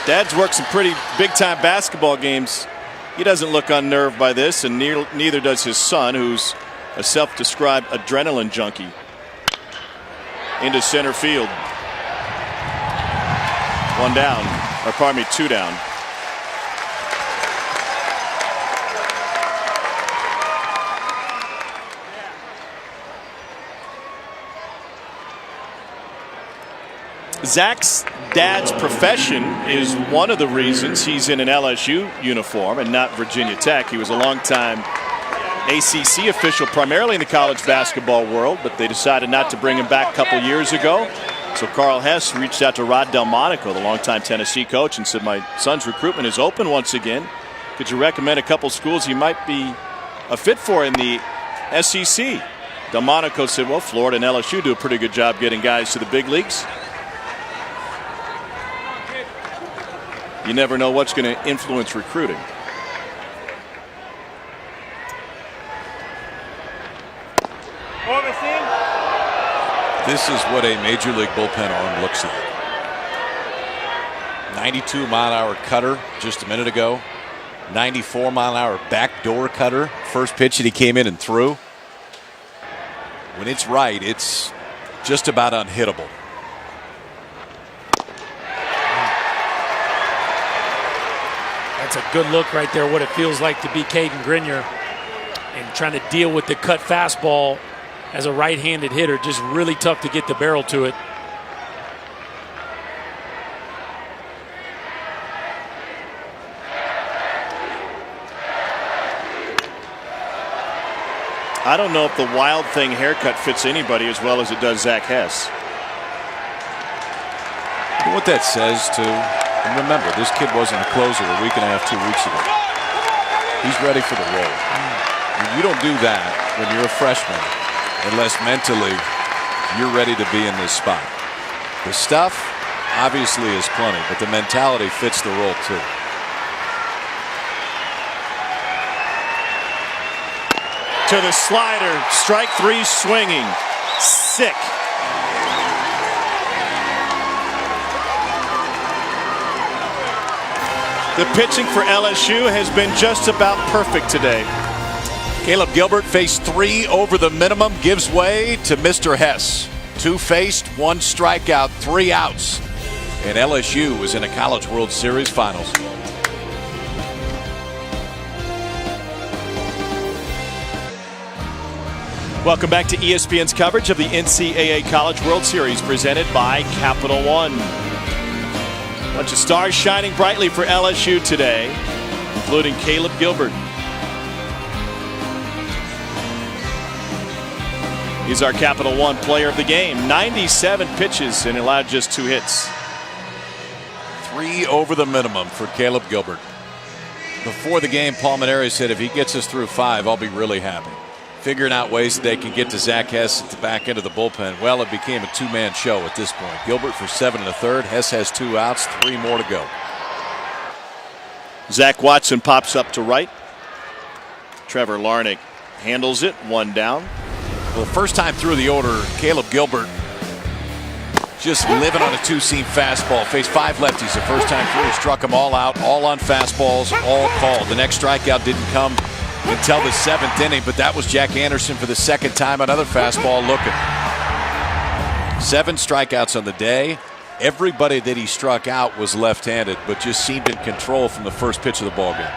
Dad's worked some pretty big-time basketball games. He doesn't look unnerved by this, and neither does his son, who's a self-described adrenaline junkie. Into center field. 1 down. Or pardon me, 2 down. Zach's dad's profession is one of the reasons he's in an LSU uniform and not Virginia Tech. He was a longtime ACC official, primarily in the college basketball world, but they decided not to bring him back a couple years ago. So Carl Hess reached out to Rod Delmonico, the longtime Tennessee coach, and said, my son's recruitment is open once again. Could you recommend a couple schools he might be a fit for in the SEC? Delmonico said, well, Florida and LSU do a pretty good job getting guys to the big leagues. You never know what's going to influence recruiting. This is what a major league bullpen arm looks like. 92-mile-an-hour cutter just a minute ago. 94-mile-an-hour backdoor cutter. First pitch that he came in and threw. When it's right, it's just about unhittable. That's a good look right there, what it feels like to be Caden Grenier and trying to deal with the cut fastball as a right-handed hitter. Just really tough to get the barrel to it. I don't know if the Wild Thing haircut fits anybody as well as it does Zach Hess. You know what that says, too? And remember, this kid wasn't a closer a week and a half, 2 weeks ago. He's ready for the role. And you don't do that when you're a freshman unless mentally you're ready to be in this spot. The stuff obviously is plenty, but the mentality fits the role, too. To the slider, strike 3 swinging. Sick. The pitching for LSU has been just about perfect today. Caleb Gilbert faced 3 over the minimum, gives way to Mr. Hess. 2 faced, 1 strikeout, 3 outs. And LSU was in a College World Series Finals. Welcome back to ESPN's coverage of the NCAA College World Series presented by Capital One. A bunch of stars shining brightly for LSU today, including Caleb Gilbert. He's our Capital One player of the game. 97 pitches and allowed just 2 hits. 3 over the minimum for Caleb Gilbert. Before the game, Paul Mainieri said if he gets us through 5, I'll be really happy. Figuring out ways that they can get to Zach Hess at the back end of the bullpen. Well, it became a 2-man show at this point. Gilbert for 7 1/3. Hess has 2 outs, 3 more to go. Zach Watson pops up to right. Trevor Larnach handles it, 1 down. Well, the first time through the order, Caleb Gilbert just living on a 2-seam fastball. Faced 5 lefties the first time through. He struck them all out, all on fastballs, all called. The next strikeout didn't come until the 7th inning, but that was Jack Anderson for the second time. Another fastball looking. 7 strikeouts on the day. Everybody that he struck out was left-handed, but just seemed in control from the first pitch of the ballgame.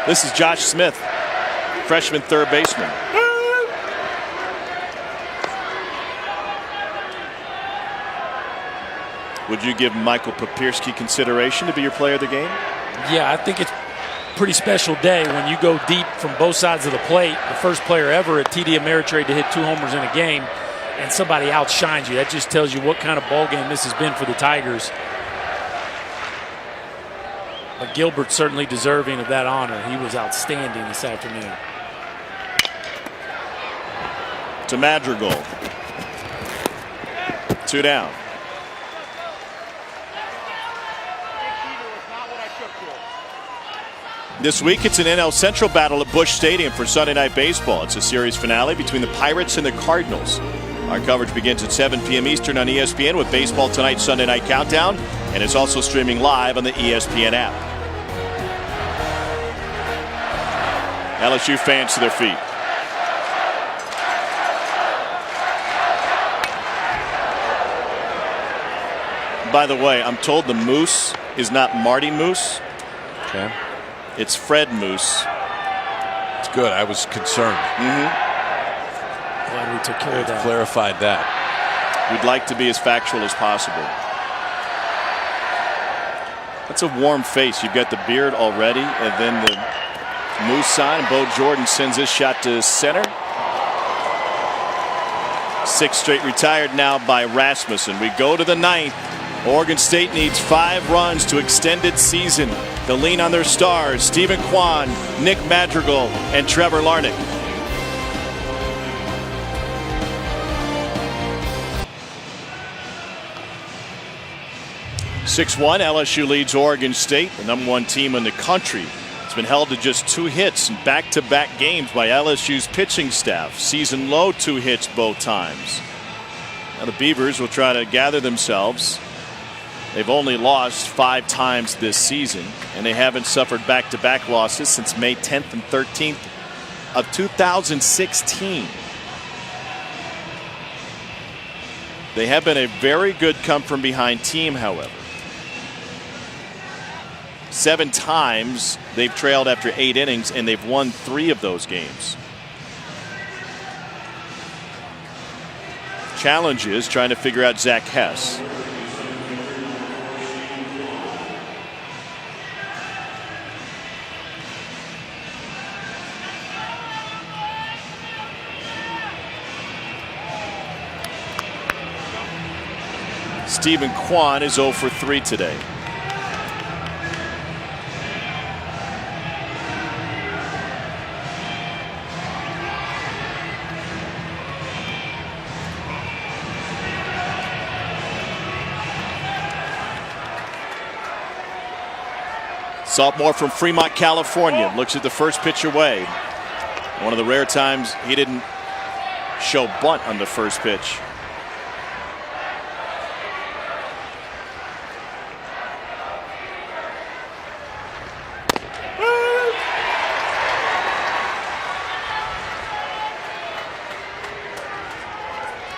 This is Josh Smith, freshman third baseman. Would you give Michael Papierski consideration to be your player of the game? Yeah, I think it's a pretty special day when you go deep from both sides of the plate. The first player ever at TD Ameritrade to hit 2 homers in a game, and somebody outshines you. That just tells you what kind of ball game this has been for the Tigers. But Gilbert's certainly deserving of that honor. He was outstanding this afternoon. To Madrigal. 2 down. This week, it's an NL Central battle at Busch Stadium for Sunday Night Baseball. It's a series finale between the Pirates and the Cardinals. Our coverage begins at 7 p.m. Eastern on ESPN with Baseball Tonight Sunday Night Countdown, and it's also streaming live on the ESPN app. LSU fans to their feet. By the way, I'm told the Moose is not Marty Moose. Okay. It's Fred Moose. It's good. I was concerned. Glad we took care of that. Clarified that. We'd like to be as factual as possible. That's a warm face. You've got the beard already, and then the Moose sign. Bo Jordan sends this shot to center. 6 straight retired now by Rasmussen. We go to the 9th. Oregon State needs 5 runs to extend its season. They'll lean on their stars, Stephen Kwan, Nick Madrigal, and Trevor Larnach. (6-1) LSU leads Oregon State, the #1 team in the country. It's been held to just 2 hits in back-to-back games by LSU's pitching staff. Season low 2 hits both times. Now the Beavers will try to gather themselves. They've only lost 5 times this season, and they haven't suffered back-to-back losses since May 10th and 13th of 2016. They have been a very good come-from-behind team, however. 7 times they've trailed after 8 innings, and they've won 3 of those games. Challenge is trying to figure out Zach Hess. Stephen Kwan is 0 for 3 today. Sophomore from Fremont, California, looks at the first pitch away. One of the rare times he didn't show bunt on the first pitch.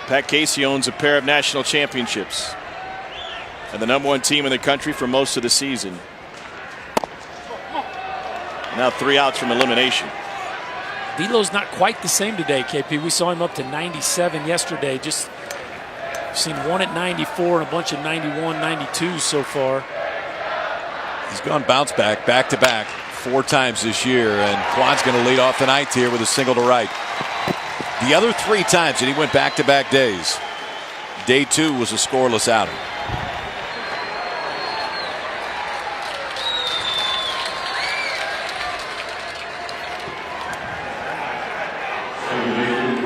Pat Casey owns a pair of national championships and the #1 team in the country for most of the season. Now 3 outs from elimination. Velo's not quite the same today, KP. We saw him up to 97 yesterday. Just seen 1 at 94 and a bunch of 91, 92s so far. He's gone bounce back to back 4 times this year, and Kwan's going to lead off the 9th here with a single to right. The other 3 times that he went back-to-back days, day 2 was a scoreless outing.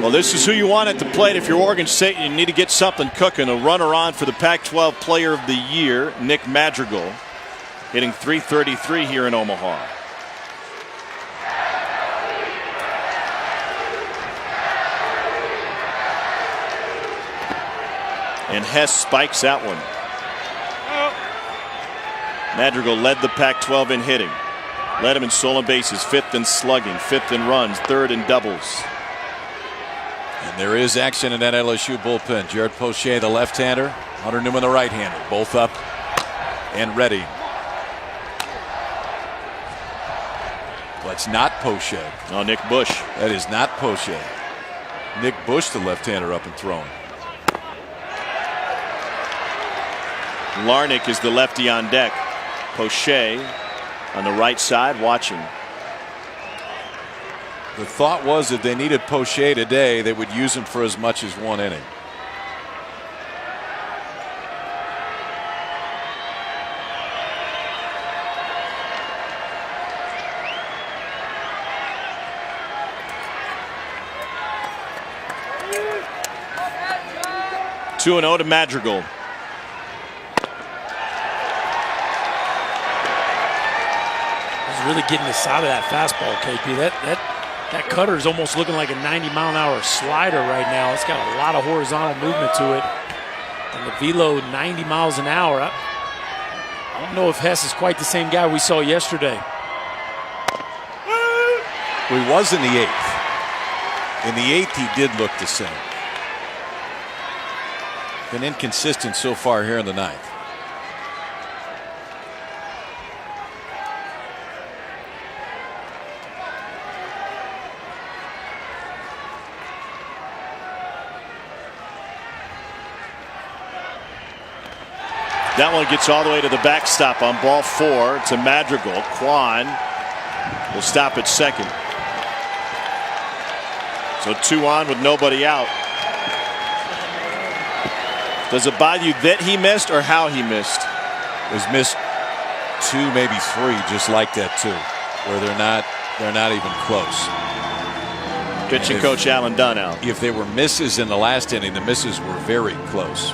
Well, this is who you want at the plate. If you're Oregon State, you need to get something cooking. A runner on for the Pac-12 Player of the Year, Nick Madrigal, hitting .333 here in Omaha. And Hess spikes that one. Madrigal led the Pac-12 in hitting. Led him in stolen bases, 5th in slugging, 5th in runs, 3rd in doubles. And there is action in that LSU bullpen. Jared Poche, the left-hander, Hunter Newman, the right-hander, both up and ready. Well, it's not Poche. Oh, Nick Bush. That is not Poche. Nick Bush, the left-hander, up and throwing. Larnick is the lefty on deck. Poche on the right side watching. The thought was if they needed Poche today, they would use him for as much as 1 inning. Two and 0 to Madrigal. Really getting the side of that fastball, KP. That cutter is almost looking like a 90-mile-an-hour slider right now. It's got a lot of horizontal movement to it. And the velo 90 miles an hour. I don't know if Hess is quite the same guy we saw yesterday. Well, he was in the 8th. In the 8th, he did look the same. Been inconsistent so far here in the 9th. That one gets all the way to the backstop on ball 4 to Madrigal. Quan will stop at second. So 2 on with nobody out. Does it bother you that he missed or how he missed? Was missed 2, maybe 3, just like that too, where they're not even close. Pitching coach Alan Dunn out. If there were misses in the last inning, the misses were very close.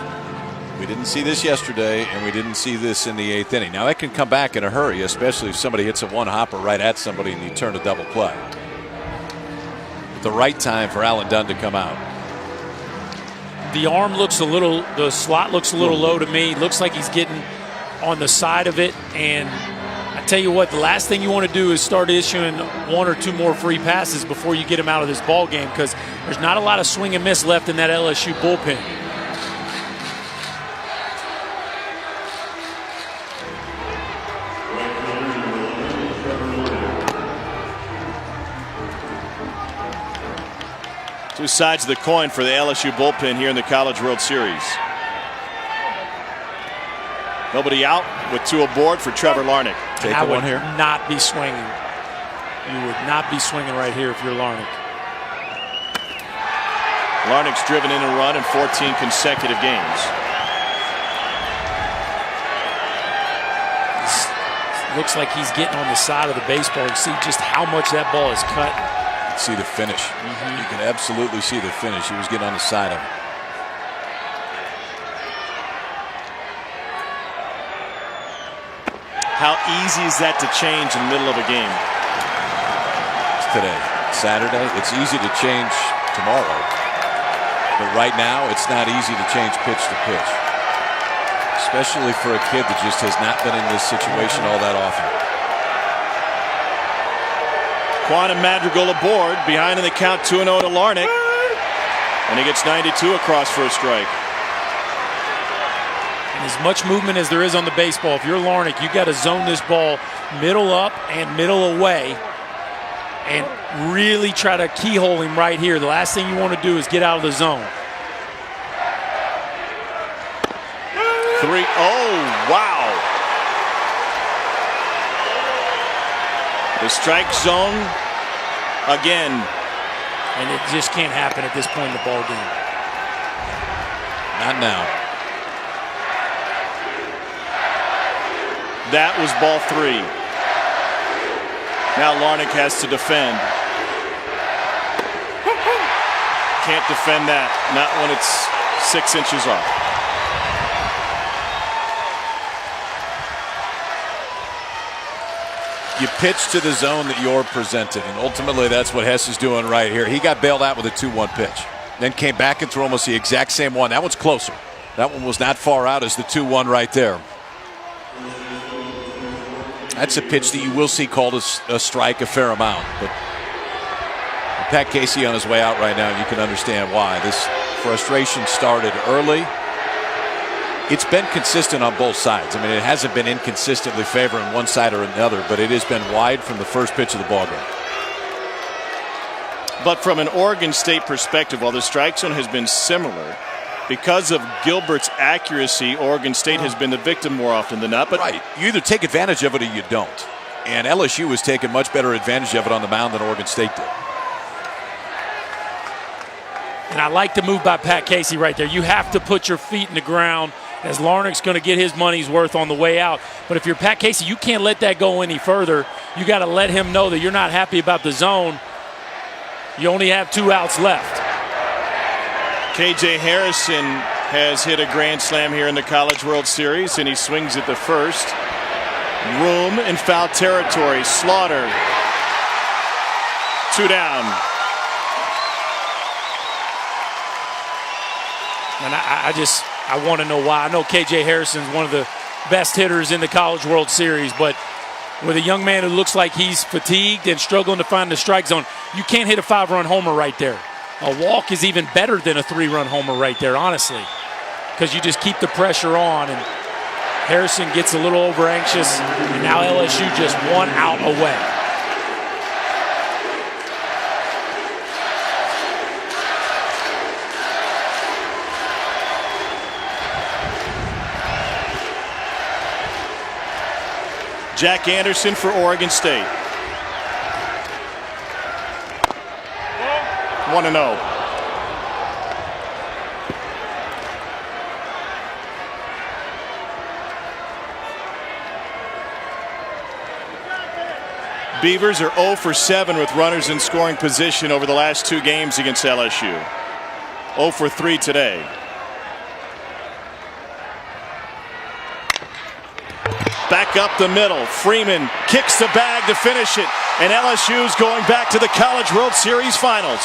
We didn't see this yesterday, and we didn't see this in the 8th inning. Now, that can come back in a hurry, especially if somebody hits a one-hopper right at somebody and you turn a double play. At the right time for Alan Dunn to come out. The arm looks the slot looks a little low to me. Looks like he's getting on the side of it. And I tell you what, the last thing you want to do is start issuing 1 or 2 more free passes before you get him out of this ball game, because there's not a lot of swing and miss left in that LSU bullpen. Two sides of the coin for the LSU bullpen here in the College World Series. Nobody out with 2 aboard for Trevor Larnick. Take one here. Not be swinging. You would not be swinging right here if you're Larnick. Larnick's driven in a run in 14 consecutive games. Looks like he's getting on the side of the baseball. You see just how much that ball is cut. See the finish. You can absolutely see the finish. He was getting on the side of it. How easy is that to change in the middle of a game? It's today, Saturday. It's easy to change tomorrow. But right now, it's not easy to change pitch to pitch. Especially for a kid that just has not been in this situation all that often. Quan and Madrigal aboard, behind in the count, 2-0 to Larnick. And he gets 92 across for a strike. And as much movement as there is on the baseball, if you're Larnick, you got to zone this ball middle up and middle away and really try to keyhole him right here. The last thing you want to do is get out of the zone. 3-0, wow. The strike zone again. And it just can't happen at this point in the ball game. Not now. That was ball 3. Now Larnick has to defend. Can't defend that. Not when it's 6 inches off. You pitch to the zone that you're presented, and ultimately that's what Hess is doing right here. He got bailed out with a 2-1 pitch, then came back and threw almost the exact same one. That one's closer. That one was not far out as the 2-1 right there. That's a pitch that you will see called a strike a fair amount. But Pat Casey on his way out right now, you can understand why. This frustration started early. It's been consistent on both sides. I mean, it hasn't been inconsistently favoring one side or another, but it has been wide from the first pitch of the ballgame. But from an Oregon State perspective, while the strike zone has been similar, because of Gilbert's accuracy, Oregon State has been the victim more often than not. But right, you either take advantage of it or you don't. And LSU has taken much better advantage of it on the mound than Oregon State did. And I like the move by Pat Casey right there. You have to put your feet in the ground, as Larnach's going to get his money's worth on the way out. But if you're Pat Casey, you can't let that go any further. You got to let him know that you're not happy about the zone. You only have 2 outs left. KJ Harrison has hit a grand slam here in the College World Series, and he swings at the first. Room in foul territory. Slaughter. 2 down. And I want to know why. I know KJ Harrison's one of the best hitters in the College World Series, but with a young man who looks like he's fatigued and struggling to find the strike zone, you can't hit a 5-run homer right there. A walk is even better than a 3-run homer right there, honestly, because you just keep the pressure on. And Harrison gets a little over anxious, and now LSU just 1 out away. Jack Anderson for Oregon State. 1-0. Beavers are 0 for 7 with runners in scoring position over the last 2 games against LSU. 0 for 3 today. Back up the middle. Freeman kicks the bag to finish it. And LSU's going back to the College World Series Finals.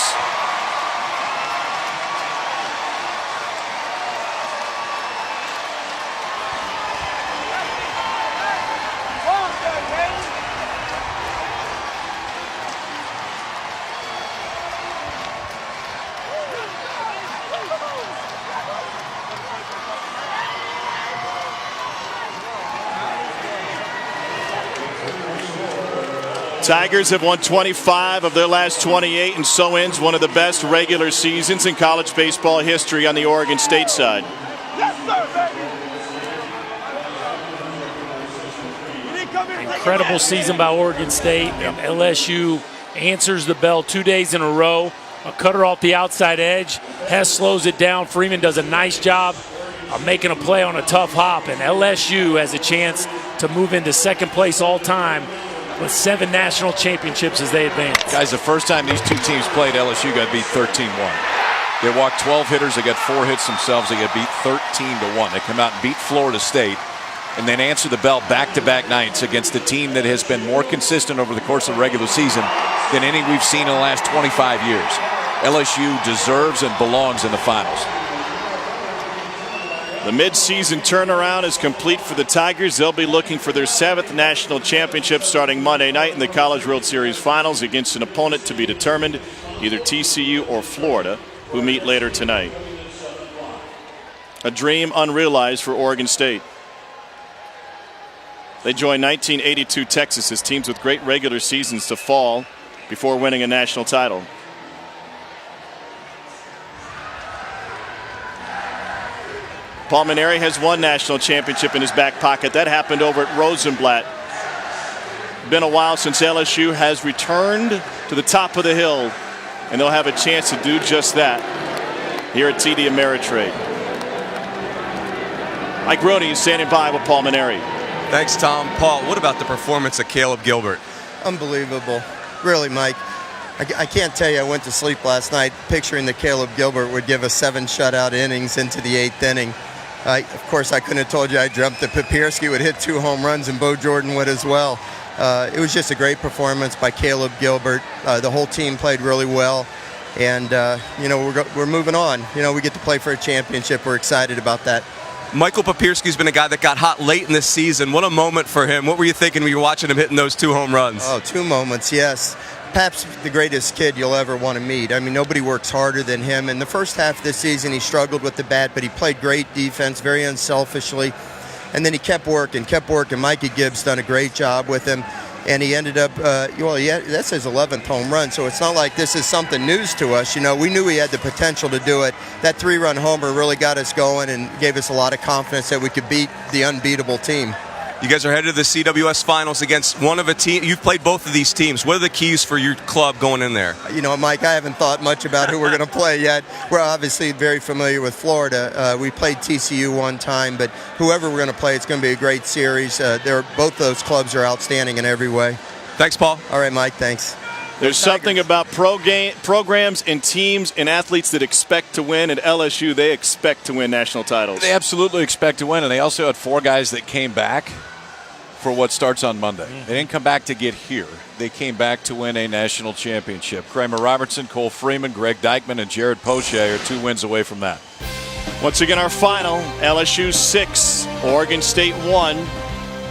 Tigers have won 25 of their last 28, and so ends one of the best regular seasons in college baseball history on the Oregon State side. Incredible season by Oregon State, and LSU answers the bell 2 days in a row. A cutter off the outside edge. Hess slows it down. Freeman does a nice job of making a play on a tough hop, and LSU has a chance to move into second place all time with 7 national championships as they advance. Guys, the first time these 2 teams played, LSU got beat 13-1. They walked 12 hitters. They got 4 hits themselves. They got beat 13-1. They come out and beat Florida State and then answer the bell back-to-back nights against a team that has been more consistent over the course of the regular season than any we've seen in the last 25 years. LSU deserves and belongs in the finals. The midseason turnaround is complete for the Tigers. They'll be looking for their 7th national championship starting Monday night in the College World Series Finals against an opponent to be determined, either TCU or Florida, who meet later tonight. A dream unrealized for Oregon State. They joined 1982 Texas as teams with great regular seasons to fall before winning a national title. Paul Mainieri has 1 national championship in his back pocket. That happened over at Rosenblatt. Been a while since LSU has returned to the top of the hill, and they'll have a chance to do just that here at TD Ameritrade. Mike Rooney is standing by with Paul Mainieri. Thanks, Tom. Paul, what about the performance of Caleb Gilbert? Unbelievable. Really, Mike. I can't tell you, I went to sleep last night picturing that Caleb Gilbert would give us 7 shutout innings into the 8th inning. Of course, I couldn't have told you I dreamt that Papierski would hit 2 home runs and Bo Jordan would as well. It was just a great performance by Caleb Gilbert. The whole team played really well. And, we're moving on. We get to play for a championship. We're excited about that. Michael Papierski's been a guy that got hot late in this season. What a moment for him. What were you thinking when you were watching him hitting those 2 home runs? Oh, 2 moments, yes. Perhaps the greatest kid you'll ever want to meet. I mean, nobody works harder than him. In the first half of the season, he struggled with the bat, but he played great defense, very unselfishly. And then he kept working. Mikey Gibbs done a great job with him. And he ended up, that's his 11th home run, so it's not like this is something news to us. We knew he had the potential to do it. That 3-run homer really got us going and gave us a lot of confidence that we could beat the unbeatable team. You guys are headed to the CWS Finals against one of a team. You've played both of these teams. What are the keys for your club going in there? Mike, I haven't thought much about who we're going to play yet. We're obviously very familiar with Florida. We played TCU one time, but whoever we're going to play, it's going to be a great series. Both those clubs are outstanding in every way. Thanks, Paul. All right, Mike, thanks. There's something about programs and teams and athletes that expect to win. At LSU, they expect to win national titles. They absolutely expect to win, and they also had 4 guys that came back for what starts on Monday. They didn't come back to get here. They came back to win a national championship. Kramer Robertson, Cole Freeman, Greg Dykman, and Jared Poche are 2 wins away from that. Once again, our final, LSU 6, Oregon State 1.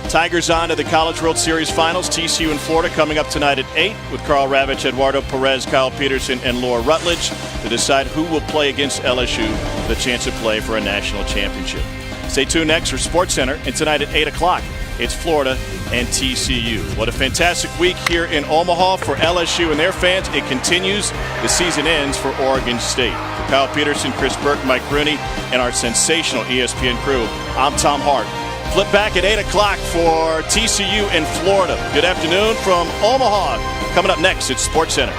Tigers on to the College World Series Finals. TCU and Florida coming up tonight at 8 with Carl Ravitch, Eduardo Perez, Kyle Peterson, and Laura Rutledge to decide who will play against LSU for the chance to play for a national championship. Stay tuned next for SportsCenter, and tonight at 8 o'clock, it's Florida and TCU. What a fantastic week here in Omaha for LSU and their fans. It continues. The season ends for Oregon State. For Kyle Peterson, Chris Burke, Mike Rooney, and our sensational ESPN crew, I'm Tom Hart. Flip back at 8 o'clock for TCU and Florida. Good afternoon from Omaha. Coming up next, it's SportsCenter.